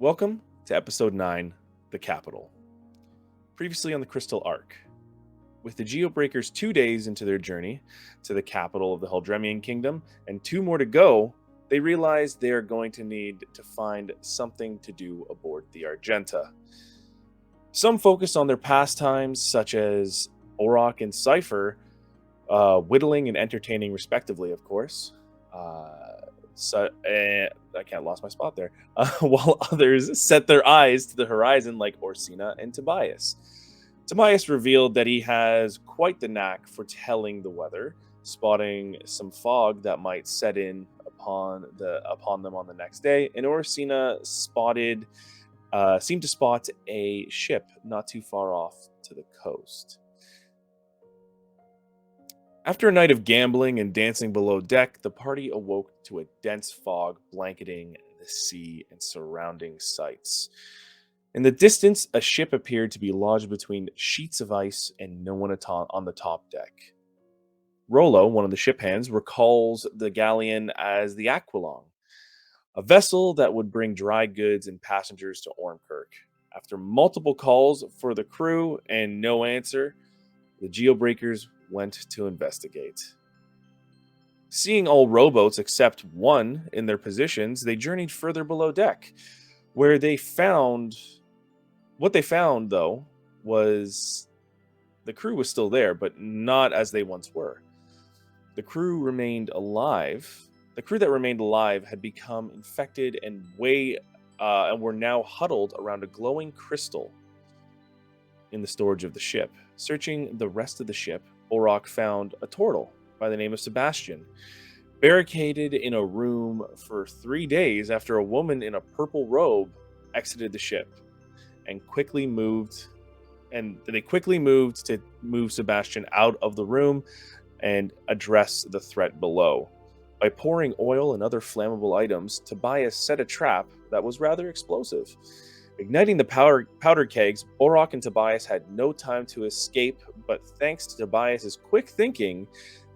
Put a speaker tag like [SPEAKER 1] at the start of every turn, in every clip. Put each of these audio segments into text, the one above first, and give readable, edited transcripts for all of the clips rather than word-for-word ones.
[SPEAKER 1] Welcome to Episode 9, The Capital. Previously on the Crystal Ark. With the Geobreakers 2 days into their journey to the capital of the Huldremian Kingdom and 2 more to go, they realize they are going to need to find something to do aboard the Argenta. Some focus on their pastimes, such as Ormkirk and Cypher, whittling and entertaining respectively, of course. I can't lost my spot there. While others set their eyes to the horizon like Orsina and Tobias. Tobias revealed that he has quite the knack for telling the weather, spotting some fog that might set in upon them on the next day, and Orsina seemed to spot a ship not too far off to the coast. After a night of gambling and dancing below deck, the party awoke to a dense fog blanketing the sea and surrounding sights. In the distance, a ship appeared to be lodged between sheets of ice and no one on the top deck. Rollo, one of the ship hands, recalls the galleon as the Aquilong, a vessel that would bring dry goods and passengers to Ormkirk. After multiple calls for the crew and no answer, the Geobreakers went to investigate. Seeing all rowboats except one in their positions, they journeyed further below deck, where they found... What they found, though, was the crew was still there, but not as they once were. The crew that remained alive had become infected and were now huddled around a glowing crystal in the storage of the ship. Searching the rest of the ship, Ormkirk found a turtle by the name of Sebastian, barricaded in a room for 3 days after a woman in a purple robe exited the ship, and they quickly moved to move Sebastian out of the room and address the threat below. By pouring oil and other flammable items, Tobias set a trap that was rather explosive. Igniting the powder kegs, Ormkirk and Tobias had no time to escape, but thanks to Tobias's quick thinking,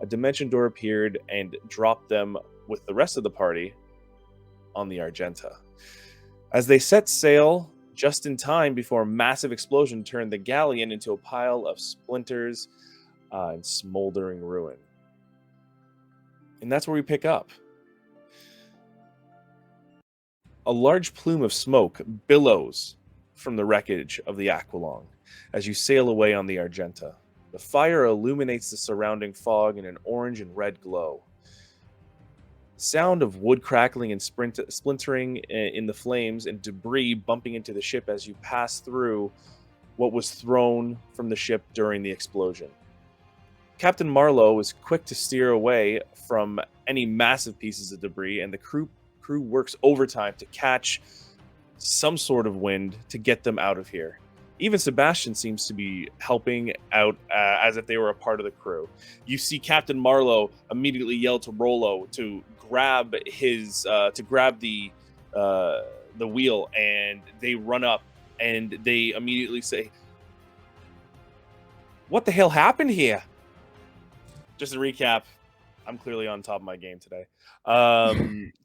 [SPEAKER 1] a dimension door appeared and dropped them with the rest of the party on the Argenta. As they set sail, just in time before a massive explosion turned the galleon into a pile of splinters and smoldering ruin. And that's where we pick up. A large plume of smoke billows from the wreckage of the Aquilong as you sail away on the Argenta. The fire illuminates the surrounding fog in an orange and red glow. Sound of wood crackling and splintering in the flames and debris bumping into the ship as you pass through what was thrown from the ship during the explosion. Captain Marlowe was quick to steer away from any massive pieces of debris, and the crew works overtime to catch some sort of wind to get them out of here. Even Sebastian seems to be helping out as if they were a part of the crew. You see Captain Marlowe immediately yell to Rollo to grab the wheel, and they run up and they immediately say, "What the hell happened here?" Just to recap, I'm clearly on top of my game today.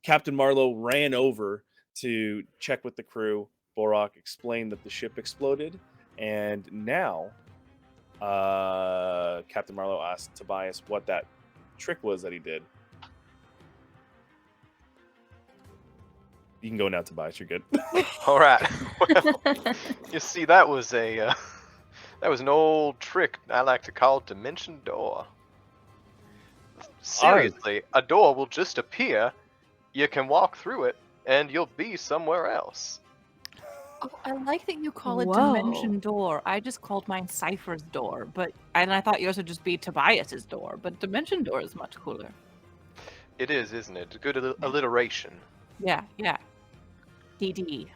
[SPEAKER 1] Captain Marlowe ran over to check with the crew. Ormkirk explained that the ship exploded, and now Captain Marlowe asked Tobias what that trick was that he did. You can go now, Tobias. You're good.
[SPEAKER 2] All right. Well, you see, that was an old trick I like to call Dimension Door. Seriously, a door will just appear, you can walk through it, and you'll be somewhere else.
[SPEAKER 3] Oh, I like that you call it Dimension Door. I just called mine Cypher's Door, and I thought yours would just be Tobias's door, but Dimension Door is much cooler.
[SPEAKER 2] It is, isn't it? A good alliteration.
[SPEAKER 3] Yeah. DD.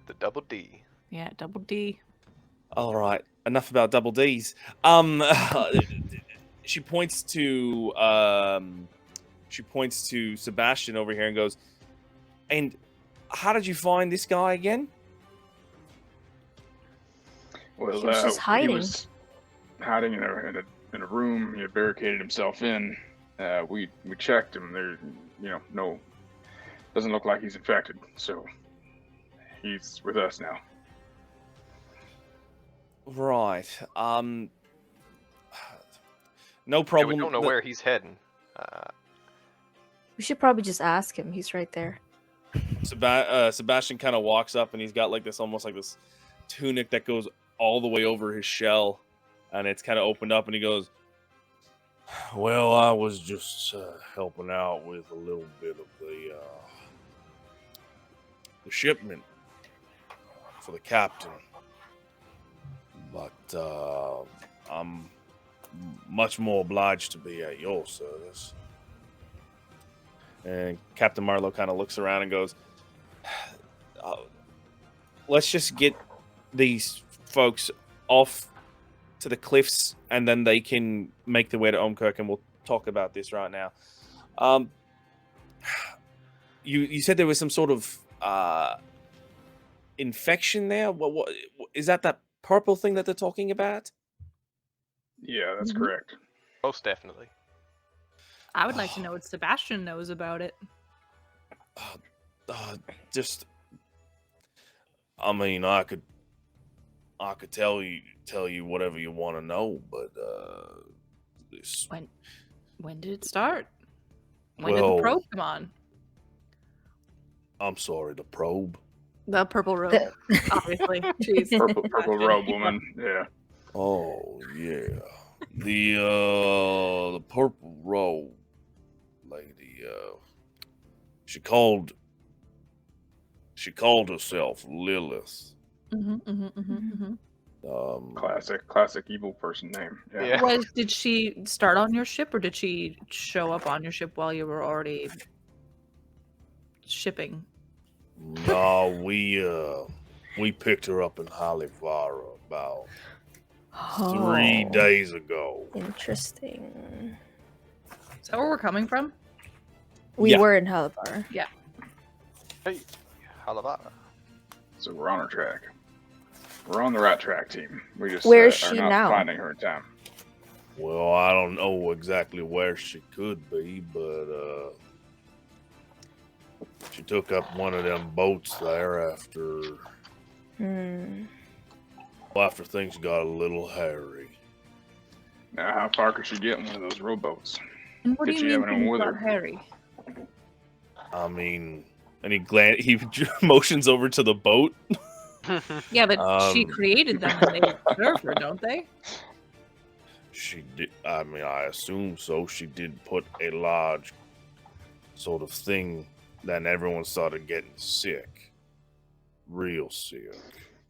[SPEAKER 2] The double D.
[SPEAKER 3] Yeah, double D.
[SPEAKER 1] All right, enough about double Ds. She points to Sebastian over here and goes, "And how did you find this guy again?"
[SPEAKER 4] Well,
[SPEAKER 5] He was just hiding.
[SPEAKER 4] He was hiding in a room. He had barricaded himself in. We checked him. There, no, doesn't look like he's infected. So He's with us now.
[SPEAKER 1] Right. No
[SPEAKER 2] Yeah,
[SPEAKER 1] problem.
[SPEAKER 2] we don't know where he's heading.
[SPEAKER 5] We should probably just ask him. He's right there.
[SPEAKER 1] Sebastian kind of walks up and he's got like this almost like this tunic that goes all the way over his shell, and it's kind of opened up, and he goes, "Well, I was just helping out with a little bit of the shipment for the captain, but I'm much more obliged to be at your service." And Captain Marlowe kind of looks around and goes, "Let's just get these folks off to the cliffs, and then they can make their way to Ormkirk, and we'll talk about this right now." You said there was some sort of infection there. What is that purple thing that they're talking about?
[SPEAKER 4] Yeah, that's
[SPEAKER 3] Mhm.
[SPEAKER 4] correct.
[SPEAKER 2] Most definitely.
[SPEAKER 3] I would like to know what Sebastian knows about it.
[SPEAKER 1] Just, I mean, I could tell you whatever you want to know, but this.
[SPEAKER 3] When did it start? When did
[SPEAKER 1] Well-
[SPEAKER 3] the probe come on?
[SPEAKER 1] I'm sorry, the probe.
[SPEAKER 3] The purple robe,
[SPEAKER 5] The-
[SPEAKER 3] obviously. Jeez.
[SPEAKER 4] Purple robe woman. Yeah.
[SPEAKER 1] Oh yeah, the purple robe lady. She called herself Lilith.
[SPEAKER 4] Classic evil person name. Yeah.
[SPEAKER 2] Yeah.
[SPEAKER 3] Did she start on your ship, or did she show up on your ship while you were already shipping?
[SPEAKER 1] No, we picked her up in Halivara about 3
[SPEAKER 5] Oh,
[SPEAKER 1] days ago.
[SPEAKER 5] interesting.
[SPEAKER 3] Is that where we're coming from?
[SPEAKER 5] We
[SPEAKER 1] Yeah.
[SPEAKER 5] were in Halibar.
[SPEAKER 2] Hey, Halavara.
[SPEAKER 4] So we're on our track. We're on the right track, team. We just
[SPEAKER 5] Where is
[SPEAKER 4] are
[SPEAKER 5] she
[SPEAKER 4] not
[SPEAKER 5] now?
[SPEAKER 4] finding her in time.
[SPEAKER 1] Well, I don't know exactly where she could be, but she took up one of them boats there after things got a little hairy.
[SPEAKER 4] Now, how far could she get in one of those rowboats?
[SPEAKER 3] And what do
[SPEAKER 4] Did
[SPEAKER 3] you
[SPEAKER 4] she
[SPEAKER 3] mean
[SPEAKER 4] have any
[SPEAKER 3] things
[SPEAKER 4] with
[SPEAKER 3] got
[SPEAKER 4] her?
[SPEAKER 3] hairy?
[SPEAKER 1] I mean, and he motions over to the boat.
[SPEAKER 3] Yeah, but she
[SPEAKER 1] Um,
[SPEAKER 3] created them and they serve her, don't they?
[SPEAKER 1] She did. I mean, I assume so. She did put a large sort of thing. Then everyone started getting sick, real sick.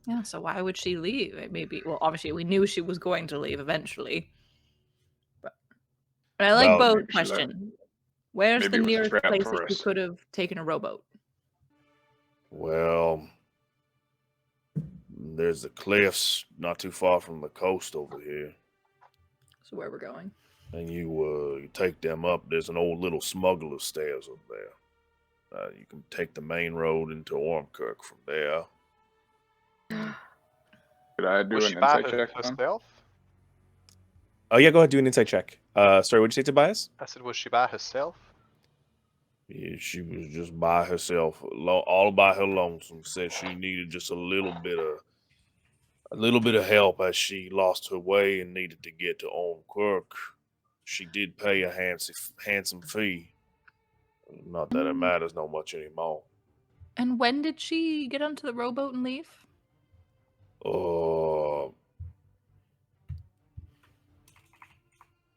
[SPEAKER 3] Yeah, so why would she leave? Maybe, well, obviously we knew she was going to leave eventually. But I like
[SPEAKER 1] Well,
[SPEAKER 3] boat
[SPEAKER 4] maybe she left.
[SPEAKER 3] question. Where's
[SPEAKER 4] Maybe
[SPEAKER 3] the
[SPEAKER 4] it was a
[SPEAKER 3] nearest
[SPEAKER 4] trap
[SPEAKER 3] place
[SPEAKER 4] for
[SPEAKER 3] that you
[SPEAKER 4] us.
[SPEAKER 3] could have taken a rowboat?
[SPEAKER 1] Well, there's the cliffs not too far from the coast over here,
[SPEAKER 3] So where we're going?
[SPEAKER 1] and you take them up. There's an old little smuggler's stairs up there. You can take the main road into Ormkirk from there.
[SPEAKER 4] Could I do
[SPEAKER 2] Was
[SPEAKER 4] an
[SPEAKER 2] she by
[SPEAKER 4] insight check? on?
[SPEAKER 2] herself?
[SPEAKER 1] Oh yeah, go ahead, do an insight check. Sorry, what'd you say, Tobias?
[SPEAKER 2] I said, was she by herself?
[SPEAKER 1] Yeah, she was just by herself, all by her lonesome. Said she needed just a little bit of help as she lost her way and needed to get to Ormkirk. She did pay a handsome fee. Not that it matters no much anymore.
[SPEAKER 3] And when did she get onto the rowboat and leave?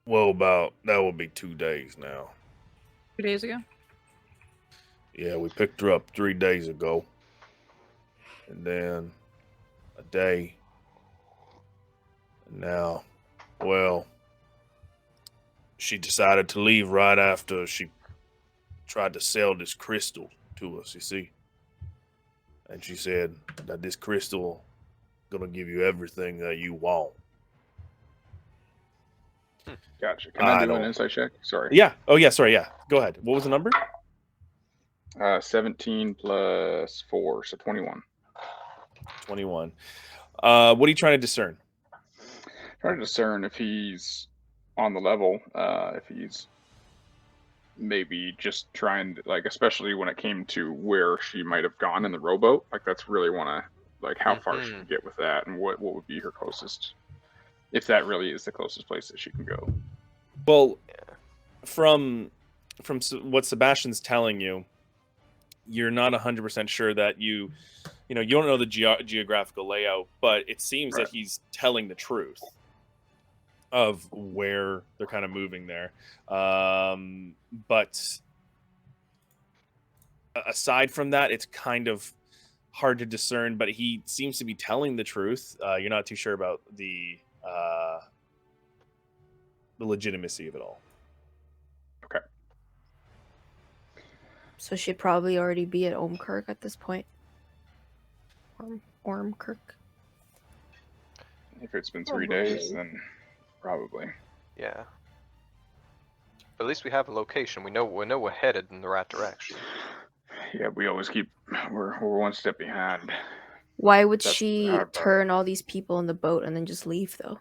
[SPEAKER 1] Well, about that would be 2 days now.
[SPEAKER 3] 2 days ago?
[SPEAKER 1] Yeah, we picked her up 3 days ago, and then a day, and now, well, she decided to leave right after she tried to sell this crystal to us, you see. And she said that this crystal gonna give you everything that you want.
[SPEAKER 4] Gotcha. Can I
[SPEAKER 1] I
[SPEAKER 4] do an
[SPEAKER 1] don't-
[SPEAKER 4] insight check? Sorry.
[SPEAKER 1] Yeah. Oh, yeah. Sorry. Yeah. Go ahead. What was the number?
[SPEAKER 4] 17 plus 4, so 21.
[SPEAKER 1] 21. What are you trying to discern?
[SPEAKER 4] Trying to discern if he's on the level, if he's maybe just trying to, like, especially when it came to where she might have gone in the rowboat. Like, that's really want to, like, how far she can get with that, and what would be her closest, if that really is the closest place that she can go.
[SPEAKER 1] Well, from what Sebastian's telling you, you're not 100% sure that you don't know the geographical layout, but it seems that he's telling the truth of where they're kind of moving there. But aside from that, it's kind of hard to discern, but he seems to be telling the truth. You're not too sure about the legitimacy of it all.
[SPEAKER 4] Okay.
[SPEAKER 5] So she'd probably already be at Ormkirk at this point. Ormkirk.
[SPEAKER 4] If it's been 3 days, then probably.
[SPEAKER 2] Yeah. But at least we have a location. We know we're headed in the right direction.
[SPEAKER 4] Yeah, we always we're one step behind.
[SPEAKER 5] Why would
[SPEAKER 4] That's
[SPEAKER 5] she
[SPEAKER 4] the hard part.
[SPEAKER 5] turn all these people in the boat and then just leave, though?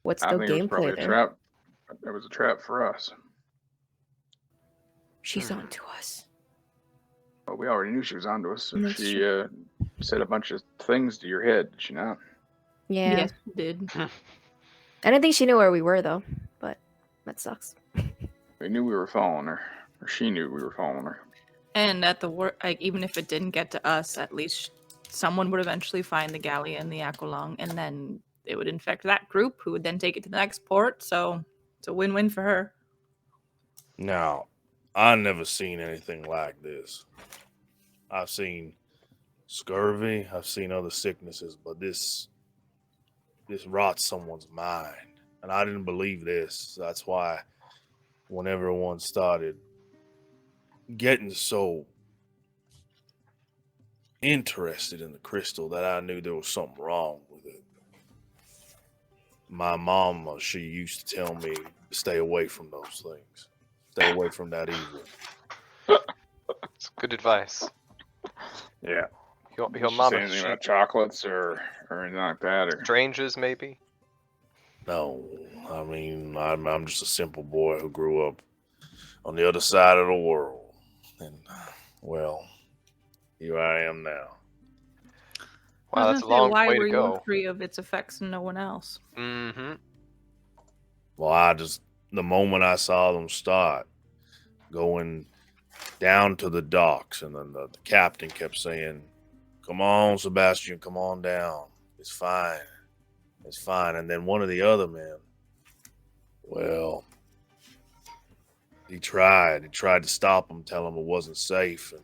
[SPEAKER 5] What's
[SPEAKER 4] I
[SPEAKER 5] the
[SPEAKER 4] think it was probably
[SPEAKER 5] gameplay
[SPEAKER 4] a
[SPEAKER 5] there?
[SPEAKER 4] trap. It was a trap for us.
[SPEAKER 5] She's on to us.
[SPEAKER 4] Well, we already knew she was onto us. So
[SPEAKER 5] That's
[SPEAKER 4] she said a bunch of things to your head, did she not?
[SPEAKER 5] Yeah.
[SPEAKER 3] Yes, you did.
[SPEAKER 5] I don't think she knew where we were, though. But that sucks.
[SPEAKER 4] We knew we were following her. Or she knew we were following her.
[SPEAKER 3] And at the work, like even if it didn't get to us, at least someone would eventually find the galleon and the aqualung, and then it would infect that group, who would then take it to the next port. So it's a win-win for her.
[SPEAKER 1] Now, I never seen anything like this. I've seen scurvy, I've seen other sicknesses, but this rots someone's mind. And I didn't believe this. That's why when everyone started getting so interested in the crystal, that I knew there was something wrong with it. My mom, she used to tell me, stay away from those things. Stay away from that evil.
[SPEAKER 2] It's good advice.
[SPEAKER 4] Yeah.
[SPEAKER 2] Your
[SPEAKER 4] Did she
[SPEAKER 2] mama,
[SPEAKER 4] say anything about chocolates or anything like that? Or
[SPEAKER 2] strangers maybe?
[SPEAKER 1] No, I mean, I'm just a simple boy who grew up on the other side of the world. And, well, here I am now.
[SPEAKER 2] Wow, that's a long
[SPEAKER 3] why
[SPEAKER 2] way
[SPEAKER 3] were
[SPEAKER 2] to
[SPEAKER 3] you
[SPEAKER 2] go.
[SPEAKER 3] free of its effects and no one else?
[SPEAKER 2] Mm-hmm.
[SPEAKER 1] Well, the moment I saw them start going down to the docks, and then the captain kept saying, "Come on, Sebastian, come on down. It's fine. It's fine." And then one of the other men, well, he tried to stop him, tell him it wasn't safe. And,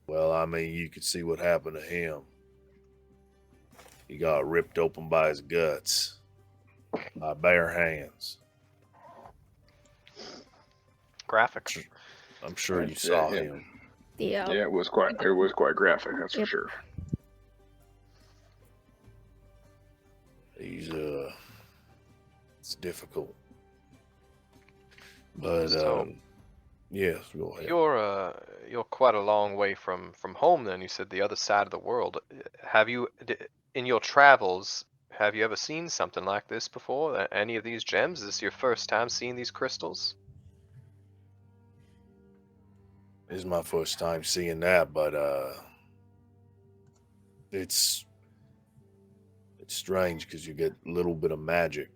[SPEAKER 1] well, I mean, you could see what happened to him. He got ripped open by his guts by bare hands.
[SPEAKER 2] Graphic.
[SPEAKER 1] I'm sure you saw
[SPEAKER 4] yeah.
[SPEAKER 1] him.
[SPEAKER 5] Yeah.
[SPEAKER 4] Yeah, it was quite graphic, that's for
[SPEAKER 5] Yep.
[SPEAKER 4] sure.
[SPEAKER 1] He's it's difficult. But
[SPEAKER 2] So-
[SPEAKER 1] yes, go ahead.
[SPEAKER 2] You're quite a long way from home then. You said the other side of the world. Have you, in your travels, have you ever seen something like this before? Any of these gems? Is this your first time seeing these crystals?
[SPEAKER 1] This is my first time seeing that, but it's strange because you get a little bit of magic.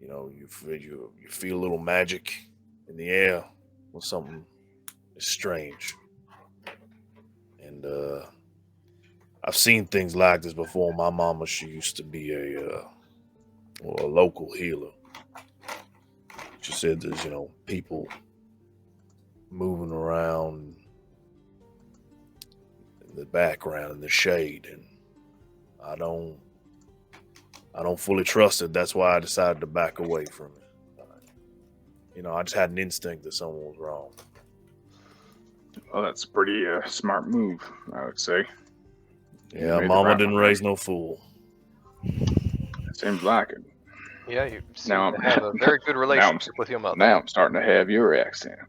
[SPEAKER 1] You know, you feel a little magic in the air when something is strange. And I've seen things like this before. My mama, she used to be a local healer. She said there's, people moving around in the background, in the shade, and I don't fully trust it. That's why I decided to back away from it. I just had an instinct that something was wrong.
[SPEAKER 4] Well, that's a pretty smart move, I would say. You
[SPEAKER 1] Yeah,
[SPEAKER 4] made the
[SPEAKER 1] mama
[SPEAKER 4] right
[SPEAKER 1] didn't
[SPEAKER 4] one.
[SPEAKER 1] raise no fool.
[SPEAKER 4] Seems like it.
[SPEAKER 2] Yeah, you seem
[SPEAKER 4] Now
[SPEAKER 2] to
[SPEAKER 4] I'm-
[SPEAKER 2] have a very good relationship with your mother.
[SPEAKER 4] Now I'm starting to have your accent.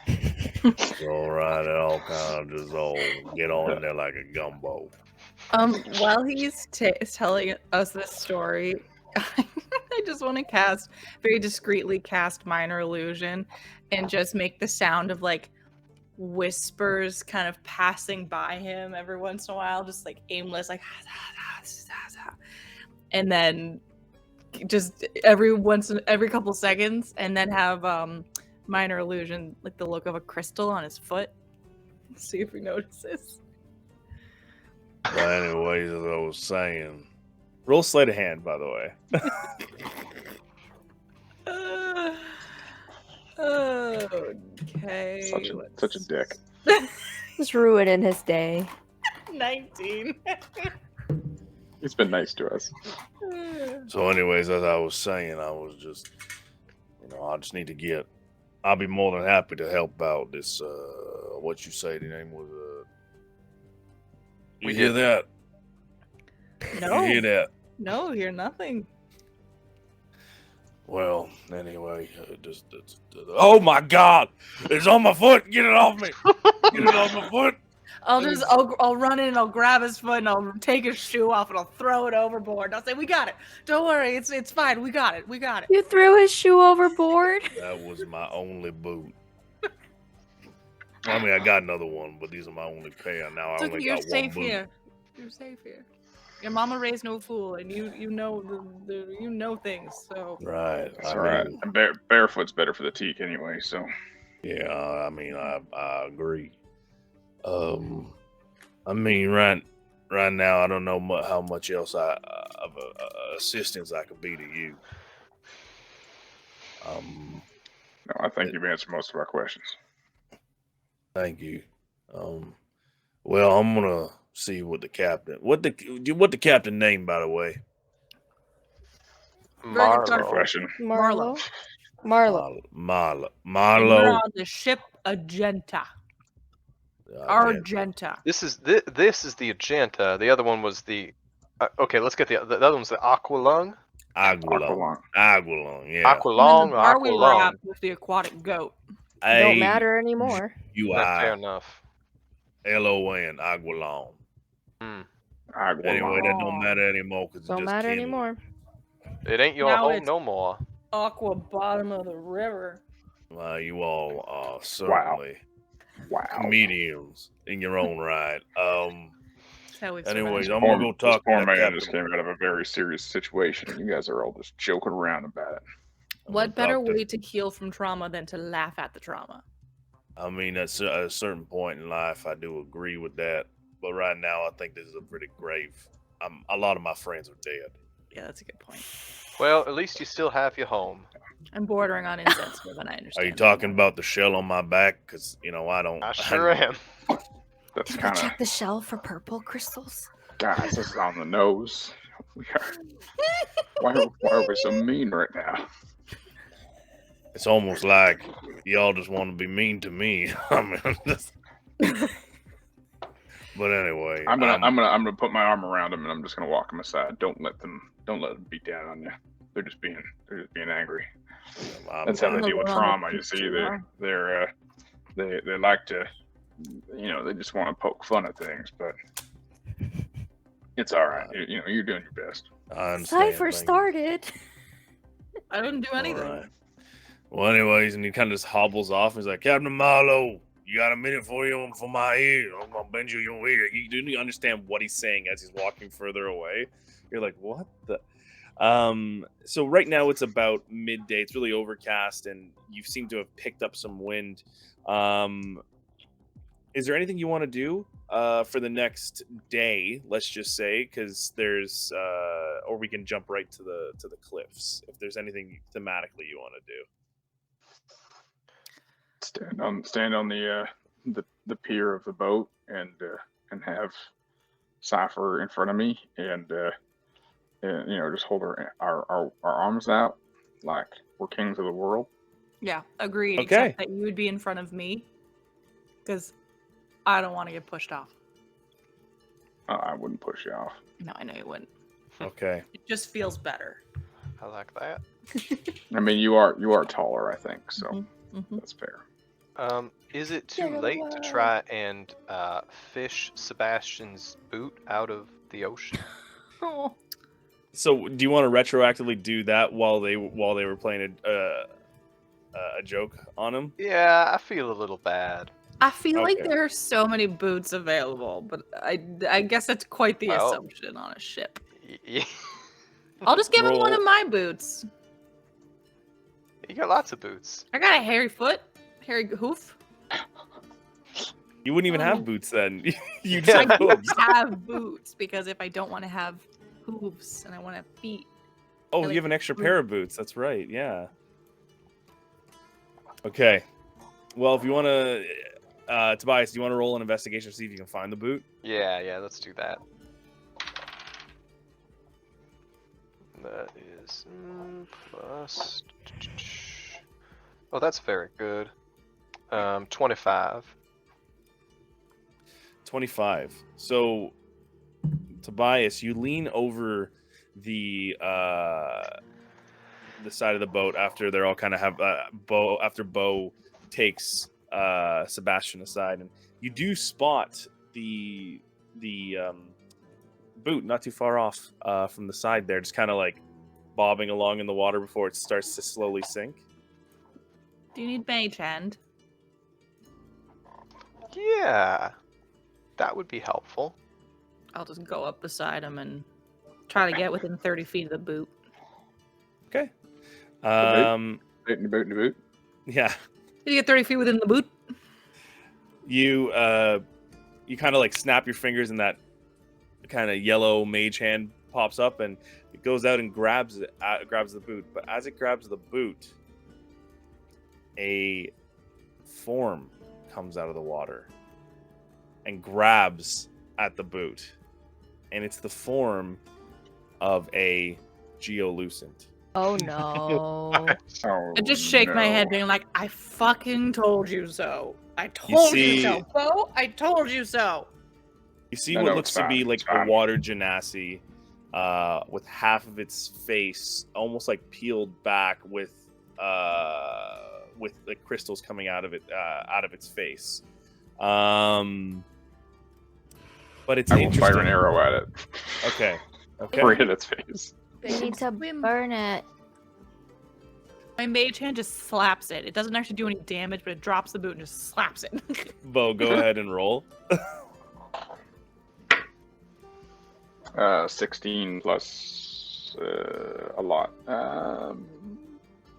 [SPEAKER 1] It's all right. It all kind of just all get on in there like a gumbo.
[SPEAKER 3] While he's telling us this story, I just want to very discreetly cast minor illusion and just make the sound of like whispers kind of passing by him every once in a while, just like aimless, like, and then just every couple seconds, and then have minor illusion like the look of a crystal on his foot. See if he notices.
[SPEAKER 1] But anyways, as I was saying, roll sleight of hand, by the way.
[SPEAKER 3] Okay.
[SPEAKER 4] Such a dick.
[SPEAKER 5] Just ruining his day.
[SPEAKER 3] 19.
[SPEAKER 4] He's been nice to us.
[SPEAKER 1] So, anyways, as I was saying, I was just, I just need to get. I'll be more than happy to help out this. What you say the name was? You hear that?
[SPEAKER 3] No.
[SPEAKER 1] You hear that?
[SPEAKER 3] No, hear nothing.
[SPEAKER 1] Well, anyway, oh my God! It's on my foot! Get it off me! Get it off my foot!
[SPEAKER 3] I'll run in and I'll grab his foot and I'll take his shoe off and I'll throw it overboard. And I'll say, "We got it. Don't worry. It's fine. We got it. We got it."
[SPEAKER 5] You threw his shoe overboard?
[SPEAKER 1] That was my only boot. I mean, I got another one, but these are my only pair. Now I only
[SPEAKER 3] You're
[SPEAKER 1] got one
[SPEAKER 3] safe
[SPEAKER 1] boot.
[SPEAKER 3] here. You're safe here. Your mama raised no fool, and you know you know things. So
[SPEAKER 1] Right.
[SPEAKER 4] That's all right. And barefoot's better for the teak anyway. So
[SPEAKER 1] Yeah, I mean, I agree. I mean, right now, I don't know how much else of assistance I could be to you.
[SPEAKER 4] no, I think you've answered most of our questions.
[SPEAKER 1] Thank you. Well, I'm gonna see what the captain. What the captain name, by the way?
[SPEAKER 4] Good question.
[SPEAKER 5] Marlo.
[SPEAKER 3] And we're
[SPEAKER 1] Marlo.
[SPEAKER 3] on the ship Argenta.
[SPEAKER 1] Argenta.
[SPEAKER 2] This is the Agenta. The other one was the. Okay, let's get the other one's the Aqualung.
[SPEAKER 1] Aguilon. Yeah.
[SPEAKER 2] Aqualung or
[SPEAKER 3] Are we
[SPEAKER 2] Aqualung?
[SPEAKER 3] wrapped with the aquatic goat?
[SPEAKER 5] Don't matter anymore.
[SPEAKER 2] Fair enough.
[SPEAKER 1] LON. Aguilon. Anyway, that don't matter anymore because
[SPEAKER 5] Don't matter anymore.
[SPEAKER 2] It ain't your
[SPEAKER 3] Now
[SPEAKER 2] home
[SPEAKER 3] it's-
[SPEAKER 2] no more.
[SPEAKER 3] Aqua bottom of the river.
[SPEAKER 1] You all are certainly comedians in your own right.
[SPEAKER 3] That's how we
[SPEAKER 1] Anyways,
[SPEAKER 3] survive.
[SPEAKER 1] I'm gonna go talk
[SPEAKER 4] This poor
[SPEAKER 1] to that
[SPEAKER 4] man just
[SPEAKER 1] captain.
[SPEAKER 4] came out of a very serious situation, and you guys are all just joking around about it.
[SPEAKER 3] What better
[SPEAKER 1] talk to-
[SPEAKER 3] way to heal from trauma than to laugh at the trauma?
[SPEAKER 1] I mean, at a certain point in life, I do agree with that. But right now, I think this is a pretty grave. A lot of my friends are dead.
[SPEAKER 3] Yeah, that's a good point.
[SPEAKER 2] Well, at least you still have your home.
[SPEAKER 3] I'm bordering on insensitive, and I
[SPEAKER 1] Are
[SPEAKER 3] understand.
[SPEAKER 1] you talking about the shell on my back? Because I don't.
[SPEAKER 2] I sure am.
[SPEAKER 4] That's
[SPEAKER 5] Did you
[SPEAKER 4] kind of
[SPEAKER 5] check the shell for purple crystals?
[SPEAKER 4] guys. This is on the nose. We are. Why are we so mean right now?
[SPEAKER 1] It's almost like y'all just want to be mean to me. I mean, but anyway,
[SPEAKER 4] I'm gonna put my arm around them, and I'm just gonna walk them aside. Don't let them beat down on you. They're just being angry. That's how they deal with trauma. You see, they like to, they just want to poke fun at things, but it's all right. You're doing your best.
[SPEAKER 1] I understand.
[SPEAKER 5] Cypher
[SPEAKER 1] Thank you.
[SPEAKER 5] started.
[SPEAKER 3] I didn't do anything.
[SPEAKER 1] All right. Well, anyways, and he kind of just hobbles off. He's like, Captain Marlowe, you got a minute for my ear? I'm gonna bend you your ear. You do understand what he's saying as he's walking further away. You're like, what the? So right now it's about midday. It's really overcast, and you seem to have picked up some wind. Is there anything you want to do for the next day? Let's just say, because there's, or we can jump right to the cliffs. If there's anything thematically you want to do.
[SPEAKER 4] Stand on the pier of the boat and have Cypher in front of me and just hold our arms out like we're kings of the world.
[SPEAKER 3] Yeah, agreed.
[SPEAKER 1] Okay.
[SPEAKER 3] Except that you would be in front of me, because I don't want to get pushed off.
[SPEAKER 4] I wouldn't push you off.
[SPEAKER 3] No, I know you wouldn't.
[SPEAKER 1] Okay.
[SPEAKER 3] It just feels better.
[SPEAKER 2] I like that.
[SPEAKER 4] I mean, you are taller, I think, so
[SPEAKER 3] Mm-hmm.
[SPEAKER 4] that's fair.
[SPEAKER 2] Is it too late to try and fish Sebastian's boot out of the ocean?
[SPEAKER 3] Oh,
[SPEAKER 1] So, do you want to retroactively do that while they were playing a joke on him?
[SPEAKER 2] Yeah, I feel a little bad.
[SPEAKER 3] I feel like
[SPEAKER 1] Okay.
[SPEAKER 3] there are so many boots available, but I guess that's quite the
[SPEAKER 2] Well,
[SPEAKER 3] assumption on a ship.
[SPEAKER 2] You
[SPEAKER 3] I'll just give him one
[SPEAKER 1] Roll.
[SPEAKER 3] of my boots.
[SPEAKER 2] got lots of boots.
[SPEAKER 3] I got a hairy foot, hairy hoof.
[SPEAKER 1] You wouldn't even
[SPEAKER 3] Oh.
[SPEAKER 1] have boots then. You
[SPEAKER 2] Yeah.
[SPEAKER 1] just
[SPEAKER 3] I
[SPEAKER 1] have
[SPEAKER 3] do
[SPEAKER 1] hooves.
[SPEAKER 3] have boots because if I don't want to have hooves and I want to have feet.
[SPEAKER 1] Oh,
[SPEAKER 3] I
[SPEAKER 1] you have an extra
[SPEAKER 3] boot.
[SPEAKER 1] pair of boots. That's right. Yeah. Okay. Well, if you want to, Tobias, do you want to roll an investigation to see if you can find the boot?
[SPEAKER 2] Yeah, let's do that. That is plus. Oh, that's very good. 25.
[SPEAKER 1] 25. So, Tobias, you lean over the side of the boat after they're all kind of have Bo takes Sebastian aside, and you do spot the boot not too far off from the side there, just kind of like bobbing along in the water before it starts to slowly sink.
[SPEAKER 3] Do you need mage hand?
[SPEAKER 2] Yeah, that would be helpful.
[SPEAKER 3] I'll just go up beside him and try to get within 30 feet of the boot.
[SPEAKER 1] Okay.
[SPEAKER 4] boot? Boot in the boot in the boot.
[SPEAKER 1] Yeah.
[SPEAKER 3] Did you get 30 feet within the boot?
[SPEAKER 1] You kind of like snap your fingers and that kind of yellow mage hand pops up and it goes out and grabs the boot. But as it grabs the boot, a form comes out of the water and grabs at the boot. And it's the form of a geolucent.
[SPEAKER 5] Oh no.
[SPEAKER 4] Oh,
[SPEAKER 3] I just shake my head,
[SPEAKER 4] no.
[SPEAKER 3] being like, I fucking told you so. I told you
[SPEAKER 1] see-
[SPEAKER 3] so, Bo. I told you so.
[SPEAKER 1] You see
[SPEAKER 4] No,
[SPEAKER 1] what
[SPEAKER 4] no,
[SPEAKER 1] looks
[SPEAKER 4] it's
[SPEAKER 1] to
[SPEAKER 4] fine,
[SPEAKER 1] be like
[SPEAKER 4] it's
[SPEAKER 1] a
[SPEAKER 4] fine.
[SPEAKER 1] water genasi with half of its face almost like peeled back with the crystals coming out of its face. But it's
[SPEAKER 4] I will
[SPEAKER 1] interesting.
[SPEAKER 4] fire an arrow at it.
[SPEAKER 1] Okay.
[SPEAKER 4] Right at its face.
[SPEAKER 5] We need to burn it.
[SPEAKER 3] My mage hand just slaps it. It doesn't actually do any damage, but it drops the boot and just slaps it.
[SPEAKER 1] Bo, go ahead and roll.
[SPEAKER 4] 16 plus a lot.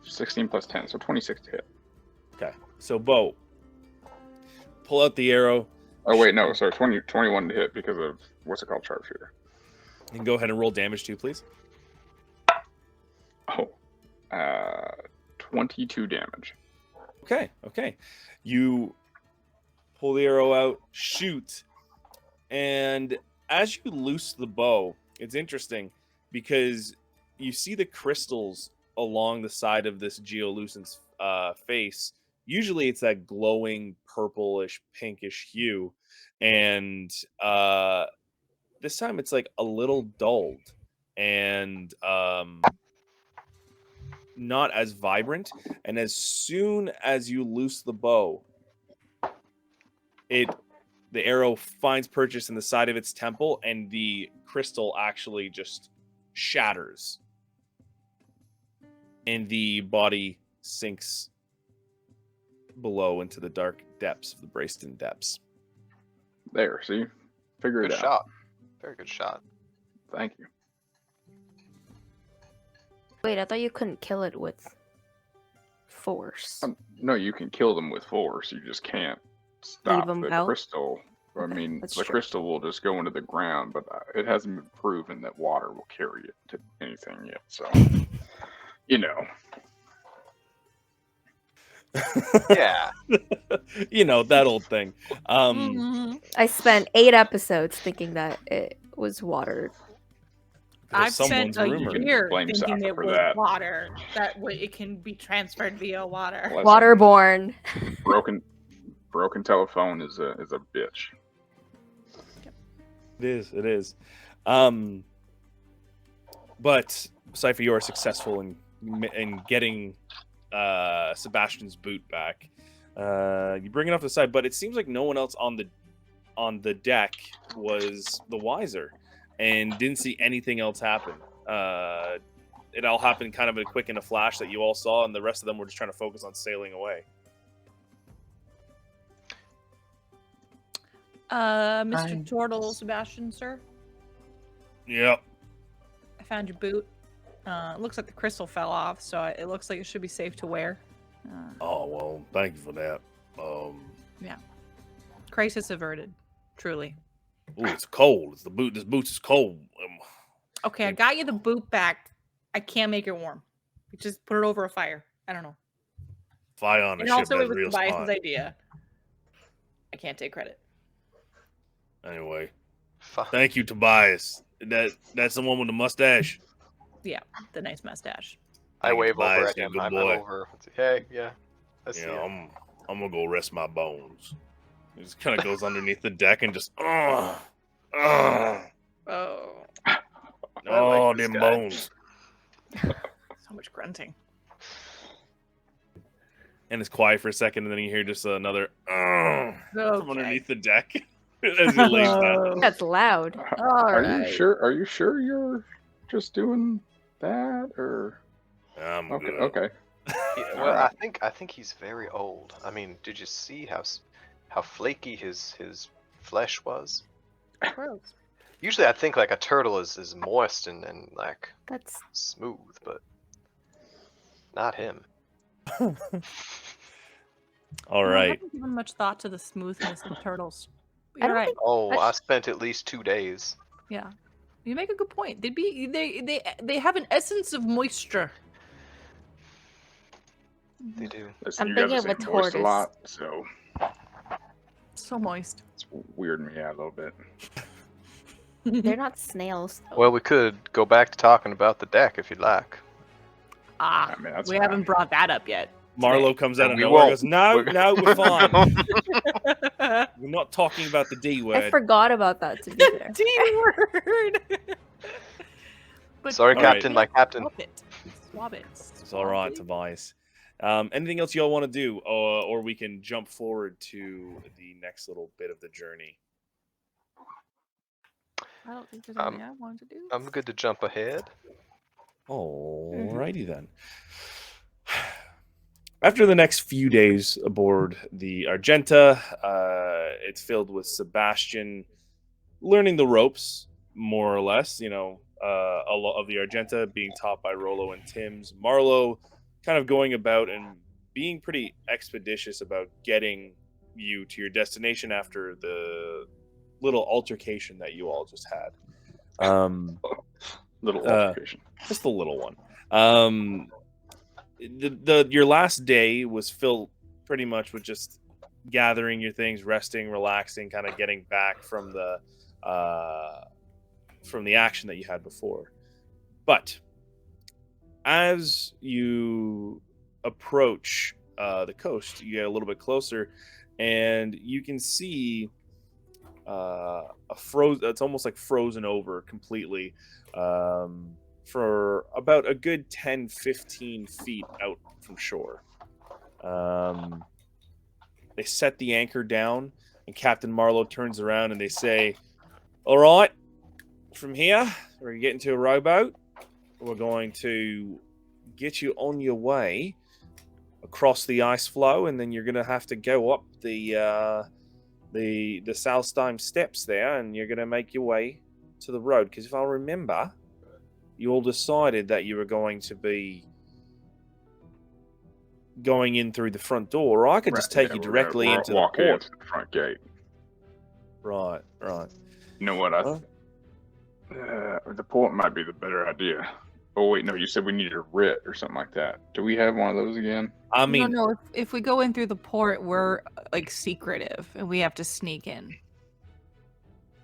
[SPEAKER 4] 16 plus 10, so 26 to hit.
[SPEAKER 1] Okay. So Bo, pull out the arrow
[SPEAKER 4] Oh wait, no, sorry, 21 to hit because of what's it called, sharpshooter.
[SPEAKER 1] and go ahead and roll damage too, please.
[SPEAKER 4] Oh, 22 damage.
[SPEAKER 1] Okay. You pull the arrow out, shoot, and as you loose the bow, it's interesting because you see the crystals along the side of this geolucent's face. Usually it's that glowing purplish, pinkish hue, and this time it's like a little dulled and not as vibrant. And as soon as you loose the bow, the arrow finds purchase in the side of its temple, and the crystal actually just shatters, and the body sinks below into the dark depths of the Brayston depths.
[SPEAKER 4] There, see? Figure
[SPEAKER 2] Good
[SPEAKER 4] it out.
[SPEAKER 2] shot. Very good shot.
[SPEAKER 4] Thank you.
[SPEAKER 5] Wait, I thought you couldn't kill it with force.
[SPEAKER 4] No, you can kill them with force. You just can't stop
[SPEAKER 5] them
[SPEAKER 4] the
[SPEAKER 5] out?
[SPEAKER 4] crystal. I
[SPEAKER 5] Okay,
[SPEAKER 4] mean,
[SPEAKER 5] that's
[SPEAKER 4] the
[SPEAKER 5] true.
[SPEAKER 4] crystal will just go into the ground, but it hasn't been proven that water will carry it to anything yet. So, you know.
[SPEAKER 2] Yeah.
[SPEAKER 1] You know, that old thing.
[SPEAKER 3] Mhm.
[SPEAKER 5] I spent 8 episodes thinking that it was water.
[SPEAKER 3] I've
[SPEAKER 1] someone's
[SPEAKER 3] spent a
[SPEAKER 1] rumor.
[SPEAKER 3] year
[SPEAKER 4] Blame
[SPEAKER 3] thinking
[SPEAKER 4] Safa
[SPEAKER 3] it
[SPEAKER 4] for
[SPEAKER 3] was
[SPEAKER 4] that.
[SPEAKER 3] water. That way it can be transferred via water.
[SPEAKER 4] Listen,
[SPEAKER 5] Waterborne.
[SPEAKER 4] broken telephone is a bitch.
[SPEAKER 1] It is. But Cypher, you are successful in getting Sebastian's boot back. You bring it off the side, but it seems like no one else on the deck was the wiser and didn't see anything else happen. It all happened kind of quick in a flash that you all saw, and the rest of them were just trying to focus on sailing away.
[SPEAKER 3] Mr. Turtle, Sebastian, sir,
[SPEAKER 1] Yep.
[SPEAKER 3] I found your boot. It looks like the crystal fell off, so it looks like it should be safe to wear.
[SPEAKER 1] Oh, well, thank you for that.
[SPEAKER 3] Crisis averted, truly.
[SPEAKER 1] Ooh, it's cold. It's the boot. This boot is cold.
[SPEAKER 3] Okay, I got you the boot back. I can't make it warm. You just put it over a fire. I don't know.
[SPEAKER 1] Fire on the
[SPEAKER 3] And
[SPEAKER 1] ship.
[SPEAKER 3] also, it
[SPEAKER 1] That's
[SPEAKER 3] was
[SPEAKER 1] real
[SPEAKER 3] Tobias's
[SPEAKER 1] smart.
[SPEAKER 3] idea. I can't take credit.
[SPEAKER 1] Anyway,
[SPEAKER 2] Fuck.
[SPEAKER 1] thank you, Tobias. That's the one with the mustache.
[SPEAKER 3] Yeah, the nice mustache.
[SPEAKER 2] I
[SPEAKER 1] Thank you,
[SPEAKER 2] wave over
[SPEAKER 1] Tobias.
[SPEAKER 2] at
[SPEAKER 1] You're a
[SPEAKER 2] I'm
[SPEAKER 1] good
[SPEAKER 2] I'm
[SPEAKER 1] boy.
[SPEAKER 2] over. Hey, yeah. I see
[SPEAKER 1] Yeah,
[SPEAKER 2] it.
[SPEAKER 1] I'm gonna go rest my bones. He just kind of goes underneath the deck and just, oh,
[SPEAKER 3] Oh,
[SPEAKER 2] this
[SPEAKER 1] them
[SPEAKER 2] guy.
[SPEAKER 1] bones.
[SPEAKER 3] so much grunting.
[SPEAKER 1] And it's quiet for a second, and then you hear just another from
[SPEAKER 3] Okay.
[SPEAKER 1] underneath the deck as he lays down.
[SPEAKER 5] That's loud.
[SPEAKER 3] All
[SPEAKER 4] Are
[SPEAKER 3] right.
[SPEAKER 4] you sure? Are you sure you're just doing that, or
[SPEAKER 1] I'm
[SPEAKER 4] okay?
[SPEAKER 1] good.
[SPEAKER 4] Okay.
[SPEAKER 2] Yeah, well, I think he's very old. I mean, did you see how flaky his flesh was?
[SPEAKER 3] Gross.
[SPEAKER 2] Usually, I think like a turtle is moist and like
[SPEAKER 5] That's
[SPEAKER 2] smooth, but not him.
[SPEAKER 1] All
[SPEAKER 3] No, I
[SPEAKER 1] right.
[SPEAKER 3] haven't given much thought to the smoothness of turtles.
[SPEAKER 5] I
[SPEAKER 3] You're
[SPEAKER 5] don't
[SPEAKER 3] right.
[SPEAKER 5] think-
[SPEAKER 2] Oh, I
[SPEAKER 5] That's-
[SPEAKER 2] spent at least 2 days.
[SPEAKER 3] Yeah, you make a good point. They have an essence of moisture.
[SPEAKER 2] They do.
[SPEAKER 4] Listen,
[SPEAKER 5] I'm
[SPEAKER 4] you guys
[SPEAKER 5] thinking
[SPEAKER 4] are
[SPEAKER 5] of a
[SPEAKER 4] saying moist a
[SPEAKER 5] tortoise.
[SPEAKER 4] lot, so
[SPEAKER 3] So moist.
[SPEAKER 4] it's weirding me out a little bit.
[SPEAKER 5] they're not snails. Though.
[SPEAKER 2] Well, we could go back to talking about the deck if you'd like.
[SPEAKER 3] Ah,
[SPEAKER 4] I mean, that's
[SPEAKER 3] we
[SPEAKER 4] fine.
[SPEAKER 3] haven't brought that up yet.
[SPEAKER 1] Marlowe comes out
[SPEAKER 2] And
[SPEAKER 1] of
[SPEAKER 2] we
[SPEAKER 1] nowhere and
[SPEAKER 2] won't.
[SPEAKER 1] goes, no,
[SPEAKER 2] We're-
[SPEAKER 1] no, we're fine.
[SPEAKER 3] But
[SPEAKER 1] We're not talking about the D
[SPEAKER 5] I
[SPEAKER 1] word.
[SPEAKER 5] forgot about that. To be fair,
[SPEAKER 3] D word. But
[SPEAKER 2] Sorry,
[SPEAKER 1] All right.
[SPEAKER 2] Captain, my captain.
[SPEAKER 3] Swap it. Swap it.
[SPEAKER 1] It's all right, Tobias. Anything else y'all want to do, or we can jump forward to the next little bit of the journey?
[SPEAKER 3] I don't think there's anything I want to do.
[SPEAKER 2] I'm good to jump ahead.
[SPEAKER 1] Alrighty then. After the next few days aboard the Argenta, it's filled with Sebastian learning the ropes, more or less. You know, a lot of the Argenta being taught by Rollo and Tim's. Marlowe kind of going about and being pretty expeditious about getting you to your destination after the little altercation that you all just had.
[SPEAKER 4] Little altercation.
[SPEAKER 1] Just a little one. Your last day was filled pretty much with just gathering your things, resting, relaxing, kind of getting back from the action that you had before. But as you approach the coast, you get a little bit closer, and you can see it's almost like frozen over completely for about a good 10-15 feet out from shore. They set the anchor down, and Captain Marlowe turns around and they say, all right, from here we're getting to a rowboat. We're going to get you on your way across the ice floe, and then you're going to have to go up the Salstein steps there, and you're going to make your way to the road. Because if I remember, you all decided that you were going to be going in through the front door, or I could just take you directly into the
[SPEAKER 4] walk
[SPEAKER 1] port.
[SPEAKER 4] into the front gate.
[SPEAKER 1] Right.
[SPEAKER 4] You know what? The port might be the better idea. Oh wait, no, you said we needed a writ or something like that. Do we have one of those again?
[SPEAKER 1] I mean,
[SPEAKER 3] no. If we go in through the port, we're like secretive, and we have to sneak in.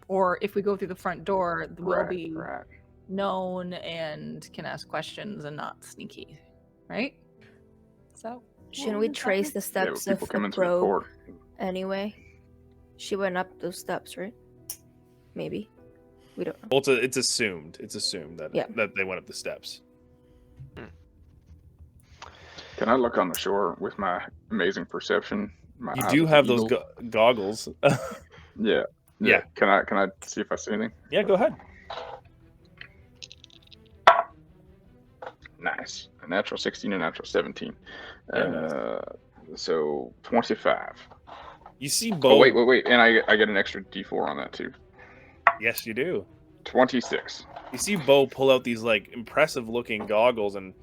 [SPEAKER 3] Or if we go through the front door, we'll be
[SPEAKER 4] Right.
[SPEAKER 3] known and can ask questions and not sneaky, right? So
[SPEAKER 5] shouldn't we trace the
[SPEAKER 4] Yeah,
[SPEAKER 5] steps
[SPEAKER 4] people
[SPEAKER 5] of
[SPEAKER 4] come
[SPEAKER 5] the
[SPEAKER 4] into the
[SPEAKER 5] probe
[SPEAKER 4] port.
[SPEAKER 5] anyway? She went up those steps, right? Maybe. We don't know.
[SPEAKER 1] well, it's assumed. It's assumed that
[SPEAKER 5] Yeah.
[SPEAKER 1] that they went up the steps.
[SPEAKER 4] Can I look on the shore with my amazing perception? My
[SPEAKER 1] You
[SPEAKER 4] eyes
[SPEAKER 1] do
[SPEAKER 4] of
[SPEAKER 1] have
[SPEAKER 4] an
[SPEAKER 1] those
[SPEAKER 4] eagle?
[SPEAKER 1] goggles.
[SPEAKER 4] Yeah.
[SPEAKER 1] Yeah.
[SPEAKER 4] Can I see if I see anything?
[SPEAKER 1] Yeah, go ahead.
[SPEAKER 4] Nice. A natural 16 and a natural 17.
[SPEAKER 1] Yeah, nice.
[SPEAKER 4] So 25.
[SPEAKER 1] You see Bo.
[SPEAKER 4] Oh, wait. And I get an extra d4 on that, too.
[SPEAKER 1] Yes, you do.
[SPEAKER 4] 26.
[SPEAKER 1] You see Bo pull out these like impressive looking goggles and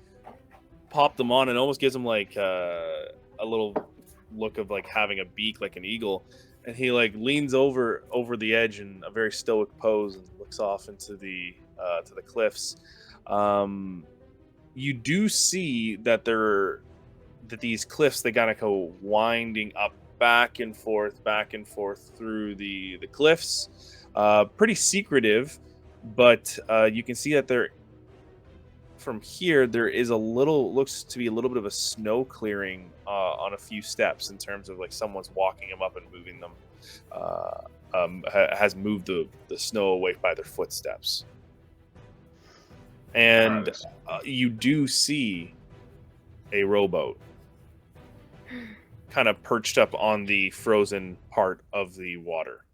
[SPEAKER 1] pop them on, and almost gives him like a little look of like having a beak like an eagle. And he like leans over the edge in a very stoic pose and looks off into the to the cliffs. You do see that these cliffs, they kind of go winding up back and forth through the cliffs. Pretty secretive, but you can see that from here there is looks to be a little bit of a snow clearing on a few steps, in terms of like someone's walking them up and moving them. Has moved the snow away by their footsteps. And you do see a rowboat kind of perched up on the frozen part of the water.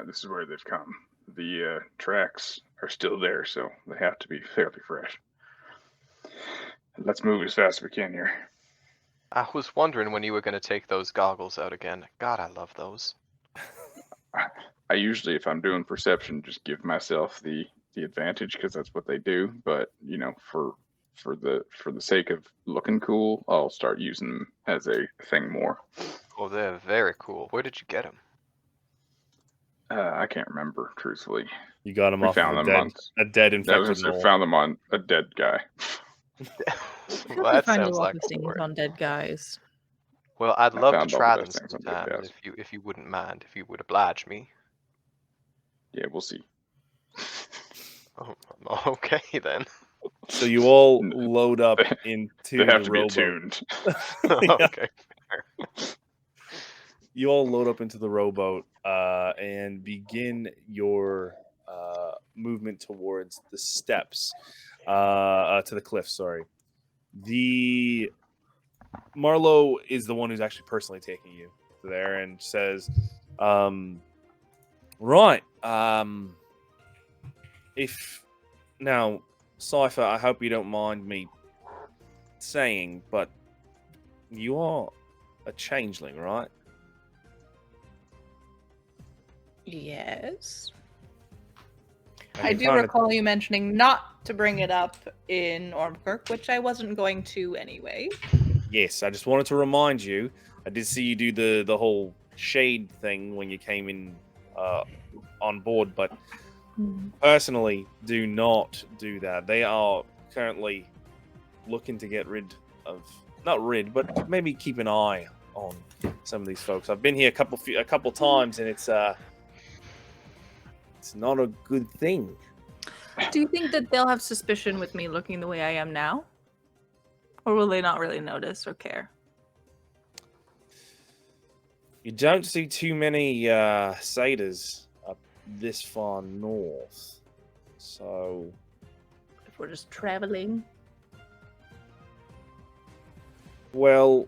[SPEAKER 4] This is where they've come. The tracks are still there, so they have to be fairly fresh. Let's move as fast as we can here.
[SPEAKER 2] I was wondering when you were going to take those goggles out again. God, I love those.
[SPEAKER 4] I usually, if I'm doing perception, just give myself the advantage, because that's what they do. But you know, for the sake of looking cool, I'll start using them as a thing more.
[SPEAKER 2] Oh, they're very cool. Where did you get them?
[SPEAKER 4] I can't remember, truthfully.
[SPEAKER 1] You got them
[SPEAKER 4] We
[SPEAKER 1] off
[SPEAKER 4] found
[SPEAKER 1] of
[SPEAKER 4] them
[SPEAKER 1] a dead
[SPEAKER 4] I
[SPEAKER 1] infected
[SPEAKER 4] was gonna
[SPEAKER 1] knoll.
[SPEAKER 4] say, found them on a dead guy.
[SPEAKER 2] Well, that
[SPEAKER 3] find a
[SPEAKER 2] sounds
[SPEAKER 3] lot
[SPEAKER 2] like
[SPEAKER 3] of
[SPEAKER 2] a
[SPEAKER 3] things
[SPEAKER 2] story.
[SPEAKER 3] on dead guys.
[SPEAKER 2] Well, I'd
[SPEAKER 4] I
[SPEAKER 2] love to
[SPEAKER 4] found all the
[SPEAKER 2] try them
[SPEAKER 4] best things on dead
[SPEAKER 2] sometimes
[SPEAKER 4] guys.
[SPEAKER 2] if you wouldn't mind, if you would oblige me.
[SPEAKER 4] Yeah, we'll see.
[SPEAKER 2] Oh, okay then.
[SPEAKER 1] So you all load up into
[SPEAKER 4] They have
[SPEAKER 1] the
[SPEAKER 4] to be
[SPEAKER 1] rowboat.
[SPEAKER 4] attuned.
[SPEAKER 1] Yeah.
[SPEAKER 2] Okay.
[SPEAKER 1] You all load up into the rowboat and begin your movement towards the steps, to the cliff. Sorry, the Marlowe is the one who's actually personally taking you there and says, "Right, if now, Cypher, I hope you don't mind me saying, but you are a changeling, right?"
[SPEAKER 3] Yes.
[SPEAKER 1] And
[SPEAKER 3] I
[SPEAKER 1] you
[SPEAKER 3] do
[SPEAKER 1] kinda-
[SPEAKER 3] recall you mentioning not to bring it up in Ormkirk, which I wasn't going to anyway.
[SPEAKER 1] Yes, I just wanted to remind you. I did see you do the whole shade thing when you came in on board, but personally, do not do that. They are currently looking to get rid of, not rid, but maybe keep an eye on some of these folks. I've been here a couple times, and it's not a good thing.
[SPEAKER 3] Do you think that they'll have suspicion with me looking the way I am now? Or will they not really notice or care?
[SPEAKER 1] You don't see too many satyrs up this far north, so
[SPEAKER 3] If we're just traveling.
[SPEAKER 1] well.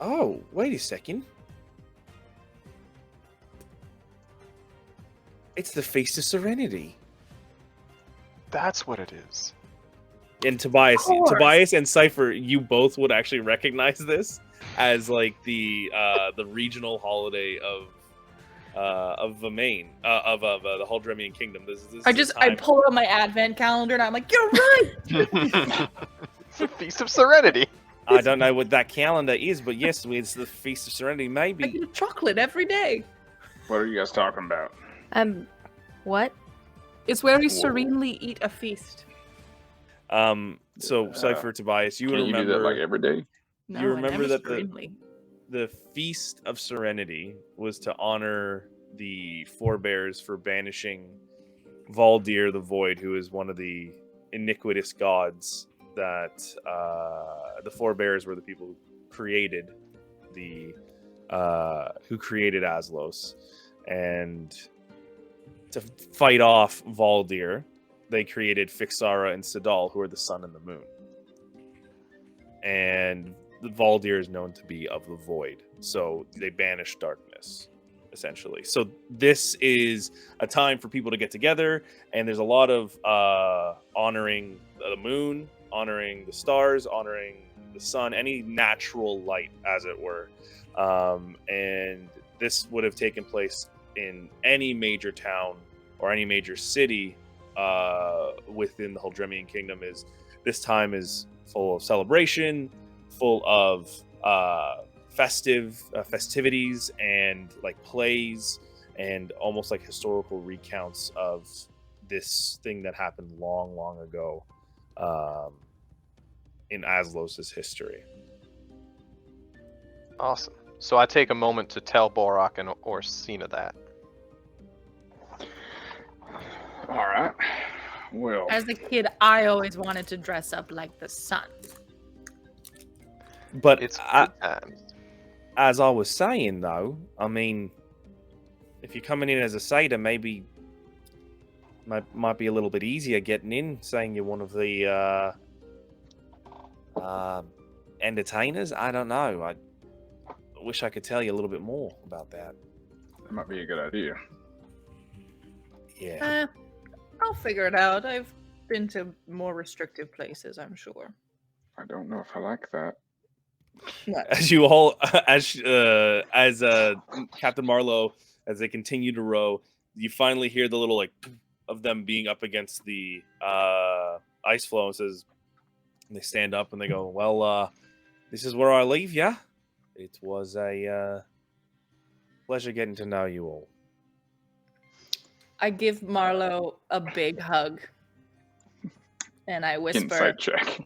[SPEAKER 1] Oh, wait a second. It's the Feast of Serenity.
[SPEAKER 2] That's what it is.
[SPEAKER 1] And Tobias
[SPEAKER 3] Of course.
[SPEAKER 1] and Cypher, you both would actually recognize this as like the regional holiday of the main of the Huldremian Kingdom. This
[SPEAKER 3] I
[SPEAKER 1] is
[SPEAKER 3] just
[SPEAKER 1] the
[SPEAKER 3] I
[SPEAKER 1] time-
[SPEAKER 3] pull out my advent calendar and I'm like, you're right.
[SPEAKER 2] It's the Feast of Serenity.
[SPEAKER 1] I don't know what that calendar is, but yes, it's the Feast of Serenity.
[SPEAKER 3] I
[SPEAKER 1] Maybe
[SPEAKER 3] get chocolate every day.
[SPEAKER 4] What are you guys talking about?
[SPEAKER 5] What?
[SPEAKER 3] It's where we
[SPEAKER 4] Whoa.
[SPEAKER 3] serenely eat a feast.
[SPEAKER 1] So Cypher, Tobias, you
[SPEAKER 4] Can you
[SPEAKER 1] remember
[SPEAKER 4] do that like every day?
[SPEAKER 3] No,
[SPEAKER 1] You remember
[SPEAKER 3] never
[SPEAKER 1] that
[SPEAKER 3] serenely.
[SPEAKER 1] the Feast of Serenity was to honor the forebears for banishing Valdir the Void, who is one of the iniquitous gods that the forebears were the people who created Aslos, and to fight off Valdir, they created Fixara and Sidal, who are the sun and the moon. And the Valdir is known to be of the void, so they banish darkness. essentially. So this is a time for people to get together, and there's a lot of honoring the moon, honoring the stars, honoring the sun, any natural light, as it were. And this would have taken place in any major town or any major city within the Huldremian Kingdom. This time is full of celebration, full of festivities and like plays and almost like historical recounts of this thing that happened long, long ago in Aslos' history.
[SPEAKER 2] Awesome. So I take a moment to tell Borak and Orsina that.
[SPEAKER 4] All right. Well,
[SPEAKER 3] As a kid, I always wanted to dress up like the sun.
[SPEAKER 1] But
[SPEAKER 2] It's good times.
[SPEAKER 1] as I was saying, though, I mean, if you're coming in as a satyr, maybe might be a little bit easier getting in, saying you're one of the entertainers. I don't know. I wish I could tell you a little bit more about that.
[SPEAKER 4] that might be a good idea.
[SPEAKER 1] Yeah.
[SPEAKER 3] I'll figure it out. I've been to more restrictive places, I'm sure.
[SPEAKER 4] I don't know if I like that.
[SPEAKER 1] As you all, as Captain Marlowe, as they continue to row, you finally hear the little like of them being up against the ice floe. And says, and they stand up and they go, "Well, this is where I leave ya. It was a pleasure getting to know you all."
[SPEAKER 3] I give Marlowe a big hug. And I whisper,
[SPEAKER 4] Insight check.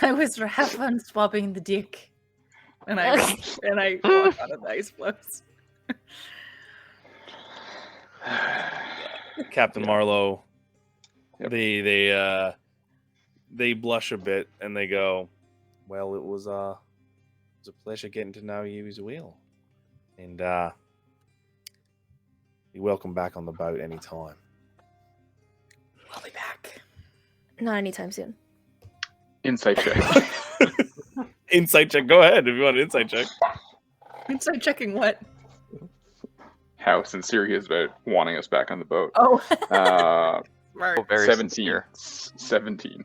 [SPEAKER 3] I whisper, have fun swapping the dick. And I walk out of the ice floes.
[SPEAKER 1] Captain Marlowe,
[SPEAKER 4] Yep.
[SPEAKER 1] they blush a bit and they go, "Well, it was a pleasure getting to know you as well, and you're welcome back on the boat anytime."
[SPEAKER 3] I'll be back.
[SPEAKER 5] Not anytime soon.
[SPEAKER 4] Insight check.
[SPEAKER 1] Insight check. Go ahead if you want an insight check.
[SPEAKER 3] Inside checking what?
[SPEAKER 4] How sincere he is about wanting us back on the boat.
[SPEAKER 3] Oh.
[SPEAKER 2] Oh,
[SPEAKER 3] Smart.
[SPEAKER 2] very
[SPEAKER 4] 17.
[SPEAKER 2] sincere.
[SPEAKER 4] 17.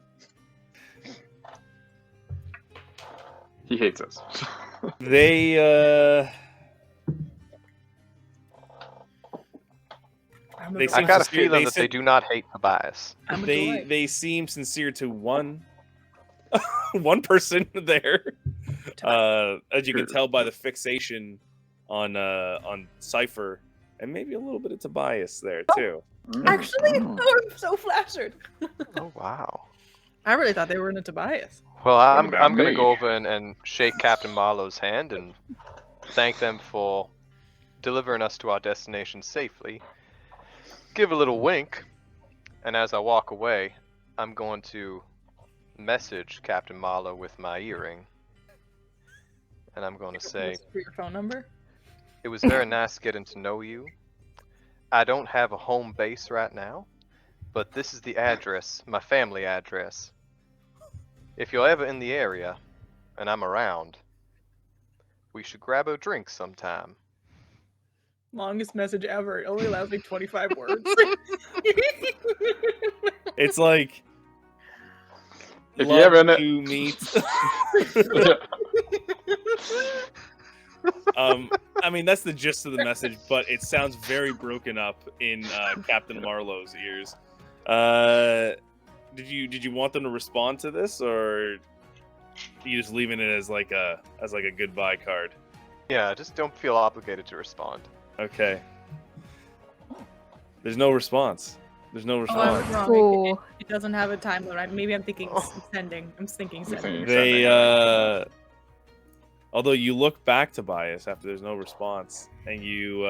[SPEAKER 4] He hates us.
[SPEAKER 1] They
[SPEAKER 3] I'm a
[SPEAKER 1] They
[SPEAKER 2] I
[SPEAKER 1] seem
[SPEAKER 3] delight.
[SPEAKER 2] got a
[SPEAKER 1] sincere.
[SPEAKER 2] feeling
[SPEAKER 1] They
[SPEAKER 2] that they
[SPEAKER 1] said-
[SPEAKER 2] do not hate Tobias.
[SPEAKER 3] I'm a delight.
[SPEAKER 1] they seem sincere to one person there. As you can tell by the fixation on Cypher, and maybe a little bit of Tobias there too.
[SPEAKER 3] Actually,
[SPEAKER 4] Mm.
[SPEAKER 3] I'm so flattered.
[SPEAKER 2] Oh wow.
[SPEAKER 3] I really thought they were into Tobias.
[SPEAKER 2] Well, I'm
[SPEAKER 4] about
[SPEAKER 2] gonna
[SPEAKER 4] me?
[SPEAKER 2] go over and shake Captain Marlowe's hand and thank them for delivering us to our destination safely. Give a little wink, and as I walk away, I'm going to message Captain Marlowe with my earring, and I'm going to say,
[SPEAKER 3] For your phone number?
[SPEAKER 2] "It was very nice getting to know you. I don't have a home base right now, but this is the address, my family address. If you're ever in the area, and I'm around, we should grab a drink sometime."
[SPEAKER 3] Longest message ever. It only allows me 25 words.
[SPEAKER 1] It's like
[SPEAKER 4] If you
[SPEAKER 1] love
[SPEAKER 4] ever kn-
[SPEAKER 1] to meet. I mean, that's the gist of the message, but it sounds very broken up in Captain Marlowe's ears. Did you want them to respond to this, or are you just leaving it as like a goodbye card?
[SPEAKER 2] Yeah, just don't feel obligated to respond.
[SPEAKER 1] Okay. There's no response. There's no
[SPEAKER 3] Oh, I was
[SPEAKER 1] response.
[SPEAKER 3] wrong.
[SPEAKER 5] Cool.
[SPEAKER 3] It doesn't have a time limit. Maybe I'm thinking sending. I'm thinking
[SPEAKER 4] I'm
[SPEAKER 3] sending.
[SPEAKER 4] thinking-
[SPEAKER 1] They although you look back to Bias after there's no response, and you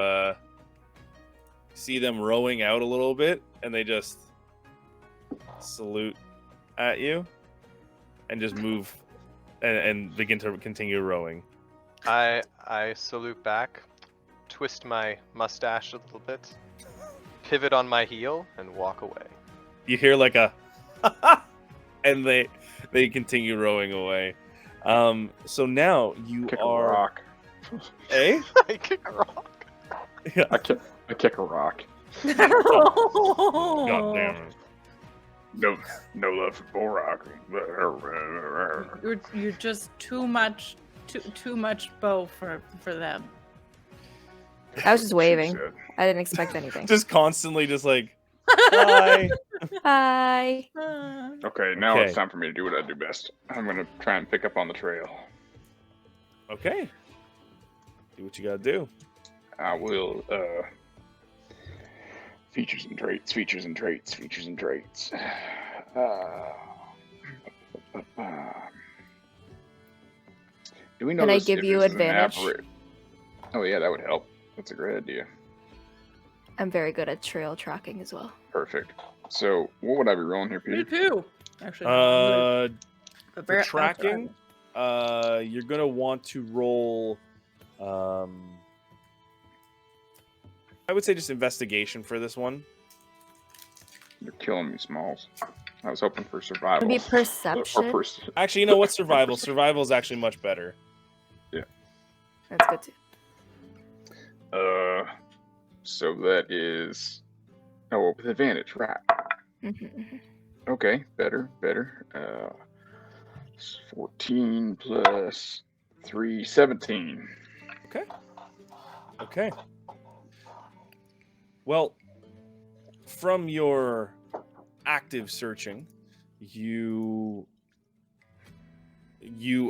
[SPEAKER 1] see them rowing out a little bit, and they just salute at you and just move and begin to continue rowing.
[SPEAKER 2] I salute back, twist my mustache a little bit, pivot on my heel, and walk away.
[SPEAKER 1] You hear like a and they continue rowing away. So now you
[SPEAKER 4] Kick a
[SPEAKER 1] are
[SPEAKER 4] rock.
[SPEAKER 1] eh?
[SPEAKER 2] I kick a rock.
[SPEAKER 1] Yeah.
[SPEAKER 4] I kick a rock.
[SPEAKER 1] God damn it.
[SPEAKER 4] No love for Borak.
[SPEAKER 3] You're just too much bow for them.
[SPEAKER 5] I was just
[SPEAKER 4] She
[SPEAKER 5] waving.
[SPEAKER 4] said.
[SPEAKER 5] I didn't expect anything.
[SPEAKER 1] Just constantly just like, hi.
[SPEAKER 5] Hi.
[SPEAKER 4] Okay, now
[SPEAKER 1] Okay.
[SPEAKER 4] it's time for me to do what I do best. I'm gonna try and pick up on the trail.
[SPEAKER 1] Okay. Do what you gotta do.
[SPEAKER 4] I will. Features and traits. Do we know?
[SPEAKER 5] Can I
[SPEAKER 4] this
[SPEAKER 5] give
[SPEAKER 4] if
[SPEAKER 5] you
[SPEAKER 4] this is an
[SPEAKER 5] advantage?
[SPEAKER 4] Oh yeah, that would help. That's a great idea.
[SPEAKER 5] I'm very good at trail tracking as well.
[SPEAKER 4] Perfect. So, what would I be rolling here,
[SPEAKER 3] Me
[SPEAKER 4] Peter?
[SPEAKER 3] too. Actually, no,
[SPEAKER 1] For tracking, you're gonna want to roll. I would say just investigation for this one.
[SPEAKER 4] You're killing me, Smalls. I was hoping for survival.
[SPEAKER 5] Would be perception.
[SPEAKER 1] Actually, you know what? Survival. Survival is actually much better.
[SPEAKER 5] That's good too.
[SPEAKER 4] So that is. Oh, with advantage, right?
[SPEAKER 5] Mhm.
[SPEAKER 4] Okay, better. 14 plus 3, 17.
[SPEAKER 1] Okay. Well, from your active searching, you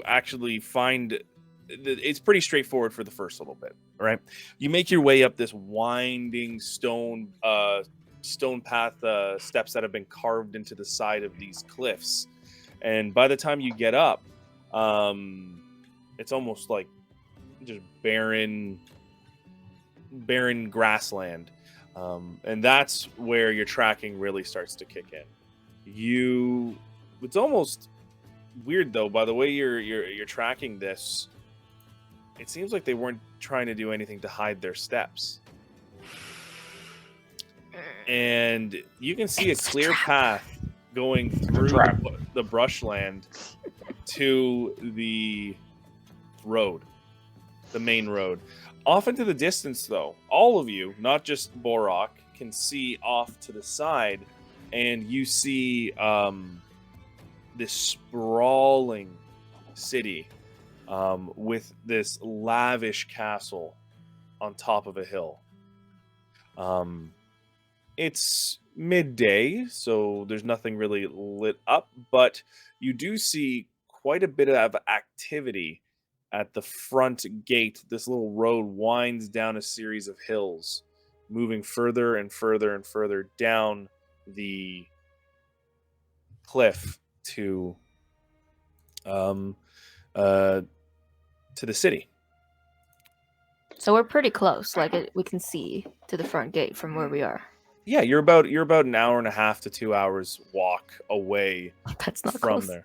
[SPEAKER 1] actually find it's pretty straightforward for the first little bit. All right, you make your way up this winding stone path, steps that have been carved into the side of these cliffs, and by the time you get up, it's almost like just barren grassland, and that's where your tracking really starts to kick in. It's almost weird though, by the way you're tracking this. It seems like they weren't trying to do anything to hide their steps. And you can see a clear path going through the brushland to the road, the main road. Off into the distance, though, all of you, not just Borak, can see off to the side, and you see this sprawling city with this lavish castle on top of a hill. It's midday, so there's nothing really lit up, but you do see quite a bit of activity at the front gate. This little road winds down a series of hills, moving further and further and further down the cliff to the city.
[SPEAKER 5] So we're pretty close. Like we can see to the front gate from where we are.
[SPEAKER 1] Yeah, you're about an hour and a half to 2 hours walk away
[SPEAKER 5] That's not
[SPEAKER 1] from
[SPEAKER 5] close.
[SPEAKER 1] there.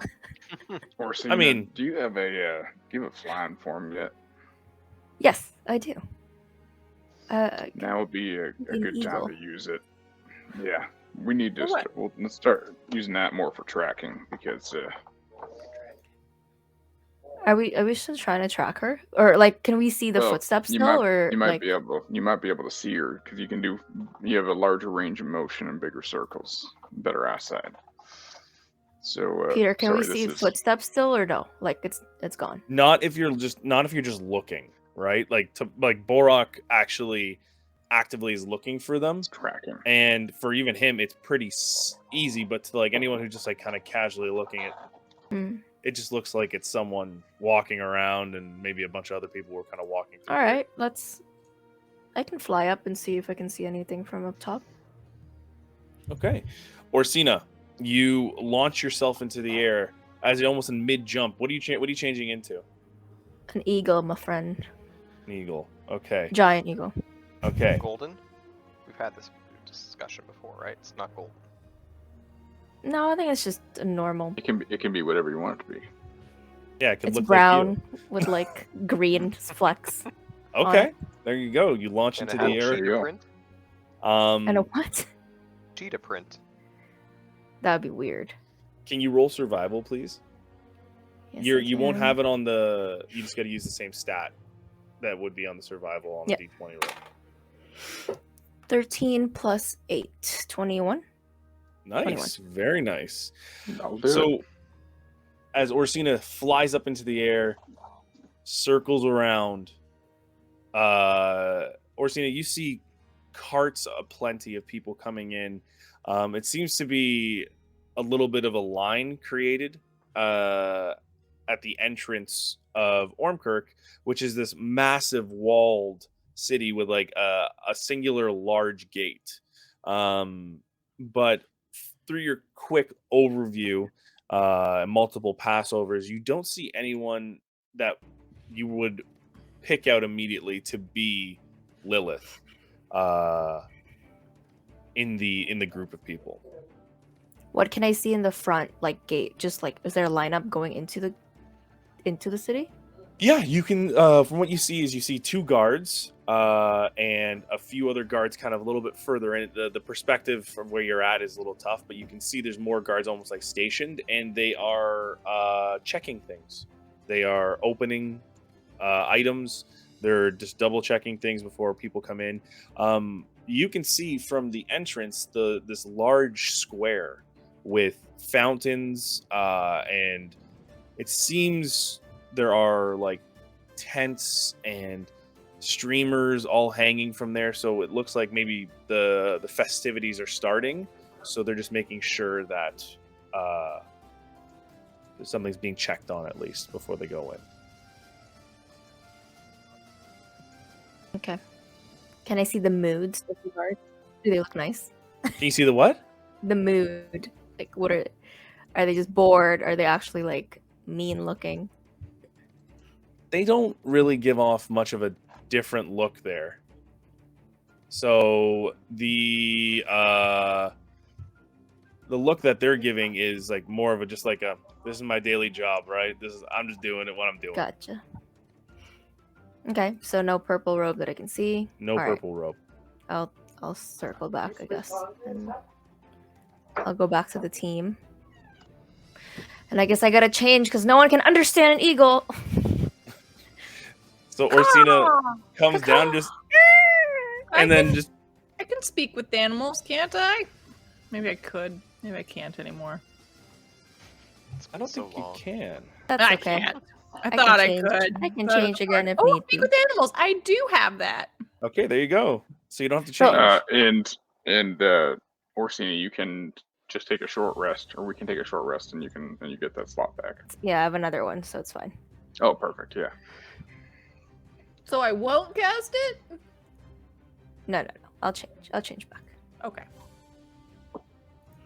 [SPEAKER 4] Or
[SPEAKER 1] I mean,
[SPEAKER 4] do you have a flying form yet?
[SPEAKER 5] Yes, I do.
[SPEAKER 4] Now would be a
[SPEAKER 5] An
[SPEAKER 4] good time
[SPEAKER 5] eagle.
[SPEAKER 4] to use it. Yeah, we need to.
[SPEAKER 3] For what?
[SPEAKER 4] Let's start using that more for tracking because
[SPEAKER 5] Are we still trying to track her, or like can we see the
[SPEAKER 4] well,
[SPEAKER 5] footsteps
[SPEAKER 4] you
[SPEAKER 5] still,
[SPEAKER 4] might
[SPEAKER 5] or
[SPEAKER 4] you might
[SPEAKER 5] like
[SPEAKER 4] be able to see her because you have a larger range of motion and bigger circles, better eyesight. So
[SPEAKER 5] Peter? Can we
[SPEAKER 4] sorry,
[SPEAKER 5] see
[SPEAKER 4] this is
[SPEAKER 5] footsteps still, or no? Like it's gone.
[SPEAKER 1] not if you're just looking, right? Like Borak actually actively is looking for them,
[SPEAKER 4] tracking.
[SPEAKER 1] and for even him, it's pretty easy. But to like anyone who's just like kind of casually looking at,
[SPEAKER 5] Mm.
[SPEAKER 1] it just looks like it's someone walking around, and maybe a bunch of other people were kind of walking through.
[SPEAKER 5] All right, I can fly up and see if I can see anything from up top.
[SPEAKER 1] Okay, Orsina, you launch yourself into the air as you're almost in mid jump. What are you changing into?
[SPEAKER 5] An eagle, my friend.
[SPEAKER 1] An eagle. Okay.
[SPEAKER 5] Giant eagle.
[SPEAKER 1] Okay.
[SPEAKER 2] Golden? We've had this discussion before, right? It's not golden.
[SPEAKER 5] No, I think it's just a normal.
[SPEAKER 4] It can be whatever you want it to be.
[SPEAKER 1] Yeah, it could
[SPEAKER 5] It's
[SPEAKER 1] look
[SPEAKER 5] brown with like green flecks.
[SPEAKER 1] like you.
[SPEAKER 5] on
[SPEAKER 1] Okay.
[SPEAKER 5] it.
[SPEAKER 1] There you go. You launch
[SPEAKER 2] And
[SPEAKER 1] into
[SPEAKER 2] it
[SPEAKER 1] the
[SPEAKER 2] had
[SPEAKER 1] air.
[SPEAKER 4] There you
[SPEAKER 2] cheetah
[SPEAKER 4] go.
[SPEAKER 2] print?
[SPEAKER 5] And a what?
[SPEAKER 2] Cheetah print.
[SPEAKER 5] That would be weird.
[SPEAKER 1] Can you roll survival, please?
[SPEAKER 5] Yes,
[SPEAKER 1] You won't
[SPEAKER 5] can.
[SPEAKER 1] have it on the. You just got to use the same stat that would be on the survival on
[SPEAKER 5] Yep.
[SPEAKER 1] the D20 roll.
[SPEAKER 5] 13 plus 8. 21.
[SPEAKER 1] Nice, very nice.
[SPEAKER 4] That'll do
[SPEAKER 1] So,
[SPEAKER 4] it.
[SPEAKER 1] as Orsina flies up into the air, circles around, Orsina, you see carts aplenty of people coming in. It seems to be a little bit of a line created at the entrance of Ormkirk, which is this massive walled city with like a singular large gate. But through your quick overview, multiple passovers, you don't see anyone that you would pick out immediately to be Lilith in the group of people.
[SPEAKER 5] What can I see in the front, like gate? Just like, is there a lineup going into the city?
[SPEAKER 1] Yeah, you can. From what you see, is you see 2 guards and a few other guards, kind of a little bit further in. The perspective from where you're at is a little tough, but you can see there's more guards, almost like stationed, and they are checking things. They are opening items. They're just double checking things before people come in. You can see from the entrance this large square with fountains, and it seems there are like tents and streamers all hanging from there. So it looks like maybe the festivities are starting. So they're just making sure that something's being checked on at least before they go in.
[SPEAKER 5] Okay. Can I see the moods of the guards? Do they look nice?
[SPEAKER 1] Can you see the what?
[SPEAKER 5] The mood. Like, what are they just bored? Are they actually like mean looking?
[SPEAKER 1] They don't really give off much of a different look there. So the look that they're giving is like more of a just like a, this is my daily job, right? I'm just doing it what I'm doing.
[SPEAKER 5] Gotcha. Okay, so no purple robe that I can see.
[SPEAKER 1] No
[SPEAKER 5] All right.
[SPEAKER 1] purple robe.
[SPEAKER 5] I'll circle back, I guess. And I'll go back to the team. And I guess I gotta change because no one can understand an eagle.
[SPEAKER 1] So Orsina comes down just and then just
[SPEAKER 3] I can speak with animals, can't I? Maybe I could. Maybe I can't anymore.
[SPEAKER 2] It's
[SPEAKER 1] I
[SPEAKER 2] been
[SPEAKER 1] don't
[SPEAKER 2] so
[SPEAKER 1] think you
[SPEAKER 2] long.
[SPEAKER 1] can.
[SPEAKER 5] That's
[SPEAKER 3] I
[SPEAKER 5] okay.
[SPEAKER 3] can't. I
[SPEAKER 5] can
[SPEAKER 3] thought I
[SPEAKER 5] change.
[SPEAKER 3] could.
[SPEAKER 5] I can
[SPEAKER 3] but-
[SPEAKER 5] change again if
[SPEAKER 3] oh,
[SPEAKER 5] need
[SPEAKER 3] speak
[SPEAKER 5] be.
[SPEAKER 3] with animals. I do have that.
[SPEAKER 1] Okay, there you go. So you don't have to
[SPEAKER 5] So-
[SPEAKER 1] change.
[SPEAKER 4] And Orsini, you can just take a short rest, or we can take a short rest, and you get that slot back.
[SPEAKER 5] Yeah, I have another one, so it's fine.
[SPEAKER 4] Oh, perfect. Yeah.
[SPEAKER 3] So I won't cast it?
[SPEAKER 5] No. I'll change back.
[SPEAKER 3] Okay.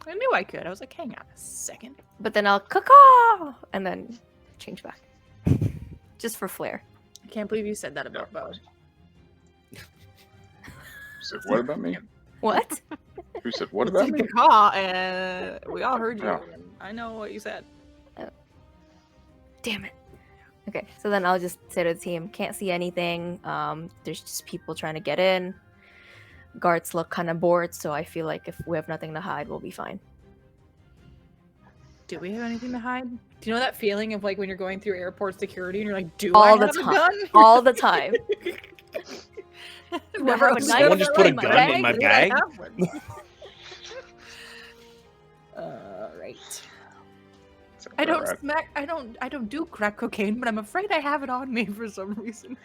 [SPEAKER 3] I knew I could. I was like, hang on a second.
[SPEAKER 5] But then I'll caw and then change back. Just for flair.
[SPEAKER 3] I can't believe you said that about
[SPEAKER 4] Yeah,
[SPEAKER 3] Bo.
[SPEAKER 4] Said what about me?
[SPEAKER 5] What?
[SPEAKER 4] Who said what
[SPEAKER 3] You
[SPEAKER 4] about
[SPEAKER 3] said
[SPEAKER 4] me?
[SPEAKER 3] caw, and we all heard you.
[SPEAKER 4] Yeah.
[SPEAKER 3] I know what you said.
[SPEAKER 5] Damn it. Okay, so then I'll just say to the team, can't see anything. There's just people trying to get in. Guards look kind of bored, so I feel like if we have nothing to hide, we'll be fine.
[SPEAKER 3] Do we have anything to hide? Do you know that feeling of like when you're going through airport security and you're like, do
[SPEAKER 5] All
[SPEAKER 3] I
[SPEAKER 5] the
[SPEAKER 3] have
[SPEAKER 5] time.
[SPEAKER 3] a gun?
[SPEAKER 5] All the time.
[SPEAKER 3] Never
[SPEAKER 5] have a
[SPEAKER 3] was
[SPEAKER 5] knife?
[SPEAKER 3] good
[SPEAKER 1] Someone just put a
[SPEAKER 3] in my
[SPEAKER 1] gun in my
[SPEAKER 3] Did I
[SPEAKER 1] bag?
[SPEAKER 3] have one? Right.
[SPEAKER 4] Sounds
[SPEAKER 3] I
[SPEAKER 4] about
[SPEAKER 3] don't
[SPEAKER 4] right.
[SPEAKER 3] smack. I don't do crack cocaine, but I'm afraid I have it on me for some reason.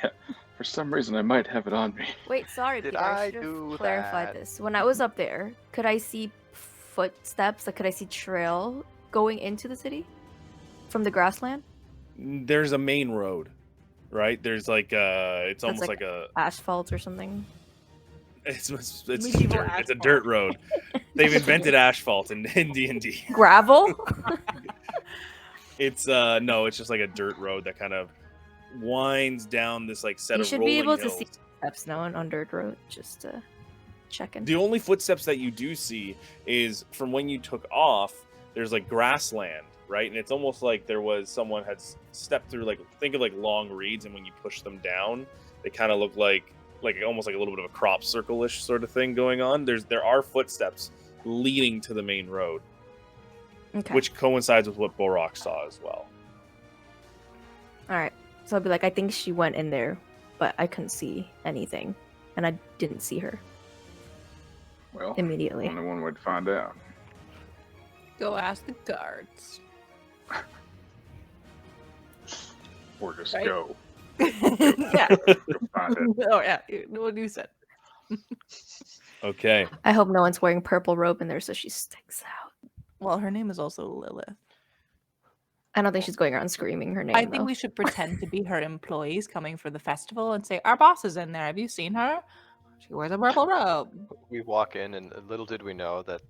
[SPEAKER 4] For some reason, I might have it on me.
[SPEAKER 5] Wait, sorry,
[SPEAKER 2] Did
[SPEAKER 5] Peter. I
[SPEAKER 2] I
[SPEAKER 5] should have
[SPEAKER 2] do
[SPEAKER 5] clarified
[SPEAKER 2] that?
[SPEAKER 5] this. When I was up there, could I see footsteps? Like, could I see trail going into the city from the grassland?
[SPEAKER 1] There's a main road, right? There's like it's almost
[SPEAKER 5] like
[SPEAKER 1] like a
[SPEAKER 5] Asphalt or something?
[SPEAKER 1] it's
[SPEAKER 3] Medieval
[SPEAKER 1] dirt. It's a
[SPEAKER 3] asphalt.
[SPEAKER 1] dirt road. They've invented asphalt in D&D.
[SPEAKER 5] Gravel?
[SPEAKER 1] It's no, it's just like a dirt road that kind of winds down this like set
[SPEAKER 5] You
[SPEAKER 1] of
[SPEAKER 5] should
[SPEAKER 1] rolling
[SPEAKER 5] be able
[SPEAKER 1] hills.
[SPEAKER 5] to see steps now on dirt road, just checking.
[SPEAKER 1] The only footsteps that you do see is from when you took off. There's like grassland, right? And it's almost like there was someone had stepped through, like, think of like long reeds, and when you push them down, they kind of look like almost like a little bit of a crop circle-ish sort of thing going on. There are footsteps leading to the main road,
[SPEAKER 5] Okay.
[SPEAKER 1] which coincides with what Borok saw as well.
[SPEAKER 5] All right. So I'll be like, I think she went in there, but I couldn't see anything. and I didn't see her
[SPEAKER 4] Well,
[SPEAKER 5] immediately.
[SPEAKER 4] only one way to find out.
[SPEAKER 3] Go ask the guards.
[SPEAKER 4] Or just
[SPEAKER 3] Right?
[SPEAKER 4] go.
[SPEAKER 3] Yeah.
[SPEAKER 4] Go find it.
[SPEAKER 3] Oh yeah. What you said.
[SPEAKER 1] Okay.
[SPEAKER 5] I hope no one's wearing purple robe in there so she sticks out.
[SPEAKER 3] Well, her name is also Lilith.
[SPEAKER 5] I don't think she's going around screaming her name.
[SPEAKER 3] I think
[SPEAKER 5] though.
[SPEAKER 3] we should pretend to be her employees coming for the festival and say, "Our boss is in there. Have you seen her? She wears a purple robe."
[SPEAKER 2] We walk in, and little did we know that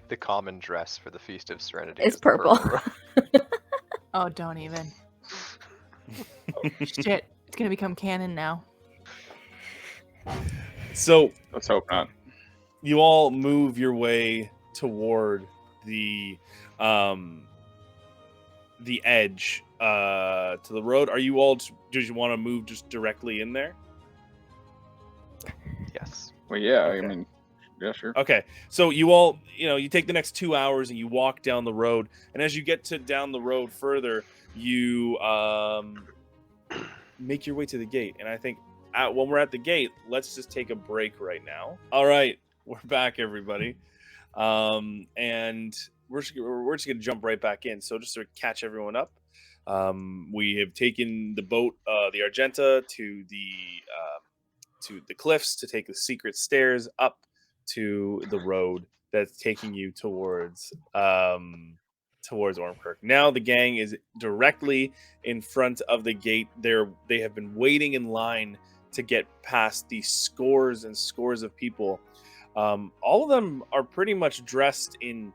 [SPEAKER 2] the common dress for the Feast of Serenity
[SPEAKER 5] It's
[SPEAKER 2] is the
[SPEAKER 5] purple.
[SPEAKER 2] robe.
[SPEAKER 3] Oh, don't even. Shit, it's gonna become canon now.
[SPEAKER 1] So
[SPEAKER 4] Let's hope not.
[SPEAKER 1] you all move your way toward the edge to the road. Are you all? Do you want to move just directly in there?
[SPEAKER 2] Yes.
[SPEAKER 4] Well, yeah,
[SPEAKER 1] Okay.
[SPEAKER 4] I mean, yeah, sure.
[SPEAKER 1] Okay, so you all, you take the next 2 hours and you walk down the road, and as you get to down the road further, you make your way to the gate. And I think when we're at the gate, let's just take a break right now. All right, we're back, everybody, and we're just gonna jump right back in. So just to catch everyone up, we have taken the boat, the Argenta, to the cliffs to take the secret stairs up to the road that's taking you towards Ormkirk. Now the gang is directly in front of the gate. They have been waiting in line to get past these scores and scores of people. All of them are pretty much dressed in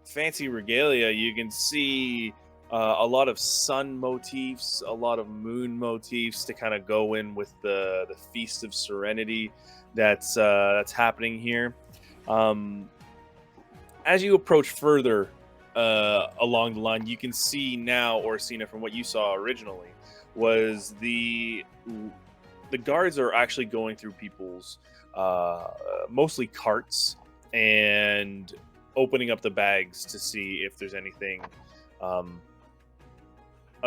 [SPEAKER 1] fancy regalia. You can see a lot of sun motifs, a lot of moon motifs to kind of go in with the Feast of Serenity that's happening here. As you approach further along the line, you can see now, Orsina, from what you saw originally, was the guards are actually going through people's mostly carts and opening up the bags to see if there's anything of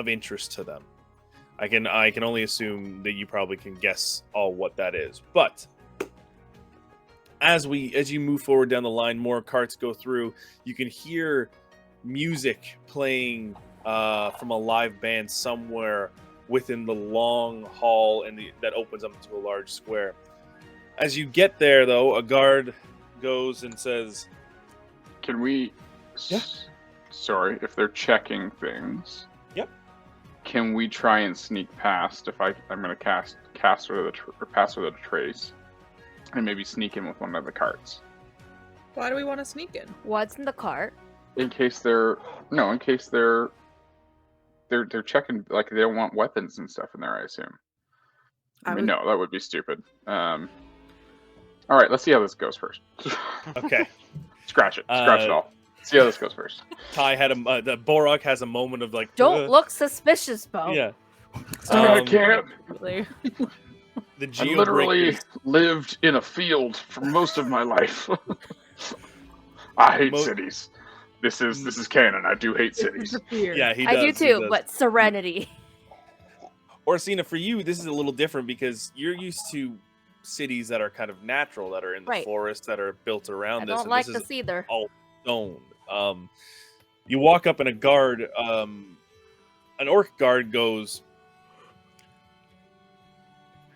[SPEAKER 1] interest to them. I can only assume that you probably can guess all what that is. But as you move forward down the line, more carts go through. You can hear music playing from a live band somewhere within the long hall that opens up into a large square. As you get there, though, a guard goes and says,
[SPEAKER 4] Can we?
[SPEAKER 1] Yeah.
[SPEAKER 4] Sorry, if they're checking things.
[SPEAKER 1] Yep.
[SPEAKER 4] Can we try and sneak past? I'm going to pass without a trace, and maybe sneak in with one of the carts.
[SPEAKER 3] Why do we want to sneak in?
[SPEAKER 5] What's in the cart?
[SPEAKER 4] In case they're checking, like they don't want weapons and stuff in there. I assume. No, that would be stupid. All right, let's see how this goes first.
[SPEAKER 1] okay.
[SPEAKER 4] Scratch it all. See how this goes first.
[SPEAKER 1] Ty had the Borok has a moment of like,
[SPEAKER 5] Don't look suspicious, Bo.
[SPEAKER 1] Yeah.
[SPEAKER 4] I can't.
[SPEAKER 1] The
[SPEAKER 4] I literally
[SPEAKER 1] Geobreakers.
[SPEAKER 4] lived in a field for most of my life. I hate cities. This is canon. I do hate cities.
[SPEAKER 1] Yeah, he does.
[SPEAKER 5] I do
[SPEAKER 1] he
[SPEAKER 5] too,
[SPEAKER 1] does.
[SPEAKER 5] but Serenity.
[SPEAKER 1] Orsina, for you, this is a little different because you're used to cities that are kind of natural, that are in the
[SPEAKER 5] Right.
[SPEAKER 1] forest, that are built around
[SPEAKER 5] I
[SPEAKER 1] this.
[SPEAKER 5] don't
[SPEAKER 1] and
[SPEAKER 5] like
[SPEAKER 1] this
[SPEAKER 5] this
[SPEAKER 1] is
[SPEAKER 5] either.
[SPEAKER 1] all stone. You walk up and a guard, an orc guard goes,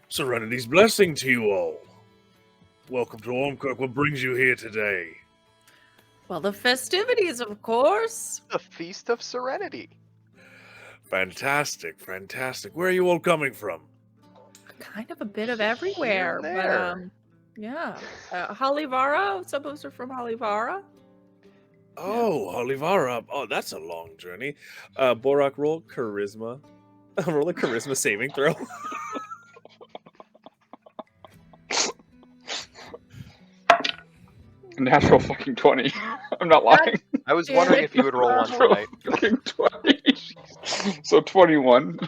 [SPEAKER 1] "Serenity's blessing to you all. Welcome to Ormkirk. What brings you here today?"
[SPEAKER 3] Well, the festivities, of course.
[SPEAKER 2] The Feast of Serenity.
[SPEAKER 1] Fantastic, fantastic. Where are you all coming from?
[SPEAKER 3] Kind of a bit of everywhere,
[SPEAKER 2] Here and
[SPEAKER 3] but
[SPEAKER 2] there.
[SPEAKER 3] yeah. Hollyvara. Some of us are from Hollyvara.
[SPEAKER 1] Oh, Olivara. Oh, that's a long journey. Borok, roll charisma. Roll a charisma saving throw.
[SPEAKER 4] Natural fucking 20. I'm not lying.
[SPEAKER 2] I was wondering if you would roll one
[SPEAKER 4] Natural
[SPEAKER 2] tonight.
[SPEAKER 4] fucking 20. So 21.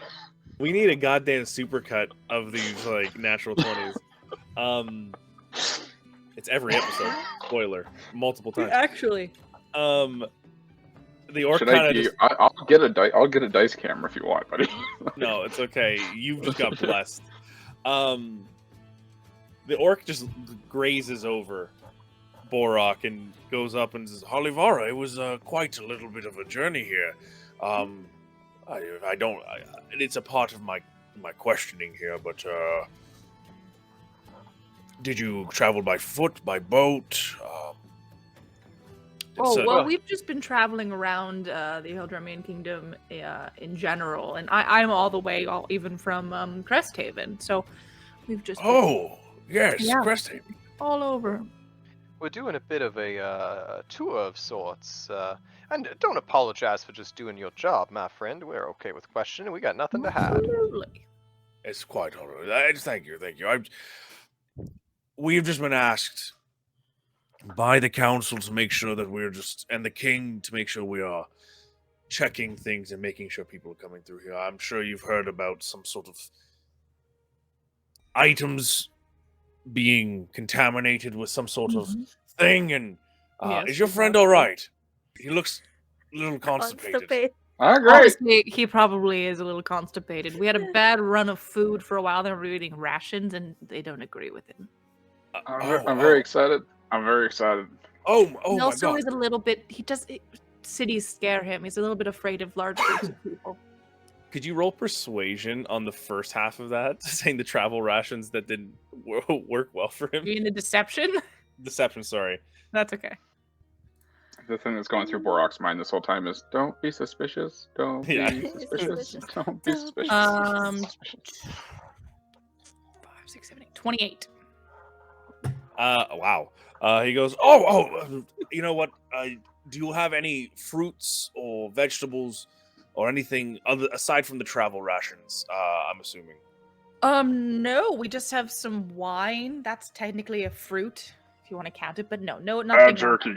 [SPEAKER 1] We need a goddamn supercut of these like natural 20s. It's every episode. Spoiler, multiple times.
[SPEAKER 3] Actually.
[SPEAKER 1] The orc
[SPEAKER 4] Should
[SPEAKER 1] kind
[SPEAKER 4] I
[SPEAKER 1] of
[SPEAKER 4] be?
[SPEAKER 1] just
[SPEAKER 4] I'll get a dice camera if you want, buddy.
[SPEAKER 1] no, it's okay. You just got blessed. The orc just grazes over Borok and goes up and says, Holivara, it was quite a little bit of a journey here. It's a part of my questioning here, but did you travel by foot, by boat?
[SPEAKER 3] We've just been traveling around the Huldremian Kingdom in general, and I'm all the way, even from Cresthaven, so we've just
[SPEAKER 1] yes,
[SPEAKER 3] Yeah.
[SPEAKER 1] Cresthaven.
[SPEAKER 3] all over.
[SPEAKER 2] We're doing a bit of a tour of sorts. And don't apologize for just doing your job, my friend. We're okay with questioning. We got nothing to hide.
[SPEAKER 3] Absolutely.
[SPEAKER 1] It's quite all right. Thank you. We've just been asked by the council to make sure that and the king to make sure we are checking things and making sure people are coming through here. I'm sure you've heard about some sort of items being contaminated with some sort of thing, and
[SPEAKER 3] Yes,
[SPEAKER 1] is your friend all right? He looks a little constipated.
[SPEAKER 4] Ah, great.
[SPEAKER 3] Honestly, he probably is a little constipated. We had a bad run of food for a while. They were eating rations, and they don't agree with him.
[SPEAKER 4] I'm very excited. I'm very excited.
[SPEAKER 1] Oh
[SPEAKER 3] He
[SPEAKER 1] my
[SPEAKER 3] also
[SPEAKER 1] god!
[SPEAKER 3] is a little bit. Cities scare him. He's a little bit afraid of large groups of people.
[SPEAKER 1] Could you roll persuasion on the first half of that, saying the travel rations that didn't work well for him?
[SPEAKER 3] You mean the deception?
[SPEAKER 1] Deception, sorry.
[SPEAKER 3] That's okay.
[SPEAKER 4] The thing that's going through Borok's mind this whole time is, don't be suspicious. Don't
[SPEAKER 1] Yeah.
[SPEAKER 4] be suspicious. Don't be suspicious.
[SPEAKER 3] 5, 6, 7, 8, 28.
[SPEAKER 1] Wow. He goes, you know what? Do you have any fruits or vegetables or anything other aside from the travel rations? I'm assuming.
[SPEAKER 3] No, we just have some wine. That's technically a fruit, if you want to count it. But no, nothing.
[SPEAKER 4] Jerky.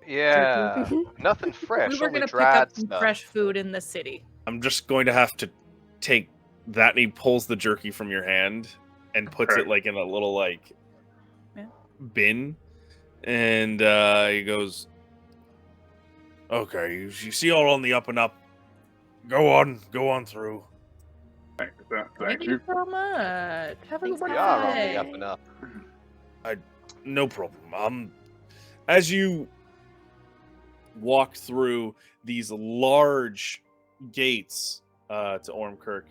[SPEAKER 2] Yeah, nothing fresh.
[SPEAKER 3] We were
[SPEAKER 2] only
[SPEAKER 3] gonna pick
[SPEAKER 2] dried
[SPEAKER 3] up some
[SPEAKER 2] stuff.
[SPEAKER 3] fresh food in the city.
[SPEAKER 1] I'm just going to have to take that, and he pulls the jerky from your hand and puts it like in a little bin, and he goes, "Okay, you see all on the up and up. Go on through."
[SPEAKER 4] Thank
[SPEAKER 3] Thank
[SPEAKER 4] you.
[SPEAKER 3] you so much. Have a
[SPEAKER 5] Thanks,
[SPEAKER 3] good
[SPEAKER 2] We are on the
[SPEAKER 3] day.
[SPEAKER 2] up and up.
[SPEAKER 1] No problem. As you walk through these large gates to Ormkirk,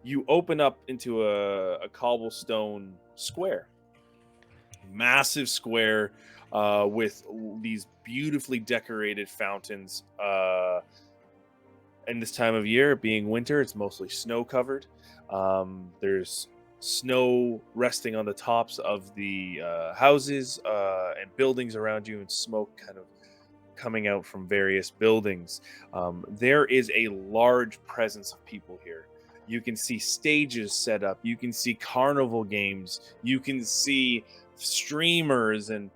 [SPEAKER 1] you open up into a cobblestone square. Massive square with these beautifully decorated fountains. In this time of year, being winter, it's mostly snow covered. There's snow resting on the tops of the houses and buildings around you, and smoke kind of coming out from various buildings. There is a large presence of people here. You can see stages set up. You can see carnival games. You can see streamers and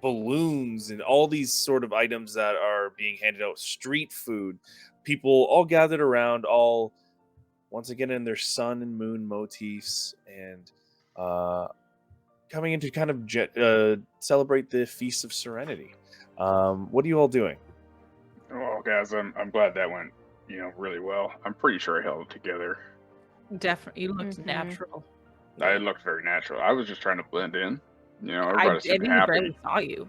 [SPEAKER 1] balloons and all these sort of items that are being handed out. Street food. People all gathered around, all once again in their sun and moon motifs, and coming in to kind of celebrate the Feast of Serenity. What are you all doing?
[SPEAKER 4] Well, guys, I'm glad that went, really well. I'm pretty sure I held it together.
[SPEAKER 3] Definitely, you looked natural.
[SPEAKER 4] I looked very natural. I was just trying to blend in.
[SPEAKER 3] I
[SPEAKER 4] Everybody seemed
[SPEAKER 3] didn't
[SPEAKER 4] happy.
[SPEAKER 3] barely saw you.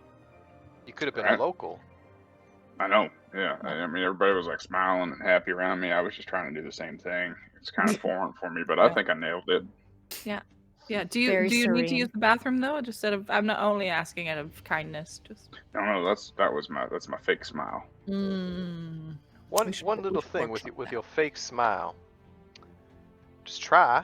[SPEAKER 2] You could have been
[SPEAKER 4] Right.
[SPEAKER 2] a local.
[SPEAKER 4] I know. Yeah. I mean, everybody was like smiling and happy around me. I was just trying to do the same thing. It's kind of foreign for me, but I think I nailed it.
[SPEAKER 3] Yeah. Do you
[SPEAKER 5] Very
[SPEAKER 3] need to
[SPEAKER 5] serene.
[SPEAKER 3] use the bathroom though? Just I'm not only asking out of kindness. Just.
[SPEAKER 4] No, that's my fake smile.
[SPEAKER 3] Mm.
[SPEAKER 2] One
[SPEAKER 3] We should
[SPEAKER 2] little thing with
[SPEAKER 3] workshop
[SPEAKER 2] your fake smile. Just try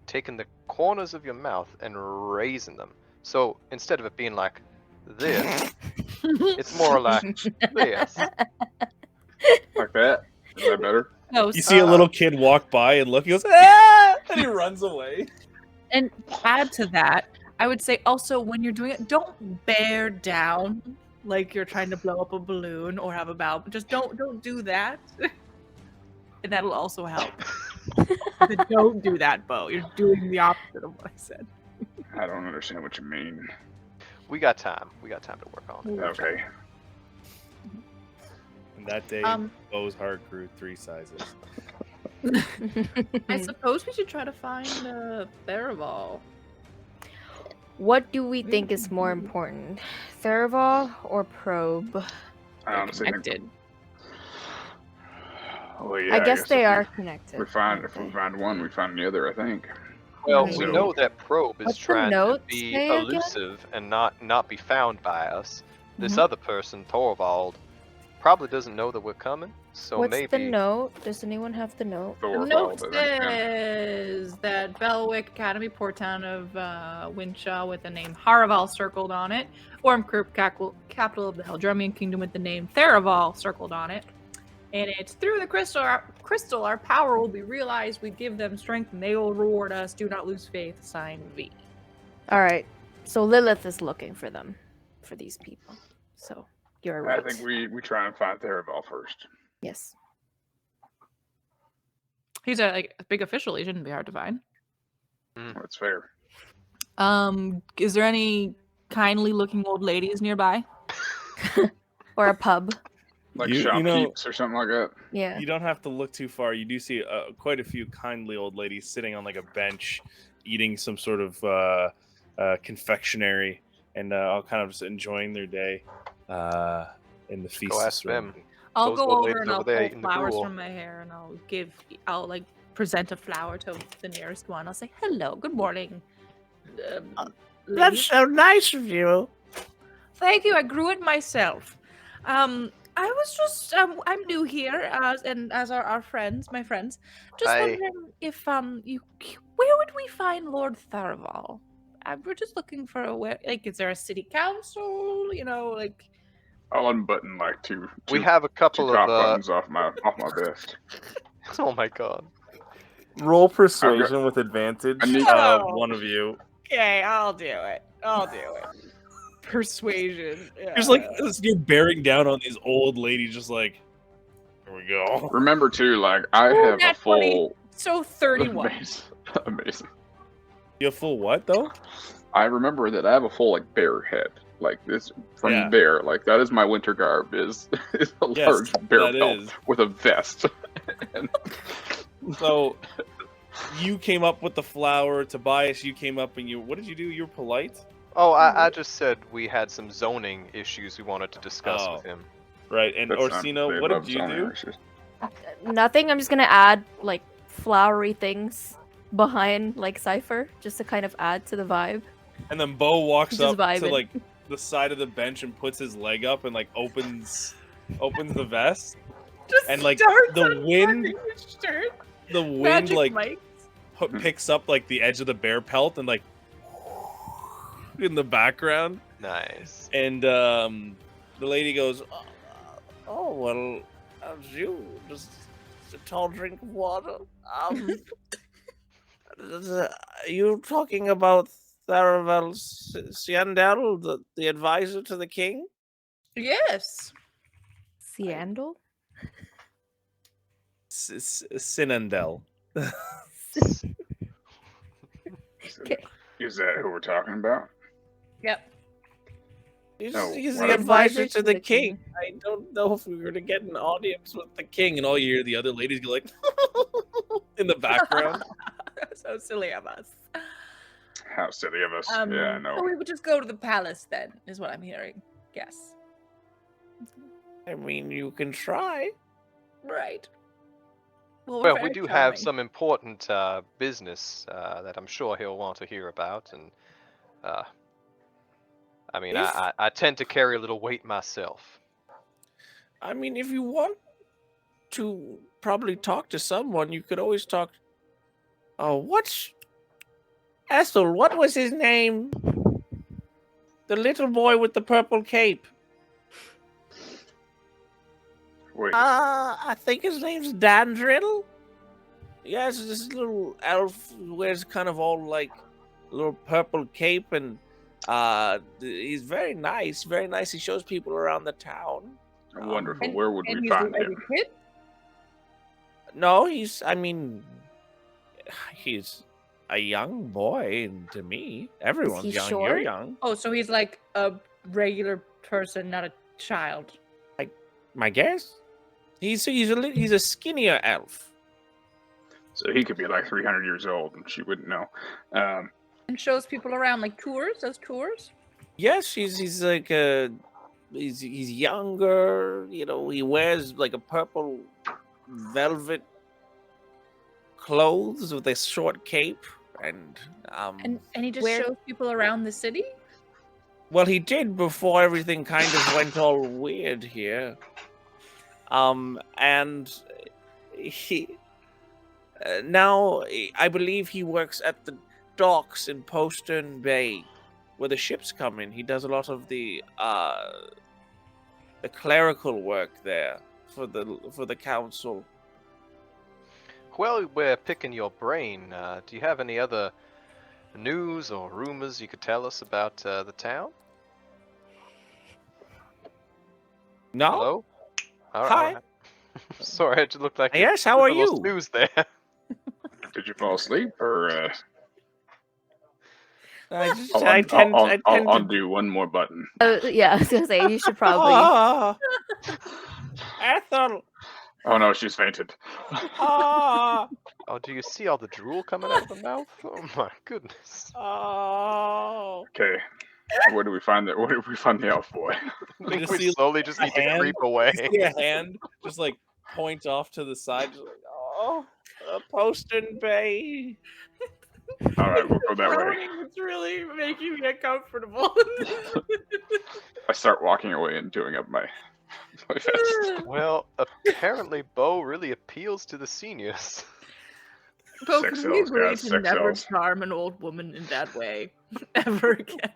[SPEAKER 2] taking the corners of your mouth and raising them. So instead of it being like this, it's more like this.
[SPEAKER 4] Like that? Is that better?
[SPEAKER 3] No,
[SPEAKER 1] You see a little kid walk by and look. He goes, "Ah!" and he runs away.
[SPEAKER 3] and add to that, I would say also when you're doing it, don't bear down like you're trying to blow up a balloon or have a bow. Just don't do that, and that'll also help. But don't do that, Bo. You're doing the opposite of what I said.
[SPEAKER 4] I don't understand what you mean.
[SPEAKER 2] We got time. We got time to work on it.
[SPEAKER 4] Okay.
[SPEAKER 1] And that day,
[SPEAKER 3] Um,
[SPEAKER 1] Bo's heart grew 3 sizes.
[SPEAKER 3] I suppose we should try to find Theraval.
[SPEAKER 5] What do we think is more important, Theraval or Probe?
[SPEAKER 4] I
[SPEAKER 3] They're
[SPEAKER 4] honestly think.
[SPEAKER 3] connected.
[SPEAKER 4] Oh yeah.
[SPEAKER 5] I guess they
[SPEAKER 4] if
[SPEAKER 5] are connected.
[SPEAKER 4] We find
[SPEAKER 5] aren't
[SPEAKER 4] if we
[SPEAKER 5] they?
[SPEAKER 4] find one, we find the other. I think.
[SPEAKER 2] Well,
[SPEAKER 5] Maybe.
[SPEAKER 2] we
[SPEAKER 4] So-
[SPEAKER 2] know that Probe is
[SPEAKER 5] What's the
[SPEAKER 2] trying to
[SPEAKER 5] note
[SPEAKER 2] be
[SPEAKER 5] say again?
[SPEAKER 2] elusive and not be found by us. This
[SPEAKER 3] Mhm.
[SPEAKER 2] other person, Thorvald, probably doesn't know that we're coming. So
[SPEAKER 5] What's
[SPEAKER 2] maybe
[SPEAKER 5] the note? Does anyone have the note?
[SPEAKER 3] The
[SPEAKER 4] Thorvald,
[SPEAKER 3] note
[SPEAKER 4] I think, yeah.
[SPEAKER 3] says that Belwick Academy, port town of Winshaw, with the name Haraval circled on it. Ormkirk, capital of the Huldremian Kingdom, with the name Theraval circled on it. And it's through the crystal our power will be realized. We give them strength and they will reward us. Do not lose faith. Sign V.
[SPEAKER 5] All right. So Lilith is looking for them, for these people. So you're right.
[SPEAKER 4] I think we try and find Theraval first.
[SPEAKER 5] Yes.
[SPEAKER 3] He's a big official. He shouldn't be hard to find.
[SPEAKER 4] That's fair.
[SPEAKER 3] Is there any kindly looking old ladies nearby?
[SPEAKER 5] Or a pub.
[SPEAKER 4] Like
[SPEAKER 1] You
[SPEAKER 4] shopkeepers
[SPEAKER 1] know-
[SPEAKER 4] or something like that.
[SPEAKER 5] Yeah.
[SPEAKER 1] You don't have to look too far. You do see quite a few kindly old ladies sitting on like a bench, eating some sort of confectionery, and all kind of just enjoying their day in the feast.
[SPEAKER 2] ask them.
[SPEAKER 3] I'll
[SPEAKER 2] Those
[SPEAKER 3] go
[SPEAKER 2] old
[SPEAKER 3] over
[SPEAKER 2] ladies
[SPEAKER 3] and
[SPEAKER 2] over
[SPEAKER 3] I'll
[SPEAKER 2] there
[SPEAKER 3] pull
[SPEAKER 2] eating the
[SPEAKER 3] flowers
[SPEAKER 2] gruel.
[SPEAKER 3] from my hair and I'll like present a flower to the nearest one. I'll say, "Hello, good morning."
[SPEAKER 6] That's so nice of you.
[SPEAKER 3] Thank you. I grew it myself. I was just I'm new here, and as are our friends, my friends. Just
[SPEAKER 2] Hi.
[SPEAKER 3] wondering if where would we find Lord Tharaval? We're just looking for is there a city council? You know, like
[SPEAKER 4] I'll unbutton like two
[SPEAKER 2] we have a
[SPEAKER 4] two
[SPEAKER 2] couple
[SPEAKER 4] top
[SPEAKER 2] of.
[SPEAKER 4] buttons off my vest.
[SPEAKER 2] Oh my god.
[SPEAKER 1] Roll persuasion with advantage.
[SPEAKER 4] I need-
[SPEAKER 1] One of you.
[SPEAKER 3] okay, I'll do it. Persuasion.
[SPEAKER 1] Just like you're bearing down on these old ladies, just like here we go.
[SPEAKER 4] Remember too, like I
[SPEAKER 3] Ooh,
[SPEAKER 4] have a
[SPEAKER 3] nat 20.
[SPEAKER 4] full.
[SPEAKER 3] So 31.
[SPEAKER 4] Amazing.
[SPEAKER 1] You have full what though?
[SPEAKER 4] I remember that I have a full like bear head, like this from
[SPEAKER 1] Yeah.
[SPEAKER 4] bear. Like that is my winter garb. Is a
[SPEAKER 1] Yes,
[SPEAKER 4] large bear
[SPEAKER 1] that
[SPEAKER 4] pelt
[SPEAKER 1] is.
[SPEAKER 4] with a vest.
[SPEAKER 1] So you came up with the flower, Tobias. You came up and what did you do? You were polite,
[SPEAKER 2] Oh, I just said we had some zoning issues we wanted to discuss
[SPEAKER 1] Oh.
[SPEAKER 2] with him.
[SPEAKER 1] right? And
[SPEAKER 4] That's not-
[SPEAKER 1] Orsino,
[SPEAKER 4] they
[SPEAKER 1] what
[SPEAKER 4] love
[SPEAKER 1] did you
[SPEAKER 4] zoning
[SPEAKER 1] do?
[SPEAKER 4] issues.
[SPEAKER 5] Nothing. I'm just gonna add like flowery things behind like Cypher, just to kind of add to the vibe.
[SPEAKER 1] And then Bo walks
[SPEAKER 5] Just
[SPEAKER 1] up to
[SPEAKER 5] vibing.
[SPEAKER 1] like the side of the bench and puts his leg up and like opens the vest.
[SPEAKER 3] Just
[SPEAKER 1] And, like,
[SPEAKER 3] starts
[SPEAKER 1] the wind-
[SPEAKER 3] unbuttoning his shirt.
[SPEAKER 1] The wind
[SPEAKER 3] Magic
[SPEAKER 1] like
[SPEAKER 3] Mike.
[SPEAKER 1] picks up like the edge of the bear pelt and like in the background.
[SPEAKER 2] Nice.
[SPEAKER 1] And the lady goes,
[SPEAKER 6] Oh, well, as you, just a tall drink of water. Are you talking about Tharavel Siandel, the advisor to the king?
[SPEAKER 3] Yes.
[SPEAKER 5] Siandel?
[SPEAKER 1] Sinandel.
[SPEAKER 5] Okay.
[SPEAKER 4] Is that who we're talking about?
[SPEAKER 3] Yep.
[SPEAKER 6] He's,
[SPEAKER 4] No,
[SPEAKER 6] he's
[SPEAKER 4] what
[SPEAKER 6] the
[SPEAKER 5] advisor
[SPEAKER 6] advisor to the king. I don't know if we were to get an audience with the king.
[SPEAKER 1] And all you hear the other ladies go like in the background.
[SPEAKER 3] So silly of us.
[SPEAKER 4] How silly of us. Yeah, I know.
[SPEAKER 3] So we would just go to the palace then, is what I'm hearing. Yes.
[SPEAKER 6] I mean, you can try.
[SPEAKER 3] Right. Well, we're
[SPEAKER 2] Well, we
[SPEAKER 3] very
[SPEAKER 2] do have
[SPEAKER 3] charming.
[SPEAKER 2] some important business that I'm sure he'll want to hear about, and I mean,
[SPEAKER 6] If-
[SPEAKER 2] I tend to carry a little weight myself.
[SPEAKER 6] I mean, if you want to probably talk to someone, you could always talk. Oh, what's Ethel? What was his name? The little boy with the purple cape.
[SPEAKER 4] Wait,
[SPEAKER 6] I think his name's Dandrill. Yes, this little elf who wears kind of all like a little purple cape, and he's very nice. Very nice. He shows people around the town.
[SPEAKER 4] wonderful.
[SPEAKER 3] And-
[SPEAKER 4] Where would
[SPEAKER 3] And
[SPEAKER 4] we
[SPEAKER 3] he's
[SPEAKER 4] find
[SPEAKER 3] like
[SPEAKER 4] him?
[SPEAKER 3] a kid?
[SPEAKER 6] No, I mean, he's a young boy to me. Everyone's
[SPEAKER 5] he
[SPEAKER 6] young. You're
[SPEAKER 5] short?
[SPEAKER 6] young.
[SPEAKER 3] Oh, so he's like a regular person, not a child.
[SPEAKER 6] My guess. He's a skinnier elf.
[SPEAKER 4] So he could be like 300 years old, and she wouldn't know.
[SPEAKER 3] And shows people around, like tours, does tours.
[SPEAKER 6] Yes, he's like he's younger. You know, he wears like a purple velvet clothes with a short cape, and
[SPEAKER 3] And he just
[SPEAKER 5] Where-
[SPEAKER 3] shows people around the city.
[SPEAKER 6] well, he did before everything kind of went all weird here. And he now I believe he works at the docks in Postern Bay, where the ships come in. He does a lot of the clerical work there for the council.
[SPEAKER 2] Well, we're picking your brain. Do you have any other news or rumors you could tell us about the town?
[SPEAKER 6] No.
[SPEAKER 2] Hello? All
[SPEAKER 6] Hi.
[SPEAKER 2] right. Sorry, it just looked like
[SPEAKER 6] Yes, how are
[SPEAKER 2] a little
[SPEAKER 6] you?
[SPEAKER 2] snooze there.
[SPEAKER 4] Did you fall asleep, or
[SPEAKER 6] I tend
[SPEAKER 4] I'll
[SPEAKER 6] to.
[SPEAKER 4] undo one more button.
[SPEAKER 5] Yeah, I was gonna say you should probably.
[SPEAKER 6] Ah, Ethel.
[SPEAKER 4] Oh no, she's fainted.
[SPEAKER 6] Ah,
[SPEAKER 2] Oh, do you see all the drool coming out of the mouth? Oh my goodness.
[SPEAKER 6] oh.
[SPEAKER 4] Okay, where do we find the elf boy?
[SPEAKER 2] I think
[SPEAKER 1] just
[SPEAKER 2] we
[SPEAKER 1] see
[SPEAKER 2] slowly just
[SPEAKER 1] a
[SPEAKER 2] need to
[SPEAKER 1] hand.
[SPEAKER 2] creep away.
[SPEAKER 1] You see a hand just like point off to the side, just like,
[SPEAKER 6] Oh, Poston Bay.
[SPEAKER 4] All right, we'll go that way.
[SPEAKER 3] It's really making me uncomfortable.
[SPEAKER 4] I start walking away and doing up my vest.
[SPEAKER 2] Well, apparently Bo really appeals to the seniors.
[SPEAKER 3] Bo,
[SPEAKER 4] Sex
[SPEAKER 3] can we
[SPEAKER 4] sells,
[SPEAKER 3] agree
[SPEAKER 4] guys,
[SPEAKER 3] to
[SPEAKER 4] sex
[SPEAKER 3] never
[SPEAKER 4] sells.
[SPEAKER 3] charm an old woman in that way ever again?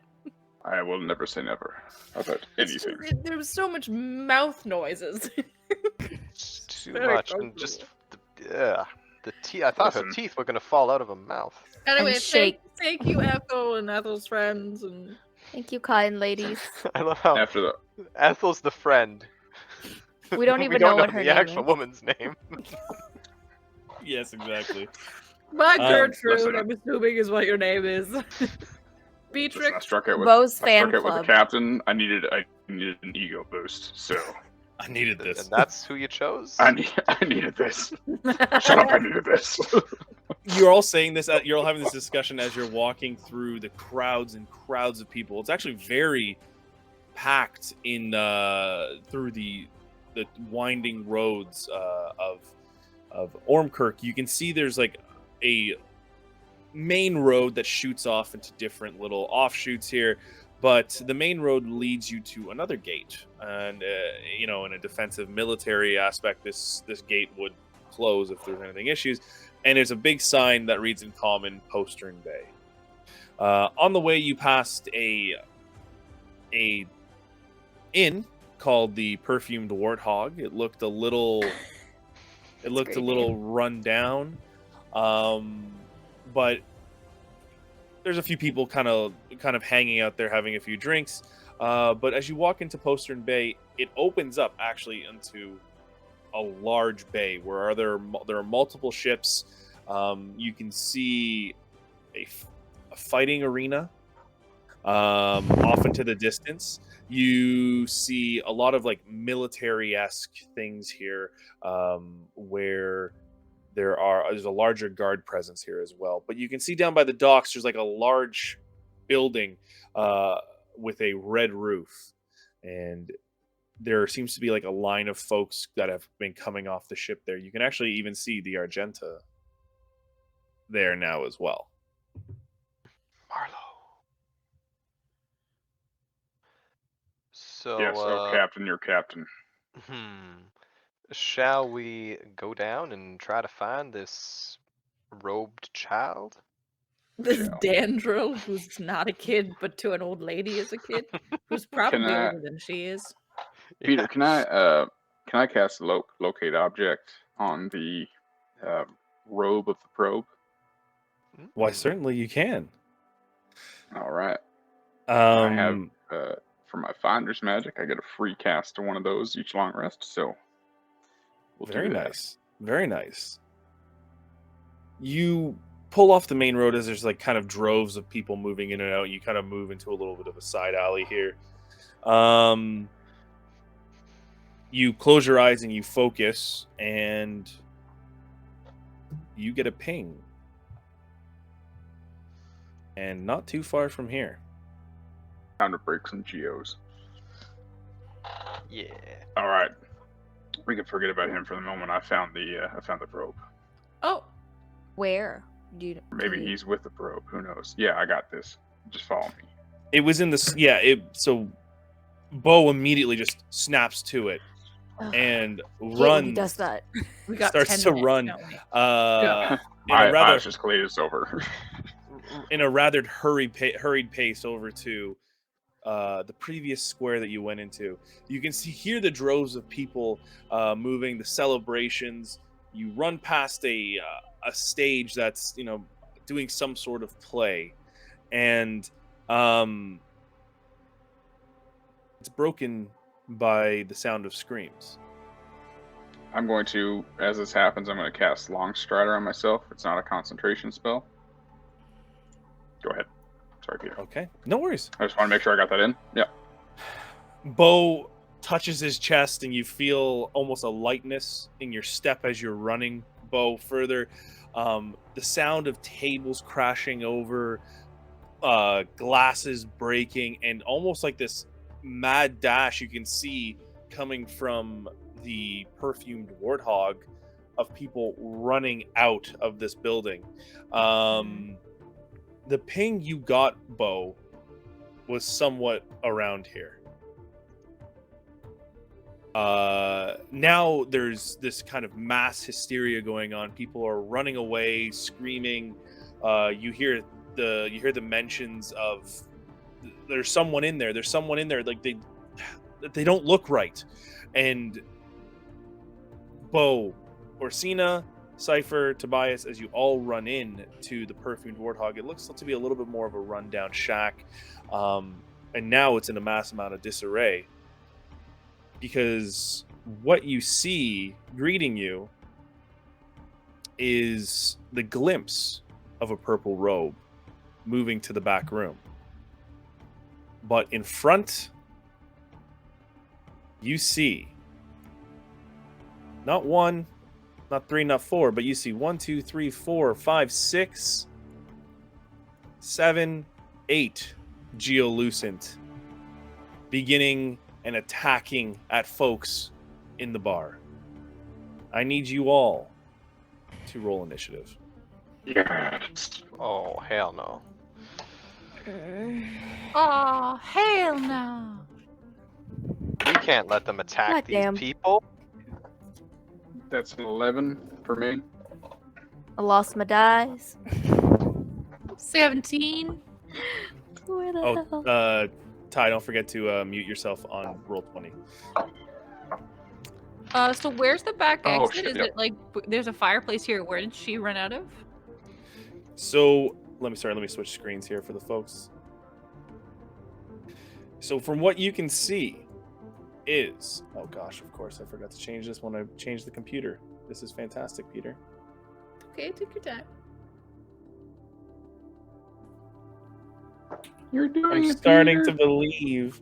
[SPEAKER 4] I will never say never about
[SPEAKER 3] It's just-
[SPEAKER 4] anything.
[SPEAKER 3] there was so much mouth noises.
[SPEAKER 2] It's too
[SPEAKER 3] Very
[SPEAKER 2] much, and just the teeth. I thought her
[SPEAKER 4] Listen.
[SPEAKER 2] teeth were gonna fall out of her mouth.
[SPEAKER 3] Anyway,
[SPEAKER 5] shake.
[SPEAKER 3] thank you, Ethel and Ethel's friends, and
[SPEAKER 5] Thank you, kind ladies.
[SPEAKER 2] I love how
[SPEAKER 4] After the
[SPEAKER 2] Ethel's the friend.
[SPEAKER 5] We don't even know what her
[SPEAKER 2] the
[SPEAKER 5] name
[SPEAKER 2] actual
[SPEAKER 5] is.
[SPEAKER 2] woman's name.
[SPEAKER 1] yes, exactly.
[SPEAKER 3] my Gertrude,
[SPEAKER 4] listen.
[SPEAKER 3] I'm assuming is what your name is.
[SPEAKER 4] listen, I
[SPEAKER 3] Beatrix.
[SPEAKER 4] struck it with
[SPEAKER 5] Bo's
[SPEAKER 4] I
[SPEAKER 5] fan
[SPEAKER 4] struck it with the
[SPEAKER 5] club.
[SPEAKER 4] captain. I needed an ego boost, so
[SPEAKER 1] I needed this.
[SPEAKER 2] And that's who you chose?
[SPEAKER 4] I needed this. Shut up! I needed this.
[SPEAKER 1] You're all saying this. You're all having this discussion as you're walking through the crowds and crowds of people. It's actually very packed in through the winding roads of Ormkirk. You can see there's like a main road that shoots off into different little offshoots here, but the main road leads you to another gate. And in a defensive military aspect, this gate would close if there's anything issues. And there's a big sign that reads in common, Postern Bay. On the way, you passed a inn called the Perfumed Warthog. It looked a little
[SPEAKER 5] great
[SPEAKER 1] run down, but there's a few people kind of hanging out there having a few drinks. But as you walk into Postern Bay, it opens up actually into a large bay where there are multiple ships. You can see a fighting arena off into the distance. You see a lot of like military-esque things here, where there's a larger guard presence here as well. But you can see down by the docks there's like a large building with a red roof, and there seems to be like a line of folks that have been coming off the ship there. You can actually even see the Argenta there now as well.
[SPEAKER 2] Marlowe. So,
[SPEAKER 4] Yes, Captain, you're Captain.
[SPEAKER 2] shall we go down and try to find this robed child?
[SPEAKER 3] This
[SPEAKER 4] Yeah.
[SPEAKER 3] Dandrel, who's not a kid, but to an old lady is a kid, who's probably
[SPEAKER 4] I-
[SPEAKER 3] older than she is.
[SPEAKER 4] Peter,
[SPEAKER 2] Yeah.
[SPEAKER 4] can I cast locate object on the robe of the probe?
[SPEAKER 1] Why, certainly you can.
[SPEAKER 4] All right. I have
[SPEAKER 1] Um,
[SPEAKER 4] for my finder's magic, I get a free cast to one of those each long rest. So we'll
[SPEAKER 1] very
[SPEAKER 4] do that.
[SPEAKER 1] nice. Very nice. You pull off the main road as there's like kind of droves of people moving in and out. You kind of move into a little bit of a side alley here. You close your eyes and you focus, and you get a ping. And not too far from here.
[SPEAKER 4] Time to break some geos.
[SPEAKER 2] Yeah.
[SPEAKER 4] All right, we can forget about him for the moment. I found the probe.
[SPEAKER 3] Oh,
[SPEAKER 5] Where? Do you,
[SPEAKER 4] Maybe
[SPEAKER 5] can you-
[SPEAKER 4] he's with the probe. Who knows? Yeah, I got this. Just follow me.
[SPEAKER 1] It was in the so Bo immediately just snaps to it
[SPEAKER 5] Ugh,
[SPEAKER 1] and
[SPEAKER 5] I hate when he
[SPEAKER 1] runs.
[SPEAKER 5] does that.
[SPEAKER 3] we got
[SPEAKER 1] Starts
[SPEAKER 3] 10
[SPEAKER 1] to
[SPEAKER 3] minutes,
[SPEAKER 1] run.
[SPEAKER 3] don't we?
[SPEAKER 4] Yeah.
[SPEAKER 1] In a rather
[SPEAKER 4] I just glazed over.
[SPEAKER 1] in a rather hurried pace over to the previous square that you went into. You can hear the droves of people moving, the celebrations. You run past a stage that's doing some sort of play, and it's broken by the sound of screams.
[SPEAKER 4] I'm going to, as this happens, I'm going to cast Long Strider on myself. It's not a concentration spell. Go ahead. Sorry, Peter.
[SPEAKER 1] Okay, no worries.
[SPEAKER 4] I just want to make sure I got that in. Yeah.
[SPEAKER 1] Bo touches his chest, and you feel almost a lightness in your step as you're running, Bo, further. The sound of tables crashing over, glasses breaking, and almost like this mad dash you can see coming from the perfumed warthog of people running out of this building. The ping you got, Bo, was somewhat around here. Now there's this kind of mass hysteria going on. People are running away, screaming. You hear the mentions of there's someone in there. There's someone in there. Like they don't look right. And Bo, Orsina, Cypher, Tobias, as you all run in to the perfumed warthog, it looks to be a little bit more of a rundown shack. And now it's in a mass amount of disarray. Because what you see greeting you is the glimpse of a purple robe moving to the back room. But in front, you see not one, not three, not four, but you see 1, 2, 3, 4, 5, 6, 7, 8 geolucent beginning and attacking at folks in the bar. I need you all to roll initiative.
[SPEAKER 4] Yes.
[SPEAKER 2] Oh, hell no.
[SPEAKER 3] Oh, hell no.
[SPEAKER 2] We can't let them attack
[SPEAKER 5] God
[SPEAKER 2] these
[SPEAKER 5] damn.
[SPEAKER 2] people.
[SPEAKER 4] That's an 11 for me.
[SPEAKER 5] I lost my dice.
[SPEAKER 3] 17.
[SPEAKER 5] Where the
[SPEAKER 1] Oh,
[SPEAKER 5] hell?
[SPEAKER 1] Ty, don't forget to mute yourself on roll 20.
[SPEAKER 3] So where's the back
[SPEAKER 4] Oh,
[SPEAKER 3] exit?
[SPEAKER 4] shit,
[SPEAKER 3] Is
[SPEAKER 4] yep.
[SPEAKER 3] it like there's a fireplace here? Where did she run out of?
[SPEAKER 1] So let me switch screens here for the folks. So from what you can see is, oh gosh, of course I forgot to change this when I changed the computer. This is fantastic, Peter.
[SPEAKER 3] Okay, take your time.
[SPEAKER 4] You're doing
[SPEAKER 1] I'm
[SPEAKER 4] it,
[SPEAKER 1] starting
[SPEAKER 4] Peter.
[SPEAKER 1] to believe.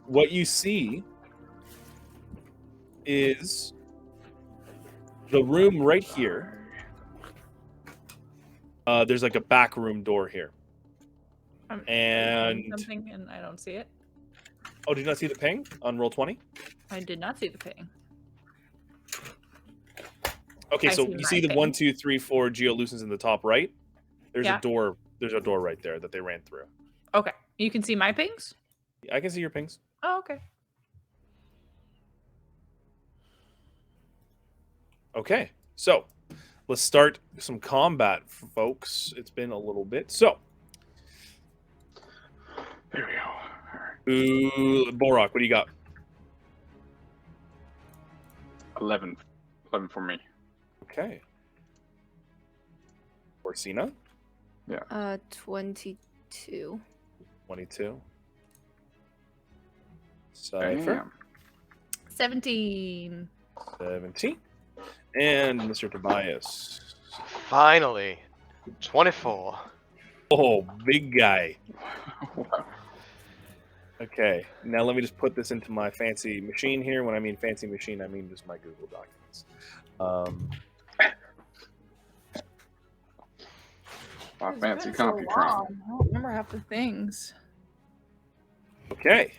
[SPEAKER 1] What you see is the room right here. There's like a back room door here.
[SPEAKER 3] I'm
[SPEAKER 1] And
[SPEAKER 3] doing something and I don't see it.
[SPEAKER 1] oh, did you not see the ping on roll 20?
[SPEAKER 3] I did not see the ping.
[SPEAKER 1] Okay,
[SPEAKER 3] I
[SPEAKER 1] so
[SPEAKER 3] see
[SPEAKER 1] you
[SPEAKER 3] my
[SPEAKER 1] see the
[SPEAKER 3] ping.
[SPEAKER 1] 1, 2, 3, 4 geolucens in the top right. There's
[SPEAKER 3] Yeah.
[SPEAKER 1] a door. There's a door right there that they ran through.
[SPEAKER 3] Okay, you can see my pings.
[SPEAKER 1] I can see your pings.
[SPEAKER 3] Oh, okay.
[SPEAKER 1] Okay, so let's start some combat, folks. It's been a little bit. So,
[SPEAKER 4] There we go. All right.
[SPEAKER 1] ooh, Borok, what do you got?
[SPEAKER 4] 11 for me.
[SPEAKER 1] Okay. Orsina,
[SPEAKER 5] 22.
[SPEAKER 1] 22. Cypher,
[SPEAKER 4] Damn.
[SPEAKER 3] 17.
[SPEAKER 1] 17. And Mr. Tobias.
[SPEAKER 2] Finally. 24.
[SPEAKER 1] Oh, big guy.
[SPEAKER 4] Wow.
[SPEAKER 1] Okay, now let me just put this into my fancy machine here. When I mean fancy machine, I mean just my Google Documents.
[SPEAKER 4] Wow,
[SPEAKER 3] It's
[SPEAKER 4] fancy
[SPEAKER 3] been so
[SPEAKER 4] CompuTron.
[SPEAKER 3] long. I don't remember half the things.
[SPEAKER 1] Okay.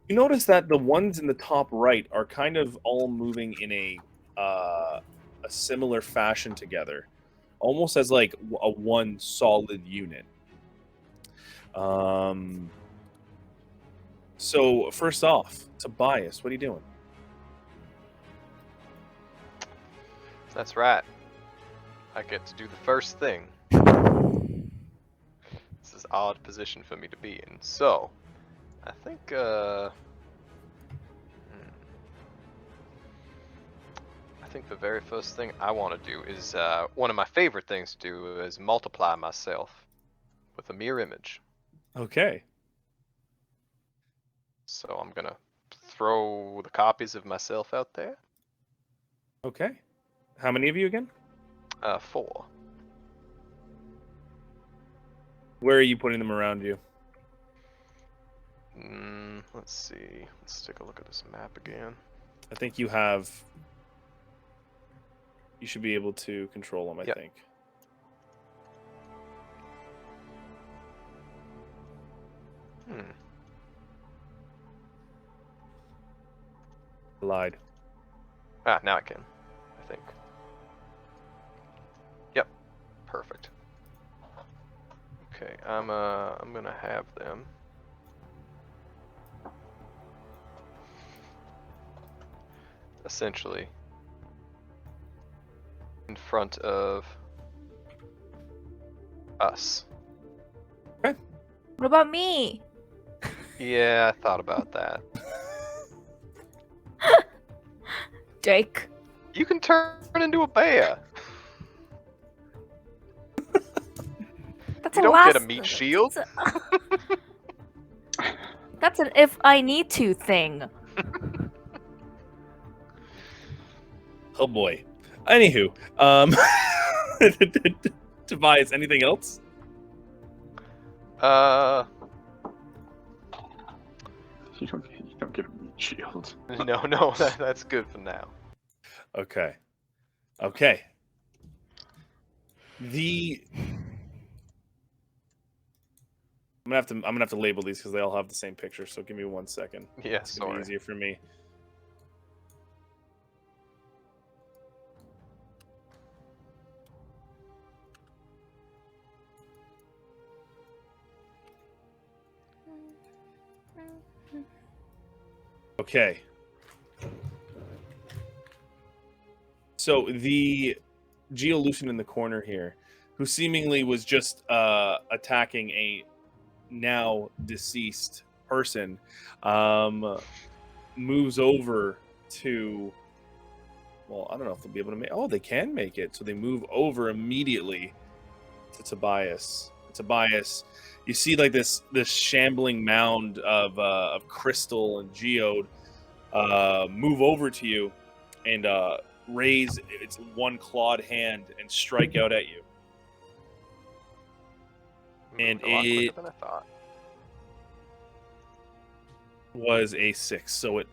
[SPEAKER 1] You notice that the ones in the top right are kind of all moving in a similar fashion together, almost as like a one solid unit. So first off, Tobias, what are you doing?
[SPEAKER 2] That's right. I get to do the first thing. This is an odd position for me to be in. So, I think, I think the very first thing I want to do is, one of my favorite things to do is multiply myself with a mirror image.
[SPEAKER 1] Okay.
[SPEAKER 2] So I'm gonna throw the copies of myself out there.
[SPEAKER 1] Okay. How many of you again?
[SPEAKER 2] 4.
[SPEAKER 1] Where are you putting them around you?
[SPEAKER 2] Let's see. Let's take a look at this map again.
[SPEAKER 1] I think you have. You should be able to control them, I
[SPEAKER 2] Yep.
[SPEAKER 1] think. I lied.
[SPEAKER 2] Ah, now I can. I think. Yep. Perfect. Okay, I'm gonna have them. Essentially in front of us.
[SPEAKER 5] What about me?
[SPEAKER 2] Yeah, I thought about that.
[SPEAKER 5] Jake.
[SPEAKER 2] You can turn into a bear.
[SPEAKER 5] That's
[SPEAKER 2] You
[SPEAKER 5] a
[SPEAKER 2] don't
[SPEAKER 5] last...
[SPEAKER 2] get a meat shield.
[SPEAKER 5] That's an if I need to thing.
[SPEAKER 1] Oh boy. Anywho, Tobias, anything else?
[SPEAKER 4] You don't get a meat shield.
[SPEAKER 2] No, that's good for now.
[SPEAKER 1] Okay. Okay. I'm gonna have to label these because they all have the same picture. So give me 1 second.
[SPEAKER 2] Yeah,
[SPEAKER 1] It's gonna be
[SPEAKER 2] sorry.
[SPEAKER 1] easier for me. Okay. So the Geolution in the corner here, who seemingly was just attacking a now deceased person, moves over to. Well, I don't know if they'll be able to make. Oh, they can make it. So they move over immediately to Tobias. Tobias, you see like this shambling mound of crystal and geode move over to you and raise its one clawed hand and strike out at you. And
[SPEAKER 2] Moved a lot quicker
[SPEAKER 1] it
[SPEAKER 2] than I thought.
[SPEAKER 1] was a 6, so it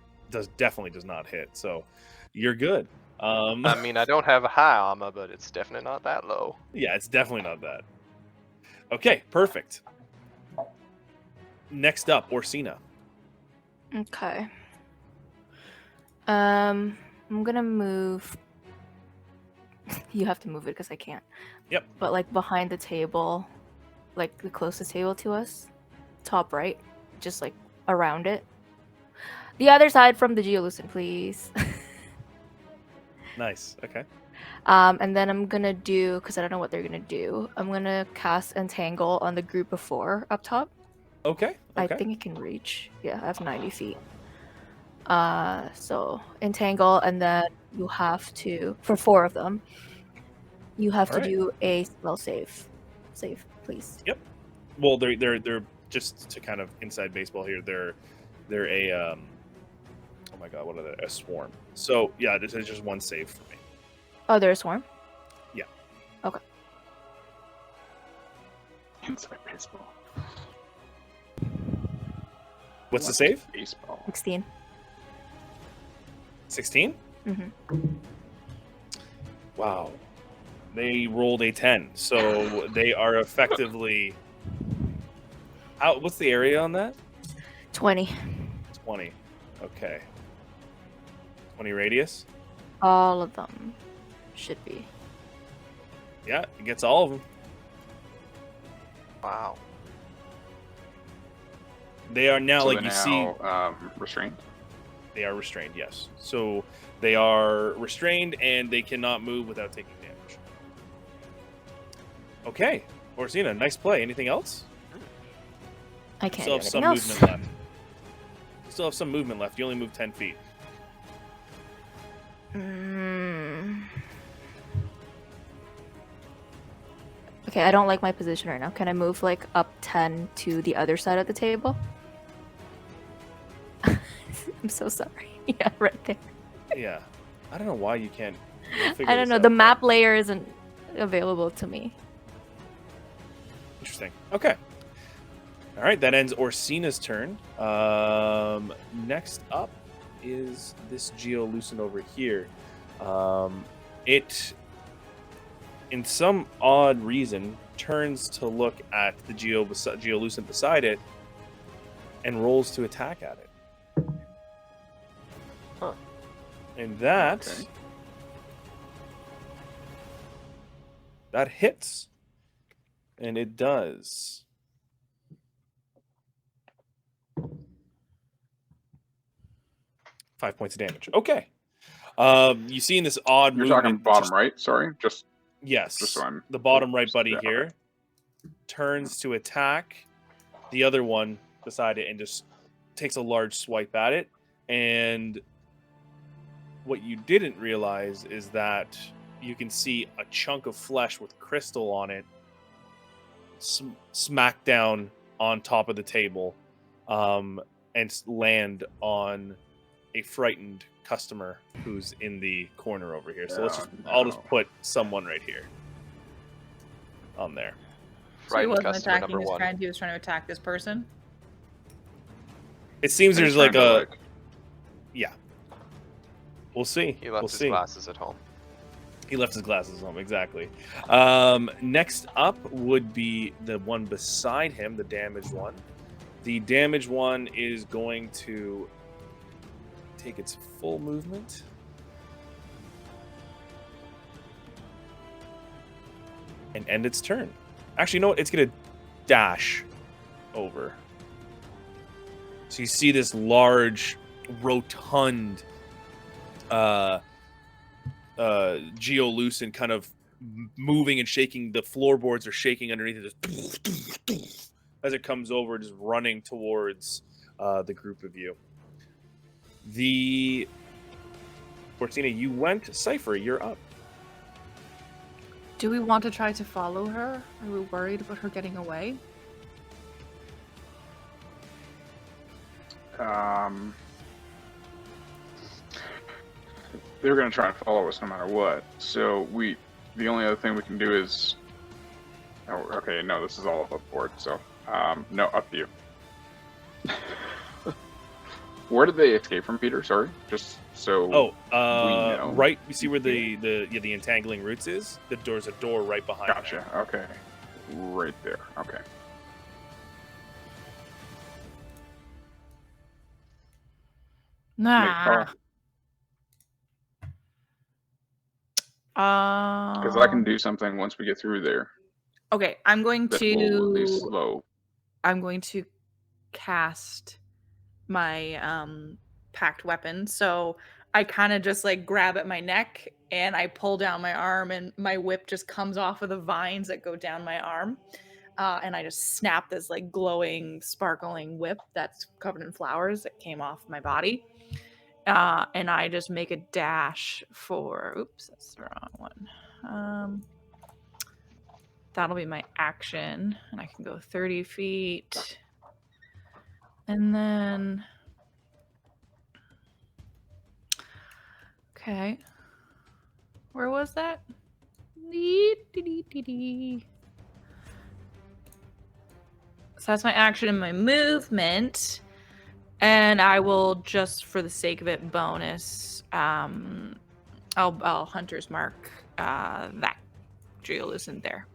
[SPEAKER 1] definitely does not hit. So you're good.
[SPEAKER 2] I mean, I don't have a high armor, but it's definitely not that low.
[SPEAKER 1] Yeah, it's definitely not that. Okay, perfect. Next up, Orsina.
[SPEAKER 5] Okay. I'm gonna move. You have to move it because I can't.
[SPEAKER 1] Yep.
[SPEAKER 5] But like behind the table, like the closest table to us, top right, just like around it. The other side from the Geolucent, please.
[SPEAKER 1] Nice. Okay.
[SPEAKER 5] And then I'm gonna do, because I don't know what they're gonna do. I'm gonna cast Entangle on the group of 4 up top.
[SPEAKER 1] Okay.
[SPEAKER 5] I think it can reach. Yeah, I have 90 feet. So Entangle, and then you have to, for 4 of them, you have to
[SPEAKER 1] Alright.
[SPEAKER 5] do a spell save. Save, please.
[SPEAKER 1] Yep. Well, they're just to kind of inside baseball here. They're a oh my god, what are they? A swarm. So yeah, this is just one save for me.
[SPEAKER 5] Oh, they're a swarm?
[SPEAKER 1] Yeah.
[SPEAKER 5] Okay.
[SPEAKER 4] Inside baseball.
[SPEAKER 1] What's the save?
[SPEAKER 4] Baseball.
[SPEAKER 5] 16.
[SPEAKER 1] 16? Wow. They rolled a 10, so they are effectively. What's the area on that?
[SPEAKER 5] 20.
[SPEAKER 1] 20. Okay. 20 radius?
[SPEAKER 5] All of them should be.
[SPEAKER 1] Yeah, it gets all of them.
[SPEAKER 2] Wow.
[SPEAKER 1] They are now,
[SPEAKER 4] So
[SPEAKER 1] like
[SPEAKER 4] they're
[SPEAKER 1] you see,
[SPEAKER 4] now, restrained.
[SPEAKER 1] they are restrained, yes. So they are restrained and they cannot move without taking damage. Okay. Orsina, nice play. Anything else?
[SPEAKER 5] I
[SPEAKER 1] You
[SPEAKER 5] can't
[SPEAKER 1] still
[SPEAKER 5] do
[SPEAKER 1] have some
[SPEAKER 5] anything else.
[SPEAKER 1] movement left. You still have some movement left. You only move 10 feet.
[SPEAKER 5] Okay, I don't like my position right now. Can I move like up 10 to the other side of the table? I'm so sorry. Yeah, right there.
[SPEAKER 1] Yeah. I don't know why you can't.
[SPEAKER 5] I don't know. The map layer isn't available to me.
[SPEAKER 1] Interesting. Okay. All right, that ends Orsina's turn. Next up is this geolucent over here. It, in some odd reason, turns to look at the geolucent beside it and rolls to attack at it.
[SPEAKER 2] Huh.
[SPEAKER 1] And that
[SPEAKER 4] Okay.
[SPEAKER 1] that hits, and it does. Five points of damage. Okay. You see in this odd
[SPEAKER 4] You're
[SPEAKER 1] movement.
[SPEAKER 4] talking bottom
[SPEAKER 1] just-
[SPEAKER 4] right. Sorry,
[SPEAKER 1] Yes.
[SPEAKER 4] just so I'm-
[SPEAKER 1] the bottom right buddy
[SPEAKER 4] Yeah, okay.
[SPEAKER 1] here turns to attack the other one beside it and just takes a large swipe at it. And what you didn't realize is that you can see a chunk of flesh with crystal on it smack down on top of the table and land on a frightened customer who's in the corner over here. So I'll just put someone right here on there.
[SPEAKER 3] So he
[SPEAKER 2] Frightened
[SPEAKER 3] wasn't
[SPEAKER 2] customer
[SPEAKER 3] attacking
[SPEAKER 2] number
[SPEAKER 3] his
[SPEAKER 2] one.
[SPEAKER 3] friend. He was trying to attack this person.
[SPEAKER 1] It seems
[SPEAKER 4] He's
[SPEAKER 1] there's like
[SPEAKER 4] trying
[SPEAKER 1] a
[SPEAKER 4] to,
[SPEAKER 1] yeah. We'll see.
[SPEAKER 2] He left
[SPEAKER 1] We'll
[SPEAKER 2] his
[SPEAKER 1] see.
[SPEAKER 2] glasses at home.
[SPEAKER 1] He left his glasses home, exactly. Next up would be the one beside him, the damaged one. The damaged one is going to take its full movement. And end its turn. Actually, you know what? It's going to dash over. So you see this large, rotund geolucent kind of moving and shaking. The floorboards are shaking underneath it just as it comes over, just running towards the group of you. Fortina, you went. Cypher, you're up.
[SPEAKER 3] Do we want to try to follow her? Are we worried about her getting away?
[SPEAKER 4] They're going to try and follow us no matter what. So the only other thing we can do is, okay, no, this is all up board. So no, up to you. Where did they escape from, Peter? Sorry, just so.
[SPEAKER 1] Oh,
[SPEAKER 4] we know.
[SPEAKER 1] right. You see where the entangling roots is? There's a door right behind.
[SPEAKER 4] Gotcha.
[SPEAKER 1] there.
[SPEAKER 4] Okay, right there. Okay.
[SPEAKER 3] Nah.
[SPEAKER 4] Because I can do something once we get through there
[SPEAKER 3] Okay, I'm going
[SPEAKER 4] that will at least
[SPEAKER 3] to.
[SPEAKER 4] slow.
[SPEAKER 3] I'm going to cast my packed weapon. So I kind of just like grab at my neck and I pull down my arm, and my whip just comes off of the vines that go down my arm. And I just snap this like glowing, sparkling whip that's covered in flowers that came off my body. And I just make a dash for. Oops, that's the wrong one. That'll be my action, and I can go 30 feet. And then. Okay. Where was that? So that's my action and my movement. And I will, just for the sake of it, bonus. I'll hunter's mark that geolucent there.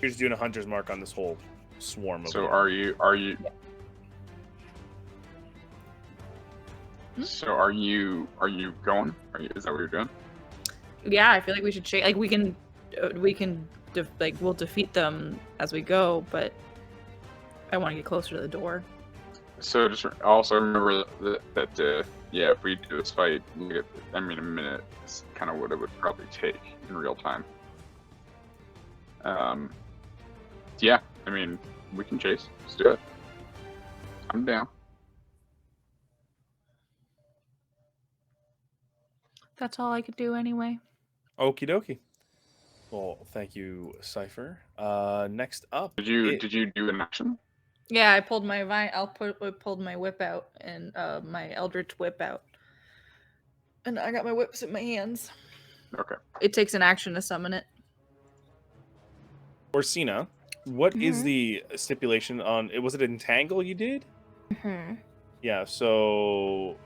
[SPEAKER 1] You're just doing a hunter's mark on this whole swarm of
[SPEAKER 4] So
[SPEAKER 1] them.
[SPEAKER 4] are you? So are you going? Is that what you're doing?
[SPEAKER 3] Yeah, I feel like we should change. Like we can we'll defeat them as we go, but I want to get closer to the door.
[SPEAKER 4] So just also remember that yeah, if we do this fight, a minute is kind of what it would probably take in real time. Yeah, I mean, we can chase. Let's do it. I'm down.
[SPEAKER 3] That's all I could do anyway.
[SPEAKER 1] Okie dokie. Well, thank you, Cypher. Next up.
[SPEAKER 4] Did you do an action?
[SPEAKER 3] Yeah, I pulled my pulled my whip out and my eldritch whip out, and I got my whips in my hands.
[SPEAKER 4] Okay.
[SPEAKER 3] It takes an action to summon it.
[SPEAKER 1] Orsina, what is
[SPEAKER 5] Mhm.
[SPEAKER 1] the stipulation on it? Was it entangle you did?
[SPEAKER 5] Mhm.
[SPEAKER 1] Yeah, so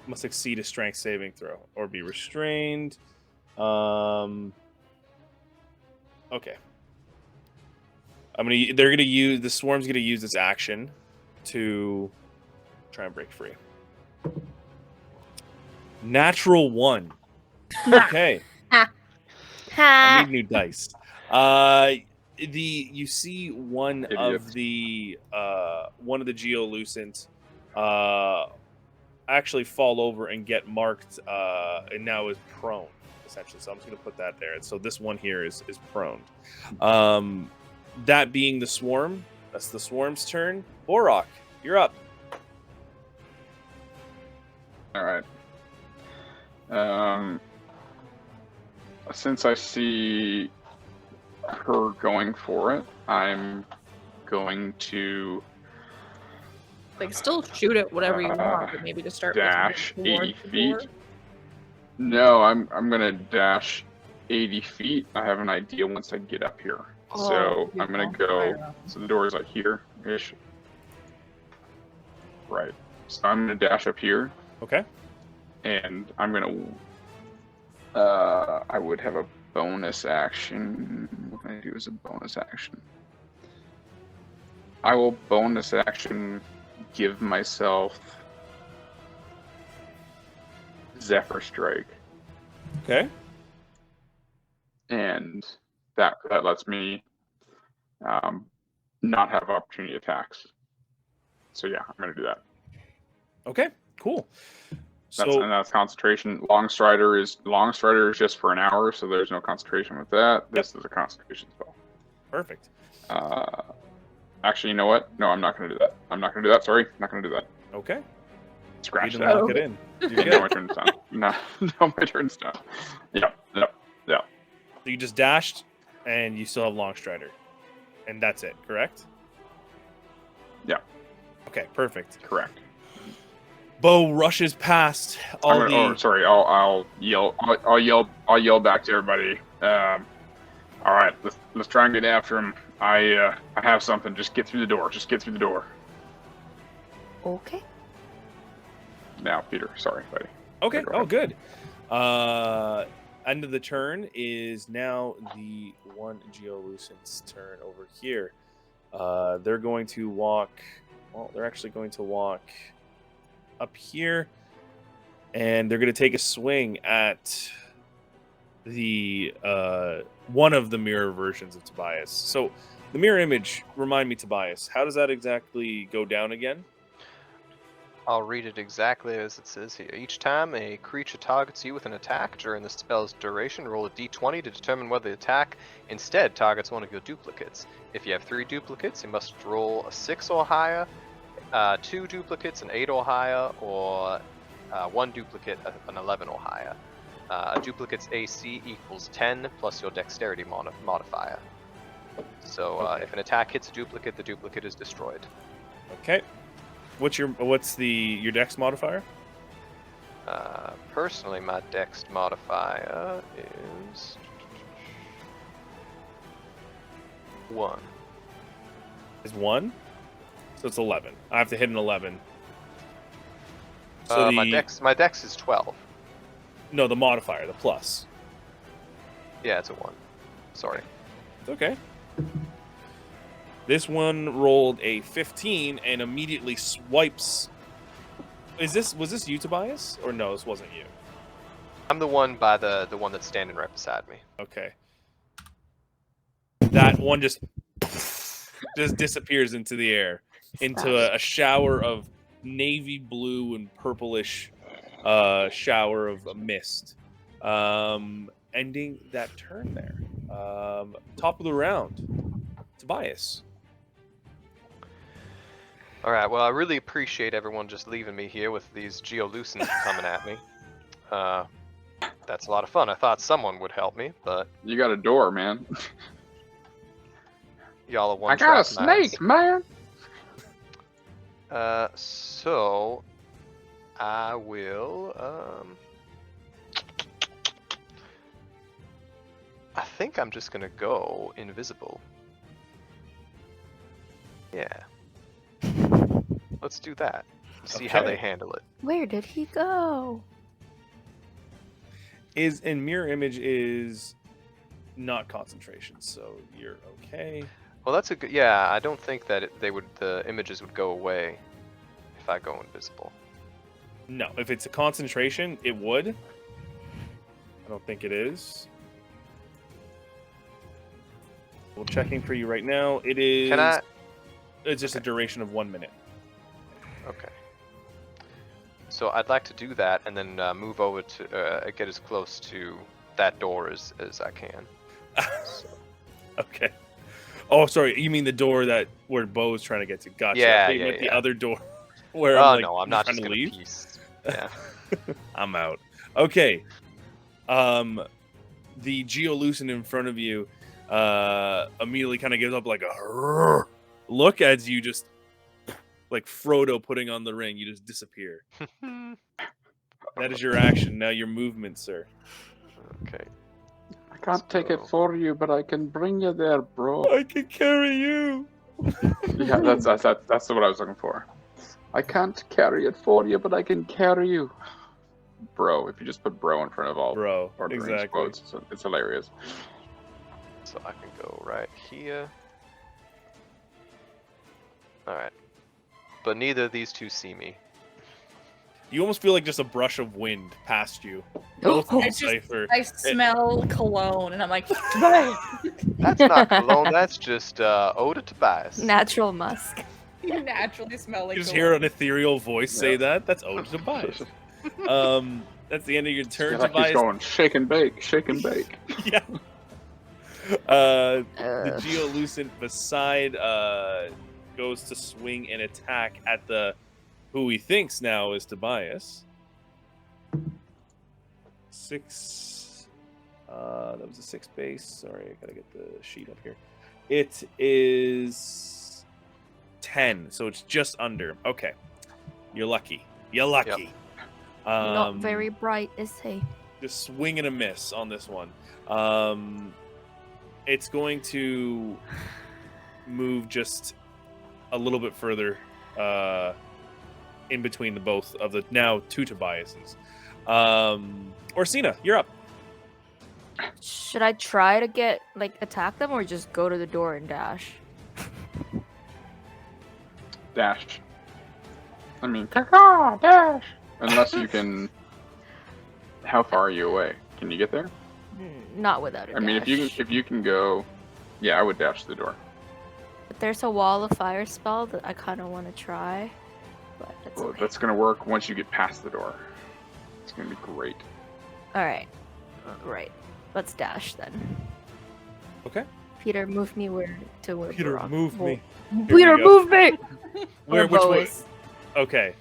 [SPEAKER 1] must exceed a strength saving throw or be restrained. Okay. They're gonna use the swarm's gonna use this action to try and break free. Natural 1. Okay. I
[SPEAKER 5] Ha!
[SPEAKER 1] need new dice. You see one
[SPEAKER 4] Idiots.
[SPEAKER 1] of the geolucent actually fall over and get marked and now is prone, essentially. So I'm just gonna put that there. And so this one here is prone. That being the swarm, that's the swarm's turn. Borok, you're up.
[SPEAKER 4] All right. Since I see her going for it, I'm going to
[SPEAKER 3] Like, still shoot at whatever you want, but maybe to start with
[SPEAKER 4] dash
[SPEAKER 3] moving towards
[SPEAKER 4] 80
[SPEAKER 3] the
[SPEAKER 4] feet.
[SPEAKER 3] door.
[SPEAKER 4] No, I'm gonna dash 80 feet. I have an idea once I get up here. So I'm gonna go. So the door is like here-ish. Right. So I'm gonna dash up here,
[SPEAKER 1] Okay.
[SPEAKER 4] and I'm gonna. I would have a bonus action. What can I do as a bonus action? I will bonus action give myself Zephyr Strike,
[SPEAKER 1] Okay.
[SPEAKER 4] and that lets me not have opportunity attacks. So yeah, I'm gonna do that.
[SPEAKER 1] Okay. Cool.
[SPEAKER 4] That's concentration. Long Strider is just for an hour, so there's no concentration with that. This is a concentration spell.
[SPEAKER 1] Perfect.
[SPEAKER 4] Actually, you know what? No, I'm not gonna do that. I'm not gonna do that. Sorry, I'm not gonna do that.
[SPEAKER 1] Okay.
[SPEAKER 4] Scratch
[SPEAKER 1] You
[SPEAKER 4] that.
[SPEAKER 1] didn't lock it in. You're
[SPEAKER 4] No,
[SPEAKER 1] good.
[SPEAKER 4] my turn's done. No, my turn's done. Yep.
[SPEAKER 1] So you just dashed, and you still have Long Strider, and that's it. Correct?
[SPEAKER 4] Yeah.
[SPEAKER 1] Okay. Perfect.
[SPEAKER 4] Correct.
[SPEAKER 1] Bo rushes past all the.
[SPEAKER 4] Oh, sorry. I'll yell. I'll yell back to everybody. All right, let's try and get after him. I have something. Just get through the door. Just get through the door.
[SPEAKER 5] Okay.
[SPEAKER 4] Now, Peter. Sorry, buddy.
[SPEAKER 1] Okay.
[SPEAKER 4] Go
[SPEAKER 1] Oh,
[SPEAKER 4] ahead.
[SPEAKER 1] good. End of the turn is now the one Geolucent's turn over here. They're going to walk. Well, they're actually going to walk up here, and they're going to take a swing at the one of the mirror versions of Tobias. So, the mirror image. Remind me, Tobias. How does that exactly go down again?
[SPEAKER 2] I'll read it exactly as it says here. Each time a creature targets you with an attack during the spell's duration, roll a d20 to determine whether the attack instead targets one of your duplicates. If you have 3 duplicates, you must roll a 6 or higher, 2 duplicates, an 8 or higher, or 1 duplicate, an 11 or higher. A duplicate's AC equals 10 plus your dexterity modifier. So
[SPEAKER 1] Okay.
[SPEAKER 2] if an attack hits a duplicate, the duplicate is destroyed.
[SPEAKER 1] Okay. What's your dex modifier?
[SPEAKER 2] Personally, my dex modifier is 1.
[SPEAKER 1] Is 1. So it's 11. I have to hit an 11. So
[SPEAKER 2] my dex is 12.
[SPEAKER 1] No, the modifier, the plus.
[SPEAKER 2] Yeah, it's a 1. Sorry.
[SPEAKER 1] It's okay. This one rolled a 15 and immediately swipes. Was this you, Tobias? Or no, this wasn't you.
[SPEAKER 2] I'm the one by the one that's standing right beside me.
[SPEAKER 1] Okay. That one just disappears into the air, into a shower of navy blue and purplish shower of mist. Ending that turn there. Top of the round, Tobias.
[SPEAKER 2] All right. Well, I really appreciate everyone just leaving me here with these geolucents coming at me. That's a lot of fun. I thought someone would help me, but
[SPEAKER 4] You got a door, man.
[SPEAKER 2] y'all are one.
[SPEAKER 4] I got a snake, man.
[SPEAKER 2] So I will. I think I'm just gonna go invisible. Yeah. Let's do that. See how they
[SPEAKER 1] Okay.
[SPEAKER 2] handle it.
[SPEAKER 5] Where did he go?
[SPEAKER 1] And mirror image is not concentration, so you're okay.
[SPEAKER 2] Well, that's a good. Yeah, I don't think that the images would go away if I go invisible.
[SPEAKER 1] No, if it's a concentration, it would. I don't think it is. We're checking for you right now. It is.
[SPEAKER 2] Can I?
[SPEAKER 1] It's just a duration of 1 minute.
[SPEAKER 2] Okay. So I'd like to do that and then move over to get as close to that door as I can.
[SPEAKER 1] Okay. Oh, sorry. You mean the door where Bo is trying to get to? Gotcha.
[SPEAKER 2] Yeah,
[SPEAKER 1] I thought you
[SPEAKER 2] yeah,
[SPEAKER 1] meant the
[SPEAKER 2] yeah.
[SPEAKER 1] other door where
[SPEAKER 2] Oh
[SPEAKER 1] I'm like,
[SPEAKER 2] no, I'm not
[SPEAKER 1] trying
[SPEAKER 2] just
[SPEAKER 1] to
[SPEAKER 2] gonna
[SPEAKER 1] leave.
[SPEAKER 2] piece. Yeah.
[SPEAKER 1] I'm out. Okay. The geolucent in front of you immediately kind of gives up like a look as you just like Frodo putting on the ring. You just disappear. That is your action. Now your movement, sir.
[SPEAKER 2] Okay.
[SPEAKER 4] I can't take it
[SPEAKER 2] So-
[SPEAKER 4] for you, but I can bring you there, bro.
[SPEAKER 1] I can carry you.
[SPEAKER 4] Yeah, that's what I was looking for. I can't carry it for you, but I can carry you. Bro, if you just put bro in front of all
[SPEAKER 1] Bro,
[SPEAKER 4] Lord of the Rings
[SPEAKER 1] exactly.
[SPEAKER 4] quotes, it's hilarious.
[SPEAKER 2] So I can go right here. Alright. But neither of these two see me.
[SPEAKER 1] You almost feel like just a brush of wind past you.
[SPEAKER 5] Oh,
[SPEAKER 1] Both
[SPEAKER 3] it's just-
[SPEAKER 1] Cypher.
[SPEAKER 3] I smell cologne, and I'm like,
[SPEAKER 2] That's not cologne, that's just Ode to Tobias.
[SPEAKER 5] Natural musk.
[SPEAKER 3] you naturally smell like
[SPEAKER 1] You just
[SPEAKER 3] cologne.
[SPEAKER 1] hear an ethereal voice say
[SPEAKER 4] Yeah.
[SPEAKER 1] that. That's Ode to Tobias. That's the end of your turn,
[SPEAKER 4] Like he's
[SPEAKER 1] Tobias.
[SPEAKER 4] going shake and bake, shake and bake.
[SPEAKER 1] Yeah. The
[SPEAKER 5] Ugh.
[SPEAKER 1] geolucent beside goes to swing and attack at the who he thinks now is Tobias. 6. That was a 6 base. Sorry, I gotta get the sheet up here. It is 10, so it's just under. Okay, you're lucky. You're lucky.
[SPEAKER 5] Not very bright, is he?
[SPEAKER 1] Just swing and a miss on this one. It's going to move just a little bit further in between the both of the now two Tobiases. Orsina, you're up.
[SPEAKER 5] Should I try to attack them or just go to the door and dash?
[SPEAKER 4] Dash. I mean, caw, dash. Unless you can. How far are you away? Can you get there?
[SPEAKER 5] Not without a
[SPEAKER 4] I mean,
[SPEAKER 5] dash.
[SPEAKER 4] if you can go, yeah, I would dash to the door.
[SPEAKER 5] But there's a wall of fire spell that I kind of want to try. But that's
[SPEAKER 4] Well,
[SPEAKER 5] okay.
[SPEAKER 4] that's gonna work once you get past the door. It's gonna be great.
[SPEAKER 5] All right. Right. Let's dash then.
[SPEAKER 1] Okay.
[SPEAKER 5] Peter, move me where
[SPEAKER 1] Peter,
[SPEAKER 5] Brock-
[SPEAKER 1] move me.
[SPEAKER 5] Well,
[SPEAKER 1] Here we
[SPEAKER 5] Peter,
[SPEAKER 1] go.
[SPEAKER 5] move me.
[SPEAKER 1] Where?
[SPEAKER 5] Where
[SPEAKER 1] Which
[SPEAKER 5] Bo
[SPEAKER 1] way?
[SPEAKER 5] is.
[SPEAKER 1] Okay.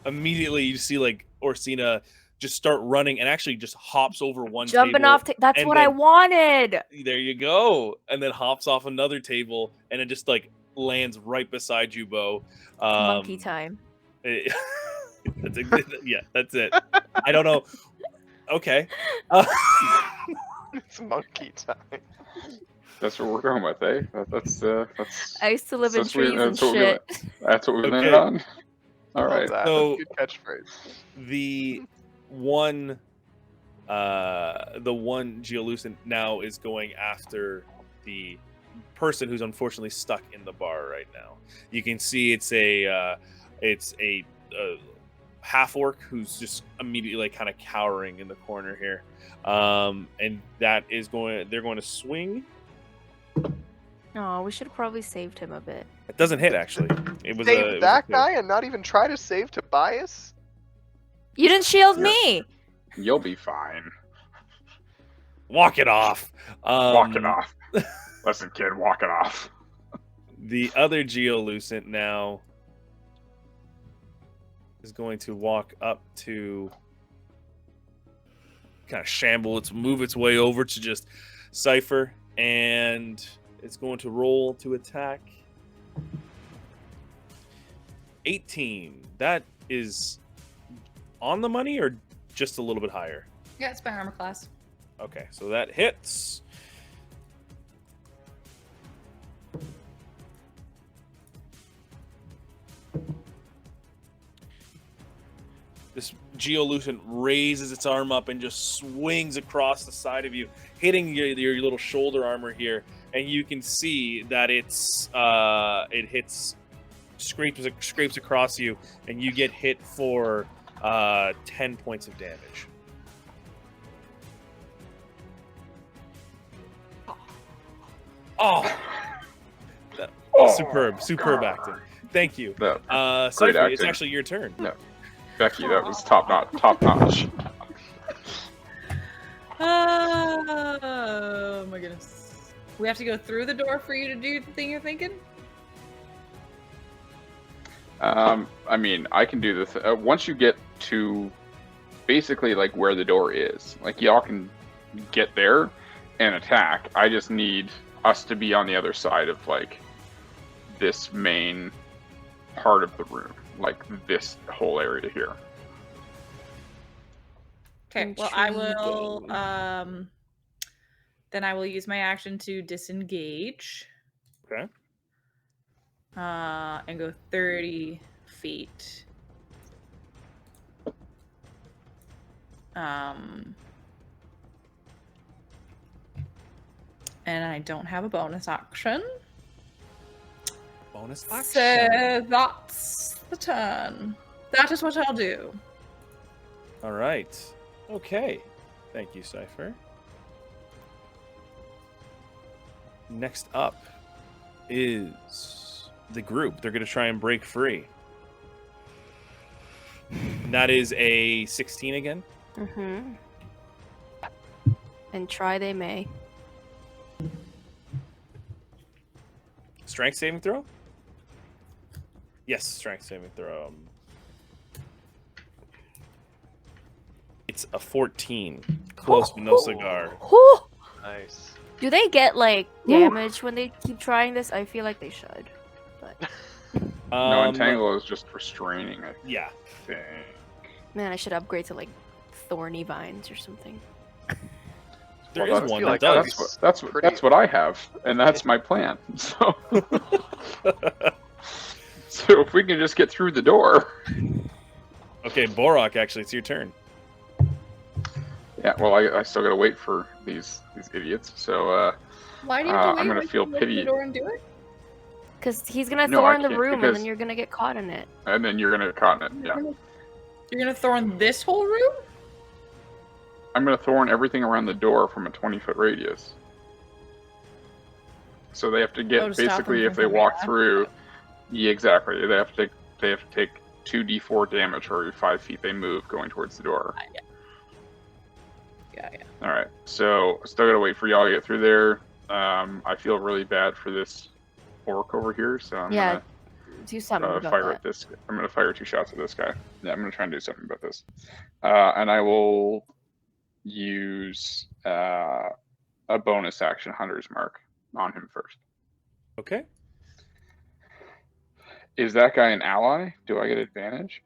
[SPEAKER 1] Immediately, you see like Orsina just start running and actually just hops over one
[SPEAKER 5] Jumping
[SPEAKER 1] table.
[SPEAKER 5] off. That's
[SPEAKER 1] and
[SPEAKER 5] what I
[SPEAKER 1] then-
[SPEAKER 5] wanted.
[SPEAKER 1] There you go. And then hops off another table and it just like lands right beside you, Bo.
[SPEAKER 5] Monkey time.
[SPEAKER 1] That's yeah, that's it. I don't know. Okay.
[SPEAKER 2] It's monkey time.
[SPEAKER 4] That's what we're going with, eh? That's
[SPEAKER 5] I used to live in
[SPEAKER 4] that's what we-
[SPEAKER 5] trees and
[SPEAKER 4] that's what we-
[SPEAKER 5] shit.
[SPEAKER 4] That's what we
[SPEAKER 1] Okay.
[SPEAKER 4] landed on. All
[SPEAKER 2] Love
[SPEAKER 4] right.
[SPEAKER 2] that.
[SPEAKER 1] So-
[SPEAKER 2] Good catchphrase.
[SPEAKER 1] The one geolucent now is going after the person who's unfortunately stuck in the bar right now. You can see it's a half orc who's just immediately like kind of cowering in the corner here, and they're going to swing.
[SPEAKER 5] Oh, we should have probably saved him a bit.
[SPEAKER 1] It doesn't hit actually. It was
[SPEAKER 2] Save that
[SPEAKER 1] a
[SPEAKER 2] guy and not even try to save Tobias?
[SPEAKER 5] You didn't shield
[SPEAKER 4] Yeah.
[SPEAKER 5] me.
[SPEAKER 4] You'll be fine.
[SPEAKER 1] walk it off.
[SPEAKER 4] Walk it off. Listen, kid, walk it off.
[SPEAKER 1] The other geolucent now is going to walk up to kind of move its way over to just Cypher, and it's going to roll to attack. 18. That is on the money or just a little bit higher?
[SPEAKER 3] Yeah, it's my armor class.
[SPEAKER 1] Okay, so that hits. This geolucent raises its arm up and just swings across the side of you, hitting your little shoulder armor here, and you can see that it scrapes across you, and you get hit for 10 points of damage. Oh, superb acting. Thank you.
[SPEAKER 4] No,
[SPEAKER 1] Sophie, it's
[SPEAKER 4] acting.
[SPEAKER 1] actually your turn.
[SPEAKER 4] No. Becky, that was top notch.
[SPEAKER 3] Oh my goodness. We have to go through the door for you to do the thing you're thinking?
[SPEAKER 4] I mean, I can do this. Once you get to basically like where the door is, like y'all can get there and attack. I just need us to be on the other side of like this main part of the room, like this whole area here.
[SPEAKER 3] Okay, well I will then I will use my action to disengage.
[SPEAKER 1] Okay.
[SPEAKER 3] And go 30 feet. And I don't have a bonus action.
[SPEAKER 1] Bonus action.
[SPEAKER 3] So that's the turn. That is what I'll do.
[SPEAKER 1] All right. Okay. Thank you, Cypher. Next up is the group. They're going to try and break free. And that is a 16 again.
[SPEAKER 5] Mm-hmm. And try they may.
[SPEAKER 1] Strength saving throw? Yes, strength saving throw. It's a 14. Close, but no cigar.
[SPEAKER 5] Whew!
[SPEAKER 2] Nice.
[SPEAKER 5] Do they get like damage when they keep trying this? I feel like they should. But
[SPEAKER 4] No, entangle is just restraining, I
[SPEAKER 1] Yeah.
[SPEAKER 4] think.
[SPEAKER 5] man, I should upgrade to like thorny vines or something.
[SPEAKER 1] There
[SPEAKER 4] Well,
[SPEAKER 1] is
[SPEAKER 4] that's-
[SPEAKER 1] one
[SPEAKER 2] feel
[SPEAKER 1] that
[SPEAKER 2] like
[SPEAKER 1] does.
[SPEAKER 4] That's what I have, and that's my plan. So, so if we can just get through the door.
[SPEAKER 1] Okay, Borok, actually, it's your turn.
[SPEAKER 4] Yeah, well, I still gotta wait for these idiots. So,
[SPEAKER 3] Why do you have to wait?
[SPEAKER 4] I'm gonna
[SPEAKER 3] Why
[SPEAKER 4] feel
[SPEAKER 3] can't you open
[SPEAKER 4] pity.
[SPEAKER 3] the door and do it?
[SPEAKER 5] Because he's gonna
[SPEAKER 4] No, I
[SPEAKER 5] thorn the
[SPEAKER 4] can't,
[SPEAKER 5] room, and
[SPEAKER 4] because-
[SPEAKER 5] then you're gonna get caught in it.
[SPEAKER 4] and then you're gonna get caught in it. Yeah,
[SPEAKER 3] You're gonna thorn this whole room?
[SPEAKER 4] I'm gonna thorn everything around the door from a 20-foot radius. So they have to get
[SPEAKER 3] Oh, to stop them
[SPEAKER 4] basically
[SPEAKER 3] from
[SPEAKER 4] if they
[SPEAKER 3] coming
[SPEAKER 4] walk
[SPEAKER 3] back?
[SPEAKER 4] through. Yeah, exactly. They have to take 2d4 damage for every 5 feet they move going towards the door.
[SPEAKER 3] Yeah.
[SPEAKER 4] All right, so still gotta wait for y'all to get through there. I feel really bad for this orc over here, so I'm
[SPEAKER 5] Yeah, do something
[SPEAKER 4] gonna
[SPEAKER 5] about
[SPEAKER 4] fire
[SPEAKER 5] that.
[SPEAKER 4] at this. I'm gonna fire 2 shots at this guy. Yeah, I'm gonna try and do something about this, and I will use a bonus action, Hunter's Mark, on him first.
[SPEAKER 1] Okay.
[SPEAKER 4] Is that guy an ally? Do I get advantage?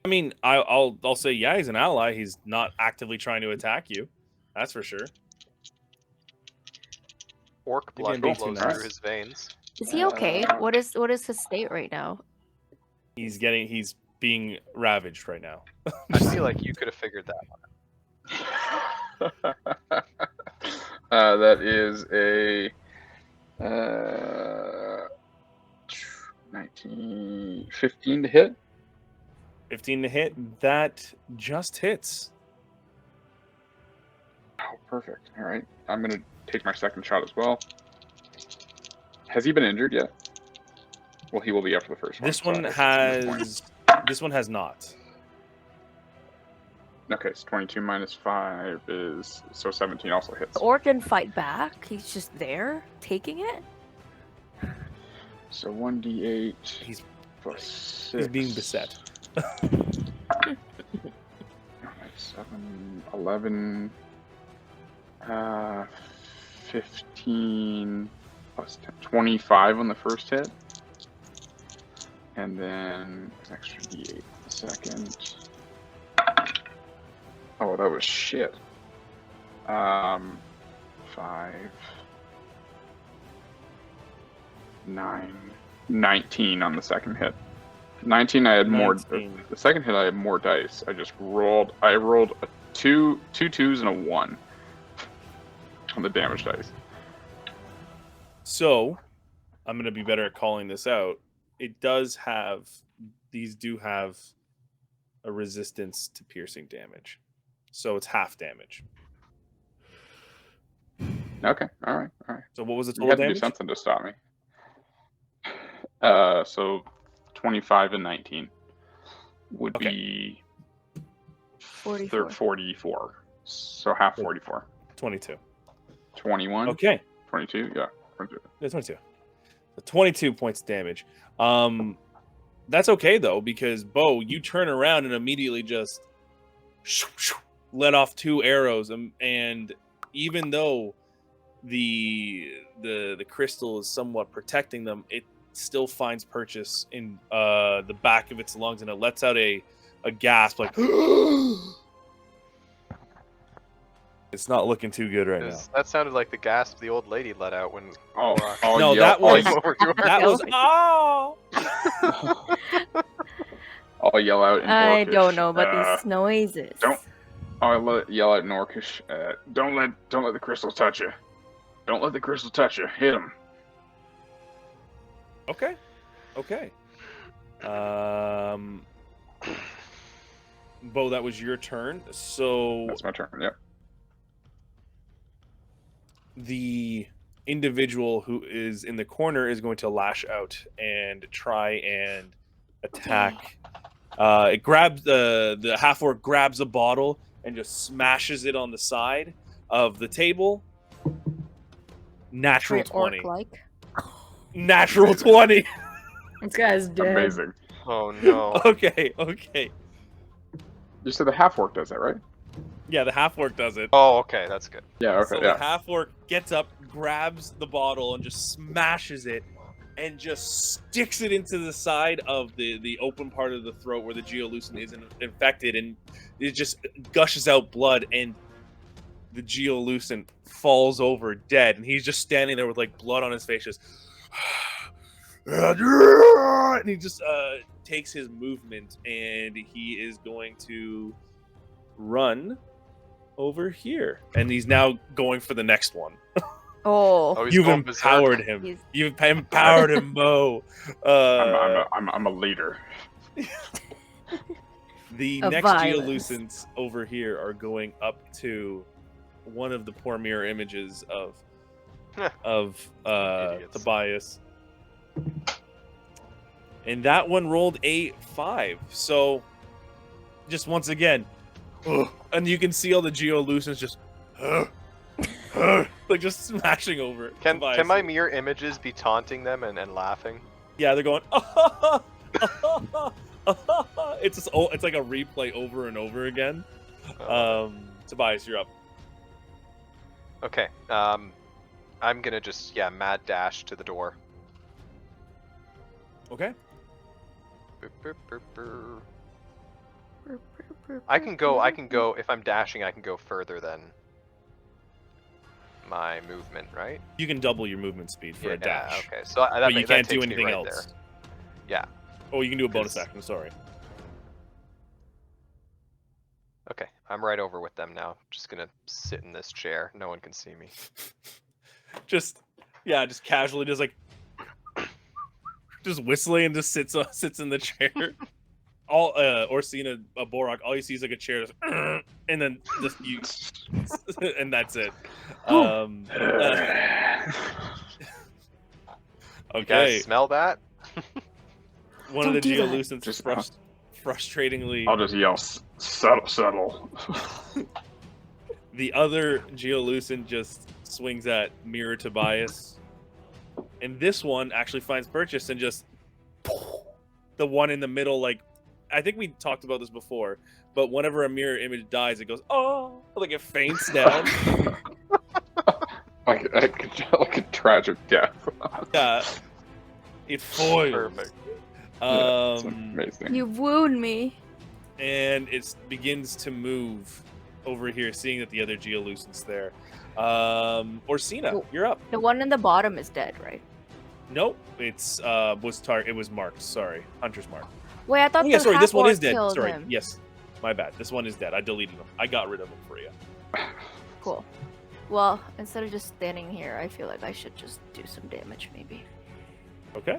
[SPEAKER 1] I mean, I'll say, yeah, he's an ally. He's not actively trying to attack you. That's for sure.
[SPEAKER 2] Orc
[SPEAKER 1] Maybe
[SPEAKER 2] blood
[SPEAKER 1] I'm being
[SPEAKER 2] flows
[SPEAKER 1] too nice.
[SPEAKER 2] through his veins.
[SPEAKER 5] Is he okay? What is his state right now?
[SPEAKER 1] He's being ravaged right now.
[SPEAKER 2] I feel like you could have figured that one.
[SPEAKER 4] That is a 15 to hit.
[SPEAKER 1] 15 to hit. That just hits.
[SPEAKER 4] Oh, perfect. All right. I'm going to take my second shot as well. Has he been injured yet? Well, he will be after the first one.
[SPEAKER 1] This one
[SPEAKER 4] so I guess it's a moot point.
[SPEAKER 1] has. This one has not.
[SPEAKER 4] Okay, so 22 minus 5 is... So 17 also hits.
[SPEAKER 5] The orc didn't fight back. He's just there, taking it.
[SPEAKER 4] So 1d8
[SPEAKER 1] He's
[SPEAKER 4] plus 6.
[SPEAKER 1] he's being beset.
[SPEAKER 4] 7, 11, 15 plus 10, 25 on the first hit. And then an extra d8 the second. Oh, that was shit. 5, 9, 19 on the second hit. 19, I had more.
[SPEAKER 1] 19.
[SPEAKER 4] The second hit, I had more dice. I rolled a two twos and a 1 on the damage dice.
[SPEAKER 1] So, I'm going to be better at calling this out. These do have a resistance to piercing damage. So it's half damage.
[SPEAKER 4] Okay, all right.
[SPEAKER 1] So what was the
[SPEAKER 4] You
[SPEAKER 1] total
[SPEAKER 4] had to do
[SPEAKER 1] damage?
[SPEAKER 4] something to stop me. So 25 and 19 would
[SPEAKER 1] Okay.
[SPEAKER 4] be
[SPEAKER 5] 44.
[SPEAKER 4] 44. So half 44.
[SPEAKER 1] 22.
[SPEAKER 4] 21.
[SPEAKER 1] Okay.
[SPEAKER 4] 22. Yeah. 22.
[SPEAKER 1] Yeah, 22. So 22 points of damage. That's okay though, because Bo, you turn around and immediately just let off 2 arrows, and even though the crystal is somewhat protecting them, it still finds purchase in the back of its lungs, and it lets out a gasp like it's not looking too good right now.
[SPEAKER 2] That sounded like the gasp the old lady let out when.
[SPEAKER 4] Oh,
[SPEAKER 1] No,
[SPEAKER 4] yell,
[SPEAKER 1] that was
[SPEAKER 2] what we're doing.
[SPEAKER 1] that was oh.
[SPEAKER 4] I'll yell out in
[SPEAKER 5] I
[SPEAKER 4] Orcish,
[SPEAKER 5] don't know about these noises.
[SPEAKER 4] I'll yell out in Orcish. Don't let the crystal touch you. Don't let the crystal touch you. Hit him.
[SPEAKER 1] Okay. Bo, that was your turn. So
[SPEAKER 4] That's my turn. Yep.
[SPEAKER 1] the individual who is in the corner is going to lash out and try and attack. It grabs the half orc grabs a bottle and just smashes it on the side of the table. Natural
[SPEAKER 5] Very
[SPEAKER 1] 20.
[SPEAKER 5] orc-like.
[SPEAKER 1] Natural 20.
[SPEAKER 3] This guy's dead.
[SPEAKER 4] Amazing.
[SPEAKER 2] Oh no.
[SPEAKER 1] Okay.
[SPEAKER 4] You said the half orc does that, right?
[SPEAKER 1] Yeah, the half orc does it.
[SPEAKER 2] Oh, okay, that's good.
[SPEAKER 4] Yeah. Okay.
[SPEAKER 1] So
[SPEAKER 4] yeah.
[SPEAKER 1] the half orc gets up, grabs the bottle, and just smashes it, and just sticks it into the side of the open part of the throat where the geolucent is infected, and it just gushes out blood, and the geolucent falls over dead, and he's just standing there with like blood on his face, just and he just takes his movement, and he is going to run over here, and he's now going for the next one.
[SPEAKER 5] Oh,
[SPEAKER 2] He's
[SPEAKER 1] You've
[SPEAKER 2] going berserk.
[SPEAKER 1] empowered him.
[SPEAKER 5] He's-
[SPEAKER 1] You've empowered him, Mo.
[SPEAKER 4] I'm a leader.
[SPEAKER 1] The
[SPEAKER 5] Of
[SPEAKER 1] next
[SPEAKER 5] violence.
[SPEAKER 1] geolucents over here are going up to one of the poor mirror images of
[SPEAKER 2] Idiots.
[SPEAKER 1] Tobias, and that one rolled a 5. So, just once again, and you can see all the geolucents just like just smashing over it.
[SPEAKER 2] Can
[SPEAKER 1] Tobias.
[SPEAKER 2] my mirror images be taunting them and laughing?
[SPEAKER 1] Yeah, they're going. It's like a replay over and over again. Tobias, you're up.
[SPEAKER 2] Okay. I'm gonna just mad dash to the door.
[SPEAKER 1] Okay.
[SPEAKER 2] Boop, boop, boop, boop. I can go if I'm dashing. I can go further than my movement, right?
[SPEAKER 1] You can double your movement speed for a dash.
[SPEAKER 2] Okay, so that,
[SPEAKER 1] But you
[SPEAKER 2] that
[SPEAKER 1] can't do
[SPEAKER 2] takes me
[SPEAKER 1] anything
[SPEAKER 2] right
[SPEAKER 1] else.
[SPEAKER 2] there. Yeah.
[SPEAKER 1] Oh, you can do a bonus
[SPEAKER 2] 'Cause-
[SPEAKER 1] action. Sorry.
[SPEAKER 2] Okay, I'm right over with them now. Just gonna sit in this chair. No one can see me.
[SPEAKER 1] Just casually, just whistling and just sits in the chair. All Orsina, Borak, all you see is like a chair, just, and then just you, and that's it.
[SPEAKER 2] You guys
[SPEAKER 1] Okay,
[SPEAKER 2] smell that?
[SPEAKER 1] one of the
[SPEAKER 5] Don't do that.
[SPEAKER 1] geolucents
[SPEAKER 4] Just
[SPEAKER 1] frustratingly.
[SPEAKER 4] I'll just yell, settle, settle.
[SPEAKER 1] The other geolucent just swings at Mirror Tobias, and this one actually finds purchase and just the one in the middle. Like, I think we talked about this before, but whenever a mirror image dies, it goes oh, like it faints down.
[SPEAKER 4] like a tragic death.
[SPEAKER 1] Yeah, it foils.
[SPEAKER 2] Perfect.
[SPEAKER 4] It's amazing.
[SPEAKER 5] You wound me.
[SPEAKER 1] And it begins to move over here, seeing that the other geolucent's there. Orsina,
[SPEAKER 5] Well-
[SPEAKER 1] you're up.
[SPEAKER 5] The one in the bottom is dead, right?
[SPEAKER 1] Nope, it was marked. Sorry, Hunter's mark.
[SPEAKER 5] Wait, I thought
[SPEAKER 1] Oh yeah,
[SPEAKER 5] the
[SPEAKER 1] sorry, this one
[SPEAKER 5] half-orc
[SPEAKER 1] is dead.
[SPEAKER 5] killed
[SPEAKER 1] Sorry,
[SPEAKER 5] him.
[SPEAKER 1] yes, my bad. This one is dead. I deleted him. I got rid of him for you.
[SPEAKER 5] Cool. Well, instead of just standing here, I feel like I should just do some damage, maybe.
[SPEAKER 1] Okay.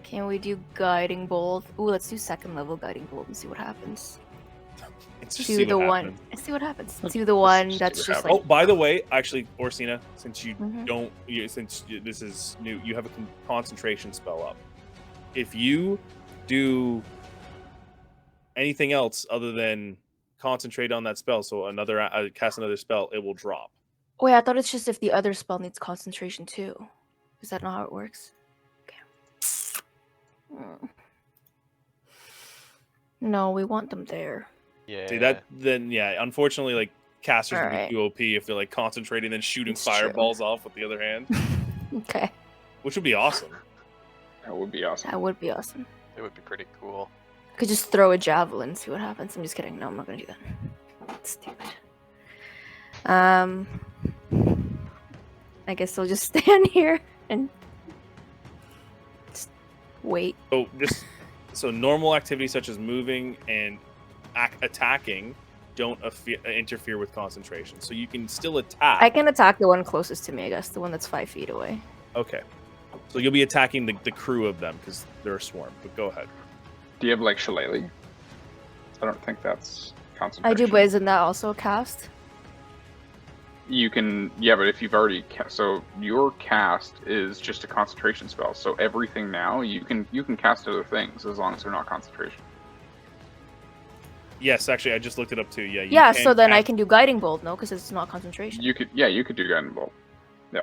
[SPEAKER 5] Can we do guiding bolt? Ooh, let's do second level guiding bolt and see what happens.
[SPEAKER 1] It's just
[SPEAKER 5] To
[SPEAKER 1] see
[SPEAKER 5] the
[SPEAKER 1] what
[SPEAKER 5] one.
[SPEAKER 1] happens.
[SPEAKER 5] Let's see what happens. To the one
[SPEAKER 4] see
[SPEAKER 5] that's
[SPEAKER 4] what
[SPEAKER 5] just
[SPEAKER 4] happens.
[SPEAKER 5] like.
[SPEAKER 1] Oh, by the way, actually, Orsina, since you
[SPEAKER 5] Mhm.
[SPEAKER 1] this is new, you have a concentration spell up. If you do anything else other than concentrate on that spell, so cast another spell, it will drop.
[SPEAKER 5] Wait, I thought it's just if the other spell needs concentration too. Is that not how it works? Okay. No, we want them there.
[SPEAKER 2] Yeah.
[SPEAKER 1] See that? Then yeah, unfortunately, like casters would
[SPEAKER 5] Alright.
[SPEAKER 1] be too OP if they're like concentrating then shooting
[SPEAKER 5] It's true.
[SPEAKER 1] fireballs off with the other hand,
[SPEAKER 5] Okay,
[SPEAKER 1] which would be awesome.
[SPEAKER 4] That would be awesome.
[SPEAKER 5] that would be awesome.
[SPEAKER 2] It would be pretty cool.
[SPEAKER 5] Could just throw a javelin and see what happens. I'm just kidding. No, I'm not gonna do that. That's stupid. I guess I'll just stand here and just wait.
[SPEAKER 1] So normal activities such as moving and attacking don't interfere with concentration. So you can still attack.
[SPEAKER 5] I can attack the one closest to me, I guess, the one that's 5 feet away.
[SPEAKER 1] Okay. So you'll be attacking the crew of them because they're a swarm. But go ahead.
[SPEAKER 4] Do you have like Shillelagh? I don't think that's
[SPEAKER 5] I
[SPEAKER 4] concentration.
[SPEAKER 5] do, but isn't that also a cast?
[SPEAKER 4] You can, yeah, but if you've already so your cast is just a concentration spell. So everything now you can cast other things as long as they're not concentration.
[SPEAKER 1] Yes, actually, I just looked it up too. Yeah. You
[SPEAKER 5] Yeah,
[SPEAKER 1] can
[SPEAKER 5] so then I
[SPEAKER 1] cast-
[SPEAKER 5] can do guiding bolt, no, because it's not concentration.
[SPEAKER 4] You could do guiding bolt. Yeah.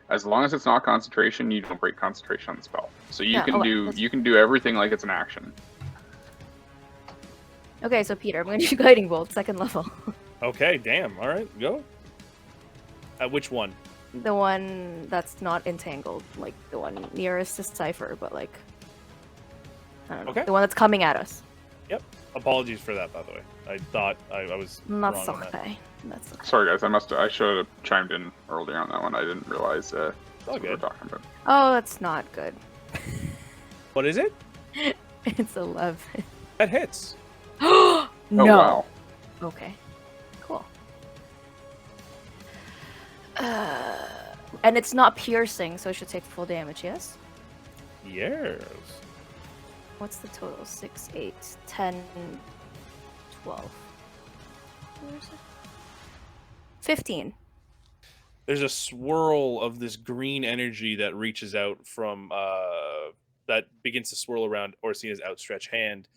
[SPEAKER 4] As long as it's not concentration, you don't break concentration on the spell. So you
[SPEAKER 5] Yeah,
[SPEAKER 4] can
[SPEAKER 5] okay,
[SPEAKER 4] do
[SPEAKER 5] that's-
[SPEAKER 4] you can do everything like it's an action.
[SPEAKER 5] Okay, so Peter, I'm gonna do guiding bolt, second level.
[SPEAKER 1] Okay. Damn. All right. Go. Which one?
[SPEAKER 5] The one that's not entangled, like the one nearest to Cypher, but like I don't know.
[SPEAKER 1] Okay.
[SPEAKER 5] The one that's coming at us.
[SPEAKER 1] Apologies for that, by the way. I thought I was
[SPEAKER 5] Not
[SPEAKER 1] wrong on that.
[SPEAKER 5] okay. That's okay.
[SPEAKER 4] Sorry guys, I should have chimed in earlier on that one. I didn't realize
[SPEAKER 1] all
[SPEAKER 4] that's what we were
[SPEAKER 1] good.
[SPEAKER 4] talking about.
[SPEAKER 5] Oh, that's not good.
[SPEAKER 1] What is it?
[SPEAKER 5] It's 11.
[SPEAKER 1] That hits.
[SPEAKER 5] No.
[SPEAKER 4] Oh wow.
[SPEAKER 5] Okay. Cool. And it's not piercing, so it should take full damage, yes?
[SPEAKER 1] Yes.
[SPEAKER 5] What's the total? 6, 8, 10, 12. Where is it? 15.
[SPEAKER 1] There's a swirl of this green energy that reaches out from that begins to swirl around Orsina's outstretched hand,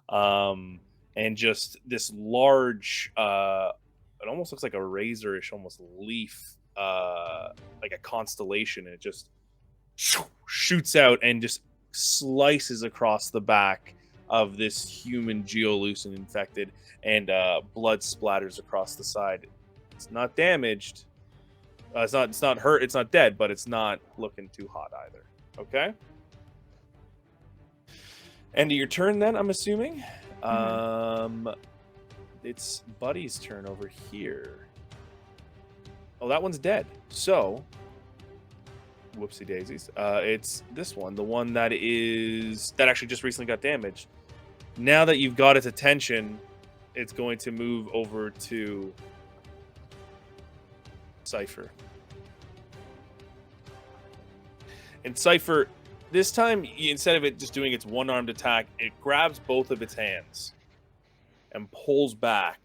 [SPEAKER 1] and just this large it almost looks like a razorish almost leaf, like a constellation, and it just shoots out and just slices across the back of this human geolucent infected, and blood splatters across the side. It's not damaged. It's not hurt. It's not dead, but it's not looking too hot either. Okay. End of your turn, then I'm assuming. It's Buddy's turn over here. Oh, that one's dead. So, whoopsie daisies. It's this one, the one that actually just recently got damaged. Now that you've got its attention, it's going to move over to Cypher. And Cypher, this time, instead of it just doing its one-armed attack, it grabs both of its hands and pulls back,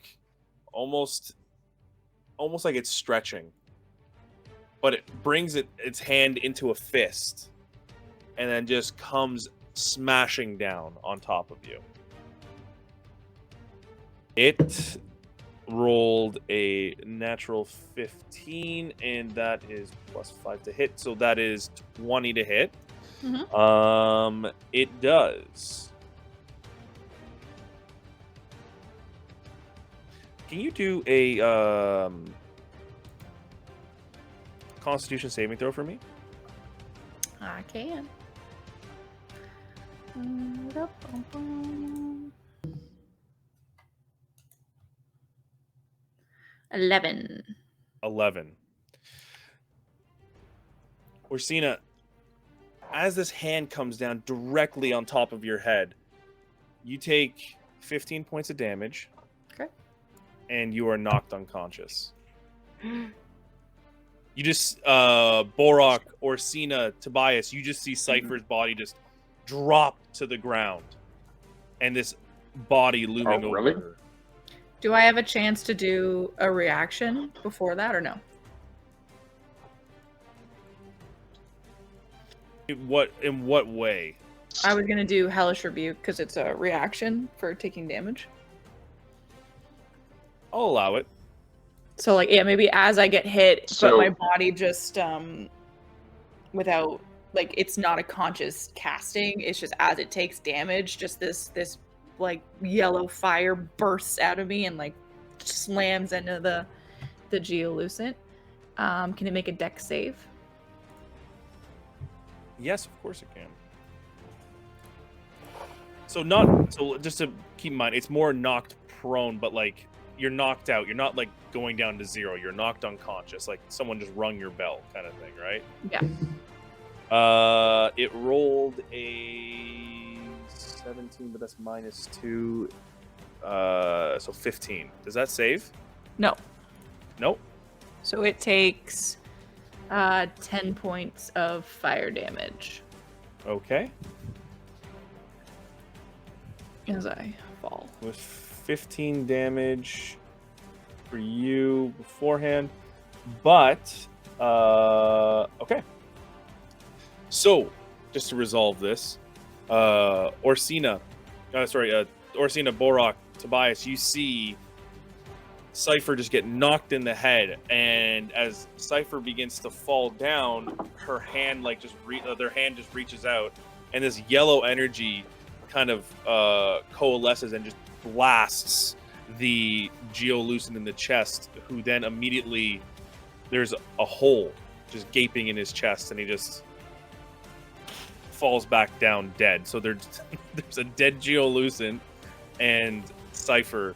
[SPEAKER 1] almost like it's stretching. But it brings its hand into a fist and then just comes smashing down on top of you. It rolled a natural 15, and that is +5 to hit, so that is 20 to hit. It does. Can you do a Constitution saving throw for me?
[SPEAKER 3] I can. 11.
[SPEAKER 1] 11. Orsina, as this hand comes down directly on top of your head, you take 15 points of damage.
[SPEAKER 3] Okay.
[SPEAKER 1] And you are knocked unconscious. You just, Borok, Orsina, Tobias, you just see Cypher's body just drop to the ground. And this body looming over
[SPEAKER 4] really?
[SPEAKER 1] her.
[SPEAKER 3] Do I have a chance to do a reaction before that or no?
[SPEAKER 1] In what way?
[SPEAKER 3] I was gonna do Hellish Rebuke because it's a reaction for taking damage.
[SPEAKER 1] I'll allow it.
[SPEAKER 3] So like, yeah, maybe as I get hit,
[SPEAKER 4] So-
[SPEAKER 3] but my body just without, like, it's not a conscious casting. It's just as it takes damage, just this like yellow fire bursts out of me and like slams into the geolucent. Can it make a dex save?
[SPEAKER 1] Yes, of course it can. So just to keep in mind, it's more knocked prone, but like you're knocked out. You're not like going down to 0. You're knocked unconscious, like someone just rung your bell, kind of thing, right?
[SPEAKER 3] Yeah.
[SPEAKER 1] It rolled a 17, but that's -2. So 15. Does that save?
[SPEAKER 3] No.
[SPEAKER 1] Nope.
[SPEAKER 3] So it takes 10 points of fire damage
[SPEAKER 1] Okay.
[SPEAKER 3] as I fall.
[SPEAKER 1] With 15 damage for you beforehand, but okay. So, just to resolve this, Orsina, Borok, Tobias, you see Cypher just get knocked in the head, and as Cypher begins to fall down, her hand their hand just reaches out, and this yellow energy kind of coalesces and just blasts the geolucent in the chest, who then immediately, there's a hole just gaping in his chest, and he just falls back down dead. So there's a dead geolucent and Cypher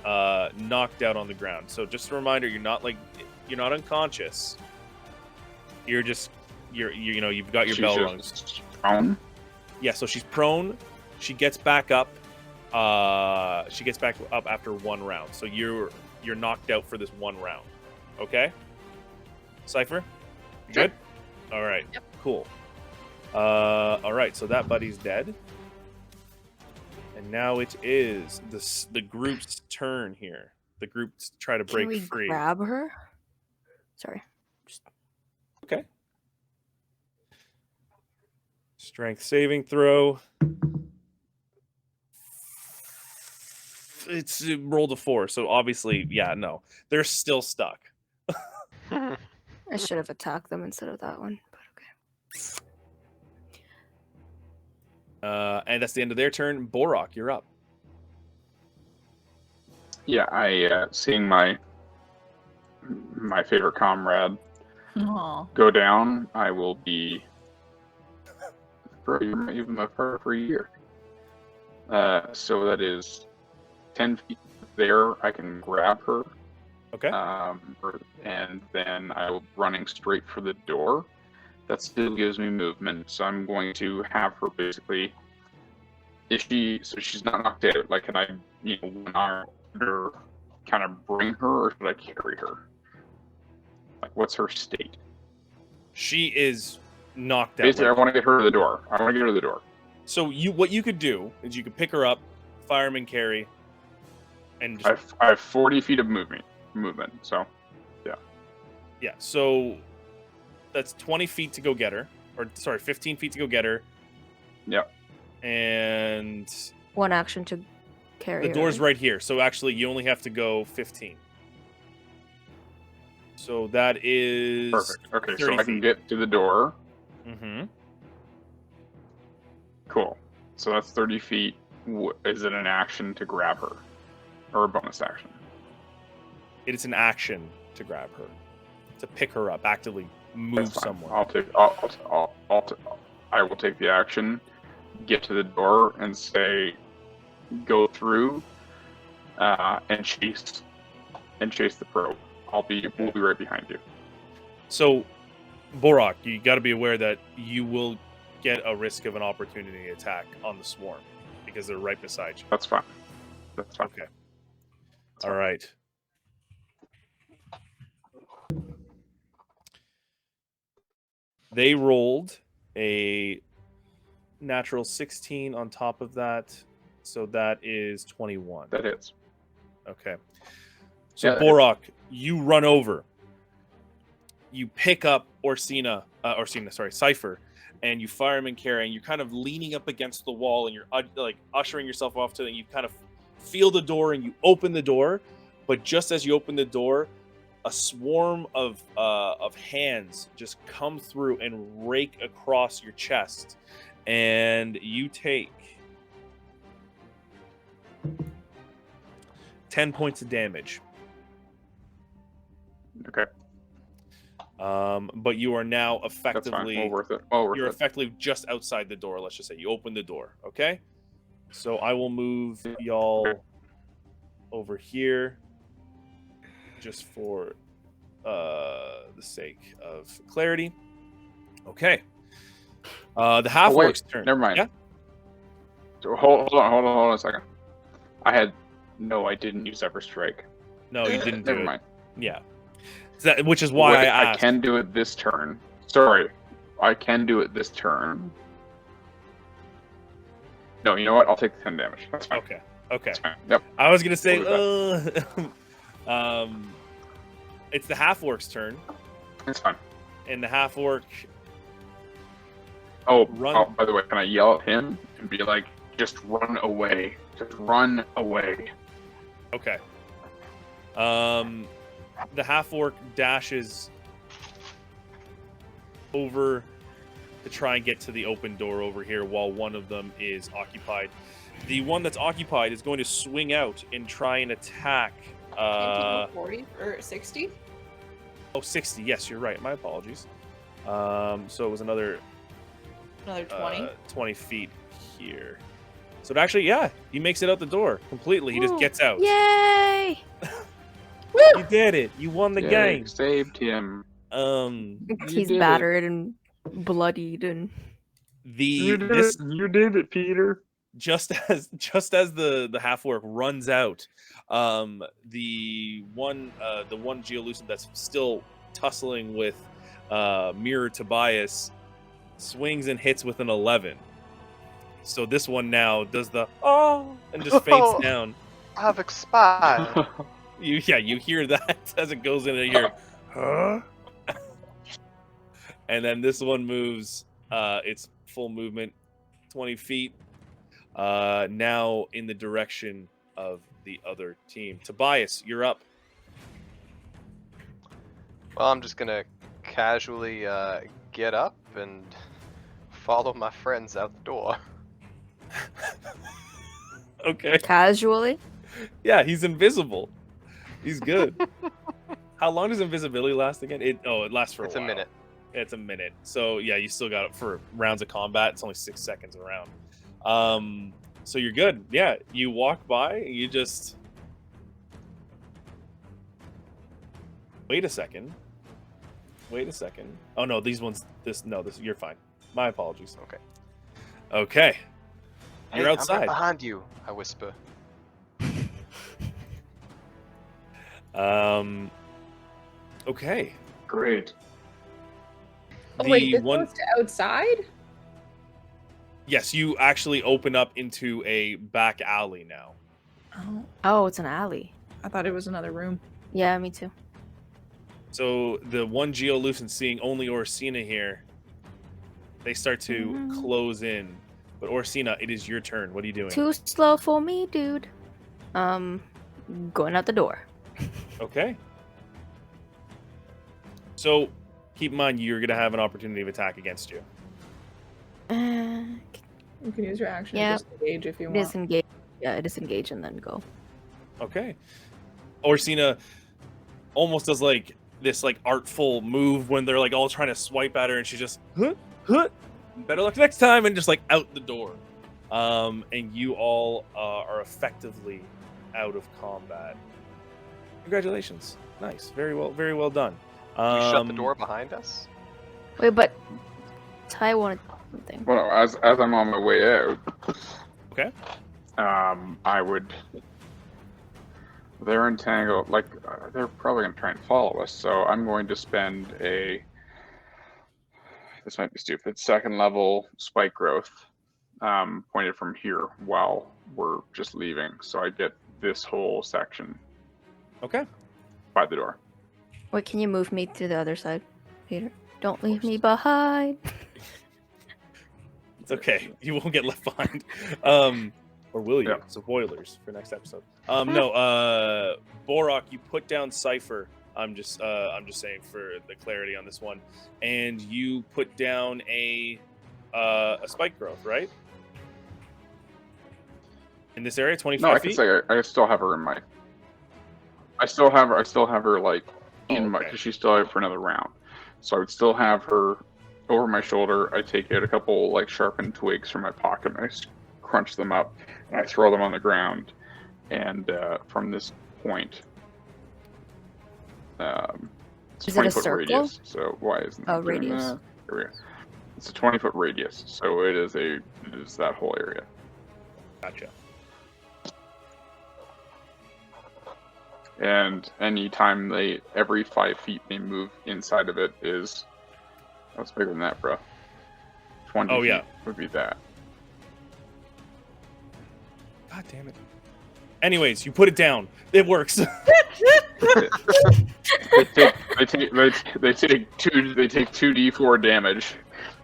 [SPEAKER 1] knocked out on the ground. So just a reminder, you're not unconscious. You've got your bell rung.
[SPEAKER 4] Prone?
[SPEAKER 1] Yeah, so she's prone. She gets back up. After one round. So you're knocked out for this one round. Okay? Cypher? You
[SPEAKER 3] Sure.
[SPEAKER 1] good? All right.
[SPEAKER 3] Yep.
[SPEAKER 1] Cool. All right, so that buddy's dead. And now it is the group's turn here. The group try to break
[SPEAKER 5] Can we
[SPEAKER 1] free.
[SPEAKER 5] grab her? Sorry.
[SPEAKER 1] Okay. Strength saving throw. It's rolled a 4, so obviously, yeah, no. They're still stuck.
[SPEAKER 5] I should have attacked them instead of that one, but okay.
[SPEAKER 1] And that's the end of their turn. Borok, you're up.
[SPEAKER 4] Yeah, I seeing my favorite comrade
[SPEAKER 3] Aw.
[SPEAKER 4] go down, I will be even my partner for a year. So that is 10 feet there. I can grab her
[SPEAKER 1] Okay.
[SPEAKER 4] And then I will be running straight for the door. That still gives me movement, so I'm going to have her basically. So she's not knocked out. Like, can I, one arm or kind of bring her, or should I carry her? Like, what's her state?
[SPEAKER 1] She is knocked out.
[SPEAKER 4] Basically,
[SPEAKER 1] like-
[SPEAKER 4] I want to get her to the door.
[SPEAKER 1] So what you could do is you could pick her up, fireman carry, and just,
[SPEAKER 4] I have 40 feet of movement. So,
[SPEAKER 1] yeah. So that's 20 feet to go get her, or sorry, 15 feet to go get her.
[SPEAKER 4] Yep.
[SPEAKER 1] And
[SPEAKER 5] 1 action to carry.
[SPEAKER 1] the door's
[SPEAKER 5] her.
[SPEAKER 1] right here. So actually, you only have to go 15. So that is
[SPEAKER 4] perfect. Okay, so
[SPEAKER 1] 30
[SPEAKER 4] I can
[SPEAKER 1] feet.
[SPEAKER 4] get to the door.
[SPEAKER 1] Mm-hmm.
[SPEAKER 4] Cool. So that's 30 feet. Is it an action to grab her, or a bonus action?
[SPEAKER 1] It is an action to grab her, to pick her up, actively move
[SPEAKER 4] That's fine.
[SPEAKER 1] someone.
[SPEAKER 4] I will take the action, get to the door, and say, "Go through," and chase the probe. We'll be right behind you.
[SPEAKER 1] So, Borak, you got to be aware that you will get a risk of an opportunity attack on the swarm because they're right beside you.
[SPEAKER 4] That's fine.
[SPEAKER 1] Okay. All right. They rolled a natural 16 on top of that, so that is 21.
[SPEAKER 4] That hits.
[SPEAKER 1] Okay. So
[SPEAKER 4] Yeah,
[SPEAKER 1] Borak, you run over. You pick up Cypher, and you fire him and carry, and you're kind of leaning up against the wall, and you're like ushering yourself off to, and you kind of feel the door, and you open the door, but just as you open the door, a swarm of hands just come through and rake across your chest, and you take 10 points of damage.
[SPEAKER 4] Okay.
[SPEAKER 1] But you are now
[SPEAKER 4] That's fine.
[SPEAKER 1] effectively
[SPEAKER 4] Well worth it.
[SPEAKER 1] you're effectively just outside the door. Let's just say you open the door. Okay. So I will move y'all over here, just for the sake of clarity. Okay. The half orc's turn.
[SPEAKER 4] Never mind.
[SPEAKER 1] Yeah.
[SPEAKER 4] So hold on a second. I didn't use Ever Strike.
[SPEAKER 1] No, you didn't do
[SPEAKER 4] Never
[SPEAKER 1] it.
[SPEAKER 4] mind.
[SPEAKER 1] Yeah. Which is why I asked.
[SPEAKER 4] I can do it this turn. Sorry, I can do it this turn. No, you know what? I'll take the 10 damage. That's fine.
[SPEAKER 1] Okay.
[SPEAKER 4] That's fine. Yep.
[SPEAKER 1] I was gonna say,
[SPEAKER 4] We'll
[SPEAKER 1] it's the half orc's turn,
[SPEAKER 4] It's fine.
[SPEAKER 1] and the half orc.
[SPEAKER 4] Run. By the way, can I yell at him and be like, "Just run away! Just run away!"
[SPEAKER 1] Okay. The half orc dashes over to try and get to the open door over here, while one of them is occupied. The one that's occupied is going to swing out and try and attack.
[SPEAKER 3] 40 or 60?
[SPEAKER 1] 60. Yes, you're right. My apologies. So it was another
[SPEAKER 3] 20.
[SPEAKER 1] 20 feet here. So it actually, yeah, he makes it out the door completely. He just gets out.
[SPEAKER 5] Yay!
[SPEAKER 1] You did it. You won the game.
[SPEAKER 4] Saved him.
[SPEAKER 5] He's
[SPEAKER 4] did it.
[SPEAKER 5] battered and bloodied and
[SPEAKER 4] You did it, Peter.
[SPEAKER 1] Just as the half orc runs out, the one Geolucid that's still tussling with Mirror Tobias swings and hits with an 11. So this one now does the and just faints down.
[SPEAKER 2] I've expired.
[SPEAKER 1] You hear that as it goes into your huh? And then this one moves its full movement 20 feet now in the direction of the other team. Tobias, you're up.
[SPEAKER 2] Well, I'm just gonna casually get up and follow my friends out the door.
[SPEAKER 1] Okay.
[SPEAKER 5] casually.
[SPEAKER 1] Yeah, he's invisible. He's good. How long does invisibility last again? It lasts for a while.
[SPEAKER 2] It's a minute.
[SPEAKER 1] It's a minute. So yeah, you still got it for rounds of combat. It's only 6 seconds a round. So you're good. Yeah, you walk by and you just Wait a second. Oh no, these ones. This you're fine. My apologies.
[SPEAKER 2] Okay.
[SPEAKER 1] Okay. You're
[SPEAKER 2] Hey,
[SPEAKER 1] outside.
[SPEAKER 2] I'm right behind you, I whisper.
[SPEAKER 1] Okay.
[SPEAKER 4] Great.
[SPEAKER 3] Oh, wait,
[SPEAKER 1] The
[SPEAKER 3] this
[SPEAKER 1] one.
[SPEAKER 3] goes to outside?
[SPEAKER 1] Yes, you actually open up into a back alley now.
[SPEAKER 3] Oh,
[SPEAKER 5] Oh, it's an alley.
[SPEAKER 3] I thought it was another room.
[SPEAKER 5] Yeah, me too.
[SPEAKER 1] So the one geolucent seeing only Orsina here, they start to close in. But Orsina, it is your turn. What are you doing?
[SPEAKER 5] Too slow for me, dude. Going out the door.
[SPEAKER 1] Okay. So keep in mind you're gonna have an opportunity of attack against you.
[SPEAKER 3] You can use your action
[SPEAKER 5] Yeah.
[SPEAKER 3] to disengage if you want.
[SPEAKER 5] Disengage. Yeah, disengage and then go.
[SPEAKER 1] Okay. Orsina almost does like this like artful move when they're like all trying to swipe at her, and she just better luck next time, and just like out the door. And you all are effectively out of combat. Congratulations. Nice. Very well done.
[SPEAKER 2] You shut the door behind us?
[SPEAKER 5] Wait, but Ty wanted something.
[SPEAKER 4] Well, as I'm on my way out,
[SPEAKER 1] Okay.
[SPEAKER 4] I would. They're entangled. Like they're probably gonna try and follow us. So I'm going to spend a. This might be stupid. Second level spike growth, pointed from here while we're just leaving. So I get this whole section
[SPEAKER 1] Okay.
[SPEAKER 4] by the door.
[SPEAKER 5] Wait, can you move me to the other side, Peter? Don't leave me behind.
[SPEAKER 1] It's okay. You won't get left behind. Or will you?
[SPEAKER 4] Yeah.
[SPEAKER 1] So spoilers for next episode. No, Borok, you put down Cypher. I'm just saying for the clarity on this one. And you put down a spike growth, right? In this area, 25
[SPEAKER 4] No, I
[SPEAKER 1] feet?
[SPEAKER 4] can say I still have her in my. I still have her like in my
[SPEAKER 1] okay.
[SPEAKER 4] because she's still out for another round. So I would still have her over my shoulder. I take out a couple like sharpened twigs from my pocket and I crunch them up and I throw them on the ground. And from this point, it's
[SPEAKER 5] Is
[SPEAKER 4] a
[SPEAKER 5] it a
[SPEAKER 4] 20-foot
[SPEAKER 5] circle?
[SPEAKER 4] radius. So why isn't
[SPEAKER 5] Oh,
[SPEAKER 4] it doing
[SPEAKER 5] radius.
[SPEAKER 4] that? Here we go. It's a 20-foot radius, so it is that whole area.
[SPEAKER 1] Gotcha.
[SPEAKER 4] And anytime every 5 feet they move inside of it is, what's bigger than that, bro? 20
[SPEAKER 1] Oh,
[SPEAKER 4] feet
[SPEAKER 1] yeah.
[SPEAKER 4] would be that.
[SPEAKER 1] God damn it. Anyways, you put it down. It works.
[SPEAKER 4] They take 2d4 damage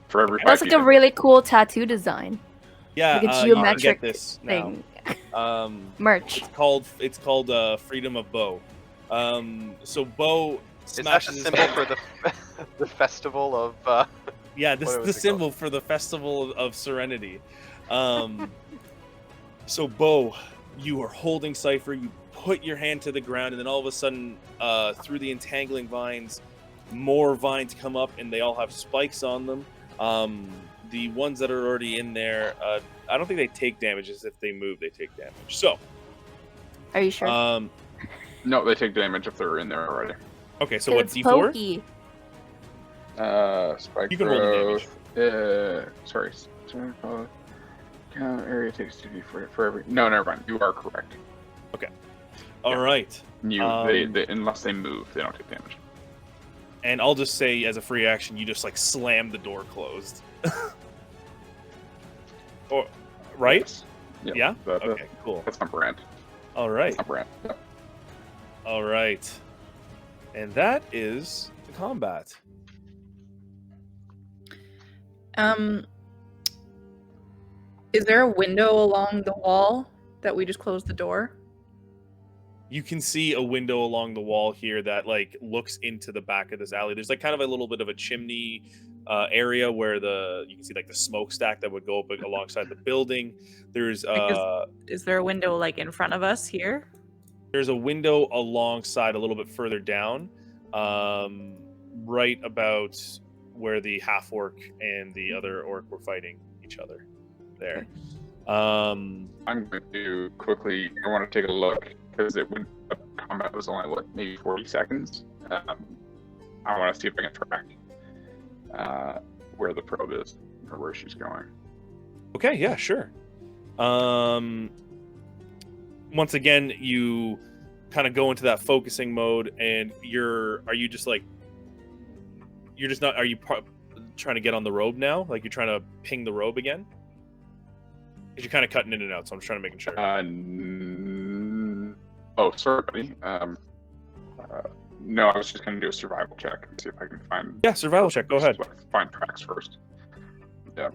[SPEAKER 4] for every 5
[SPEAKER 5] That's
[SPEAKER 4] feet.
[SPEAKER 5] like a really cool tattoo design.
[SPEAKER 1] Yeah,
[SPEAKER 5] Like a
[SPEAKER 1] you can
[SPEAKER 5] geometric
[SPEAKER 1] get this now.
[SPEAKER 5] thing.
[SPEAKER 1] It's
[SPEAKER 5] Merch.
[SPEAKER 1] called Freedom of Bow. So Bow
[SPEAKER 2] Is that
[SPEAKER 1] smashes
[SPEAKER 2] the
[SPEAKER 1] his
[SPEAKER 2] symbol
[SPEAKER 1] head.
[SPEAKER 2] for the festival of?
[SPEAKER 1] Yeah, this
[SPEAKER 2] what
[SPEAKER 1] is
[SPEAKER 2] was
[SPEAKER 1] the
[SPEAKER 2] it
[SPEAKER 1] symbol for the Festival of Serenity. So Bo, you are holding Cypher. You put your hand to the ground, and then all of a sudden, through the entangling vines, more vines come up, and they all have spikes on them. The ones that are already in there, I don't think they take damage. As if they move, they take damage. So,
[SPEAKER 5] Are you sure?
[SPEAKER 4] No, they take damage if they're in there already.
[SPEAKER 1] okay. So what?
[SPEAKER 5] It's
[SPEAKER 1] D4?
[SPEAKER 5] pokey.
[SPEAKER 4] Spike
[SPEAKER 1] You can roll the
[SPEAKER 4] growth. Sorry. Area takes 2d4 for every. No, never mind. You are correct.
[SPEAKER 1] All right.
[SPEAKER 4] They unless they move, they don't take damage.
[SPEAKER 1] And I'll just say, as a free action, you just like slam the door closed. Or right?
[SPEAKER 4] Yes. Yep.
[SPEAKER 1] Yeah.
[SPEAKER 4] That-
[SPEAKER 1] Okay. Cool.
[SPEAKER 4] That's not brand.
[SPEAKER 1] All right.
[SPEAKER 4] That's not brand. Yep.
[SPEAKER 1] All right. And that is the combat.
[SPEAKER 3] Is there a window along the wall that we just closed the door?
[SPEAKER 1] You can see a window along the wall here that like looks into the back of this alley. There's like kind of a little bit of a chimney area where you can see like the smokestack that would go up alongside the building. There's
[SPEAKER 3] Is there a window like in front of us here?
[SPEAKER 1] there's a window alongside a little bit further down, right about where the half orc and the other orc were fighting each other. There.
[SPEAKER 4] I'm going to quickly. I want to take a look because it would combat was only maybe 40 seconds. I want to see if I can track where the probe is or where she's going.
[SPEAKER 1] Okay, yeah, sure. Once again, you kind of go into that focusing mode, and are you just not? Are you trying to get on the robe now? Like you're trying to ping the robe again? Because you're kind of cutting in and out, so I'm just trying to make sure.
[SPEAKER 4] Oh, sorry, buddy. No, I was just going to do a survival check and see if I can find...
[SPEAKER 1] Yeah, survival check. Go ahead.
[SPEAKER 4] Find tracks first. Yeah.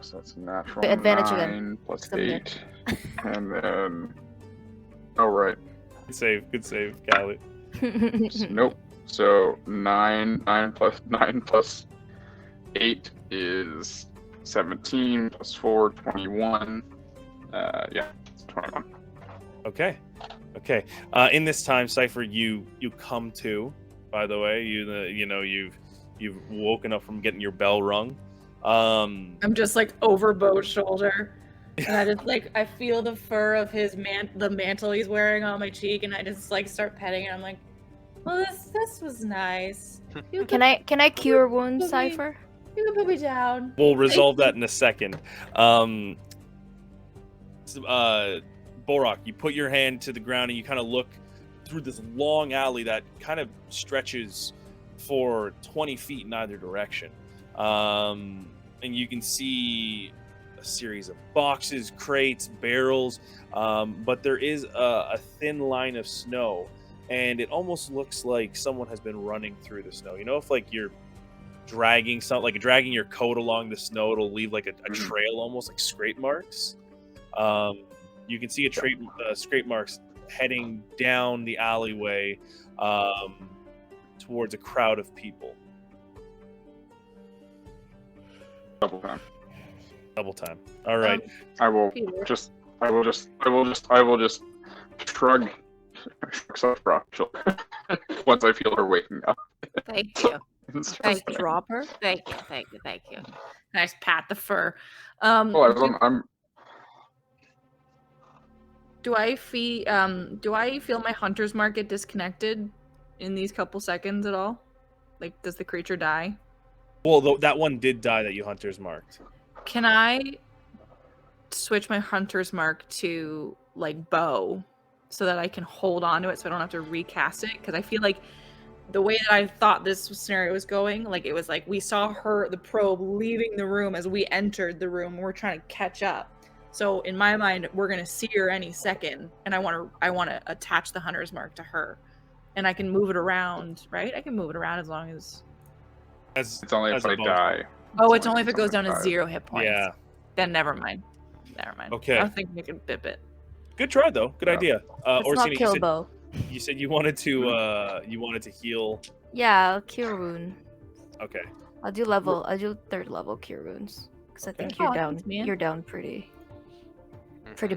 [SPEAKER 4] So that's a natural
[SPEAKER 5] The advantage
[SPEAKER 4] 9
[SPEAKER 5] again.
[SPEAKER 4] plus
[SPEAKER 5] Submit.
[SPEAKER 4] 8. And then... Oh, right.
[SPEAKER 1] Good save, Callie.
[SPEAKER 4] Nope. So 9 plus 8 is 17 plus 4, 21. Yeah, it's 21.
[SPEAKER 1] Okay. In this time, Cypher, you come to. By the way, you've woken up from getting your bell rung.
[SPEAKER 3] I'm just like over Bo's shoulder, and I just like I feel the fur of the mantle he's wearing on my cheek, and I just like start petting it. I'm like, well, this was nice.
[SPEAKER 5] Can I cure wounds, Cypher?
[SPEAKER 3] You can put me down.
[SPEAKER 1] We'll resolve that in a second. Borak, you put your hand to the ground and you kind of look through this long alley that kind of stretches for 20 feet in either direction. And you can see a series of boxes, crates, barrels, but there is a thin line of snow, and it almost looks like someone has been running through the snow. You know, if like you're dragging your coat along the snow, it'll leave like a trail, almost like scrape marks. You can see scrape marks heading down the alleyway towards a crowd of people.
[SPEAKER 4] Double time.
[SPEAKER 1] All right.
[SPEAKER 4] I will just shrug Soft shoulder once I feel her waking up.
[SPEAKER 3] Thank you.
[SPEAKER 5] Thank you. Drop her.
[SPEAKER 3] Thank you. Nice pat the fur. Do I feel my hunter's mark get disconnected in these couple seconds at all? Like, does the creature die?
[SPEAKER 1] Well, that one did die that you hunter's marked.
[SPEAKER 3] Can I switch my hunter's mark to like bow so that I can hold on to it so I don't have to recast it? Because I feel like the way that I thought this scenario was going, like it was like we saw the probe leaving the room as we entered the room. We're trying to catch up. So in my mind, we're gonna see her any second, and I want to attach the hunter's mark to her, and I can move it around, right? I can move it around as long as.
[SPEAKER 4] It's only if I die.
[SPEAKER 3] Oh, it's only if it goes down to 0 hit points.
[SPEAKER 1] Yeah.
[SPEAKER 3] Then never mind.
[SPEAKER 1] Okay.
[SPEAKER 3] I was thinking we could bip it.
[SPEAKER 1] Good try though. Good idea.
[SPEAKER 5] Let's not kill Bo.
[SPEAKER 1] You said you wanted to heal.
[SPEAKER 5] Yeah, I'll cure wound.
[SPEAKER 1] Okay.
[SPEAKER 5] I'll do 3rd level cure wounds because I think you're down.
[SPEAKER 3] Thanks, man.
[SPEAKER 5] You're down pretty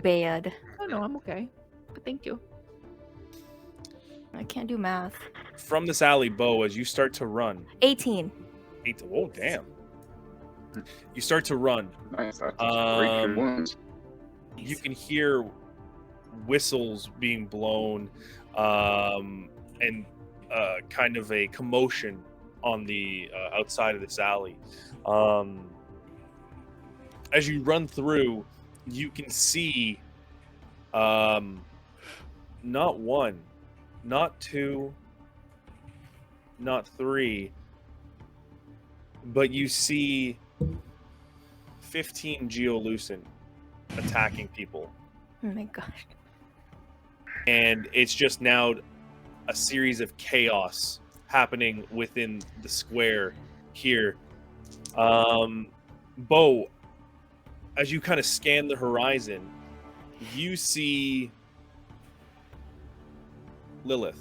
[SPEAKER 5] bad.
[SPEAKER 3] Oh no, I'm okay. But thank you.
[SPEAKER 5] I can't do math.
[SPEAKER 1] From this alley, Bo, as you start to run.
[SPEAKER 5] 18.
[SPEAKER 1] Oh damn. You start to run.
[SPEAKER 4] Nice. That's great good wounds.
[SPEAKER 1] You can hear whistles being blown, and kind of a commotion on the outside of this alley. As you run through, you can see not 1, not 2, not 3, but you see 15 Geolucent attacking people.
[SPEAKER 5] Oh my gosh.
[SPEAKER 1] And it's just now a series of chaos happening within the square here. Bo, as you kind of scan the horizon, you see Lilith.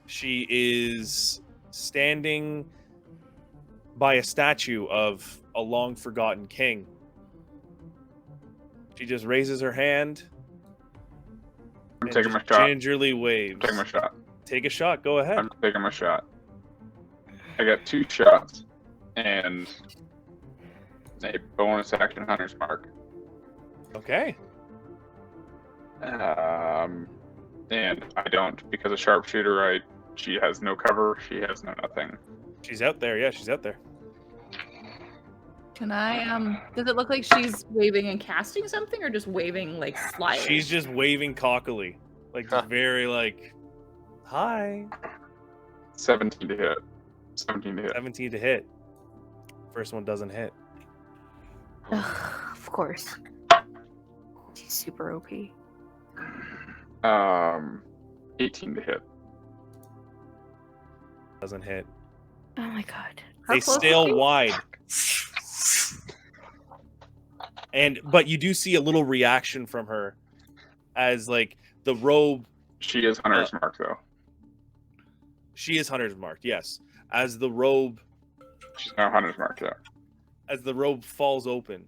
[SPEAKER 1] She is standing by a statue of a long-forgotten king. She just raises her hand.
[SPEAKER 4] I'm taking my shot.
[SPEAKER 1] Gingerly waves.
[SPEAKER 4] Take my shot.
[SPEAKER 1] Take a shot. Go ahead.
[SPEAKER 4] I'm taking my shot. I got 2 shots and a bonus action hunter's mark.
[SPEAKER 1] Okay.
[SPEAKER 4] And I don't, because a sharpshooter, she has no cover, she has no nothing.
[SPEAKER 1] She's out there. Yeah, she's out there.
[SPEAKER 3] Can I does it look like she's waving and casting something or just waving like slyly?
[SPEAKER 1] She's just waving cockily. Like, just very like, hi.
[SPEAKER 4] 17 to hit. 17 to hit.
[SPEAKER 1] 17 to hit. First one doesn't hit.
[SPEAKER 5] Of course. She's super OP.
[SPEAKER 4] 18 to hit.
[SPEAKER 1] Doesn't hit.
[SPEAKER 5] Oh my god.
[SPEAKER 1] They
[SPEAKER 3] close is
[SPEAKER 1] sail
[SPEAKER 3] she?
[SPEAKER 1] wide. But you do see a little reaction from her as like the robe.
[SPEAKER 4] She is Hunter's Mark, though.
[SPEAKER 1] She is Hunter's marked, yes. As the robe
[SPEAKER 4] She's now Hunter's Mark, yeah.
[SPEAKER 1] as the robe falls open,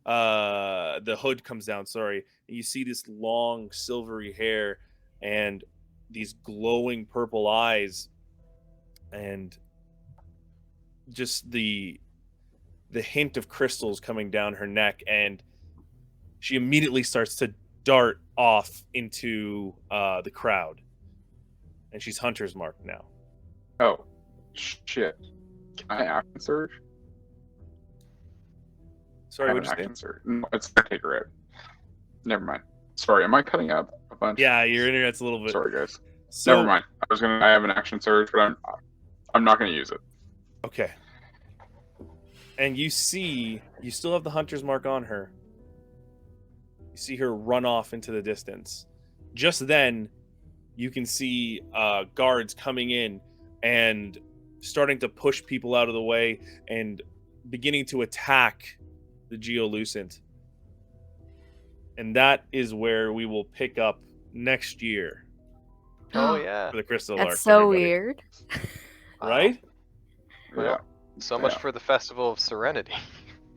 [SPEAKER 1] the hood comes down, sorry. And you see this long silvery hair and these glowing purple eyes and just the hint of crystals coming down her neck, and she immediately starts to dart off into the crowd. And she's Hunter's Mark now.
[SPEAKER 4] Oh, shit. Can I action surge?
[SPEAKER 1] Sorry,
[SPEAKER 4] I have
[SPEAKER 1] what'd
[SPEAKER 4] an
[SPEAKER 1] you say?
[SPEAKER 4] action surge. No, it's spectator out. Never mind. Sorry, am I cutting up a bunch?
[SPEAKER 1] Yeah, your internet's a little bit.
[SPEAKER 4] Sorry, guys.
[SPEAKER 1] So,
[SPEAKER 4] Never mind. I have an action surge, but I'm not gonna use it.
[SPEAKER 1] Okay. And you still have the Hunter's Mark on her. You see her run off into the distance. Just then, you can see guards coming in and starting to push people out of the way and beginning to attack the Geolucent. And that is where we will pick up next year
[SPEAKER 2] Oh yeah.
[SPEAKER 1] for the Crystal
[SPEAKER 5] That's
[SPEAKER 1] Arc.
[SPEAKER 5] so
[SPEAKER 1] everybody.
[SPEAKER 5] weird.
[SPEAKER 2] Wow.
[SPEAKER 1] Right?
[SPEAKER 4] Yeah.
[SPEAKER 2] So much
[SPEAKER 4] Yeah.
[SPEAKER 2] for the Festival of Serenity.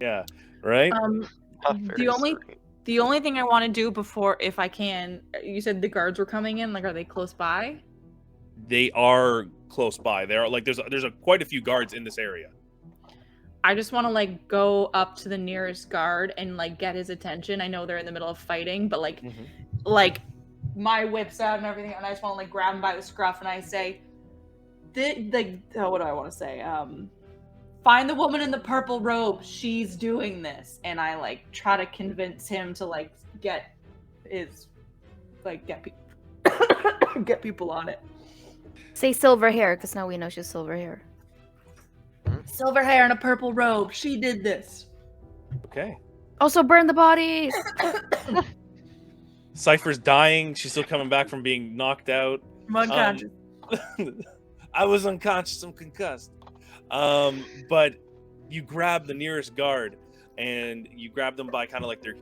[SPEAKER 1] Yeah. Right?
[SPEAKER 2] Not very
[SPEAKER 3] The only
[SPEAKER 2] serene.
[SPEAKER 3] the only thing I want to do before, if I can, you said the guards were coming in. Like, are they close by?
[SPEAKER 1] They are close by. There are like there's quite a few guards in this area.
[SPEAKER 3] I just want to like go up to the nearest guard and like get his attention. I know they're in the middle of fighting, but like my whip's out and everything, and I just want to like grab him by the scruff and I say, what do I want to say? Find the woman in the purple robe. She's doing this, and I like try to convince him to like get get people on it.
[SPEAKER 5] Say silver hair, because now we know she's silver hair.
[SPEAKER 3] Silver hair and a purple robe. She did this.
[SPEAKER 1] Okay.
[SPEAKER 5] Also burn the bodies!
[SPEAKER 1] Cypher's dying. She's still coming back from being knocked out.
[SPEAKER 3] I'm unconscious.
[SPEAKER 1] I was unconscious. I'm concussed. But you grab the nearest guard and you grab them by kind of like their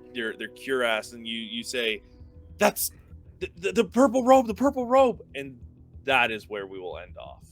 [SPEAKER 1] cuirass, and you say, "That's the purple robe, the purple robe," and that is where we will end off.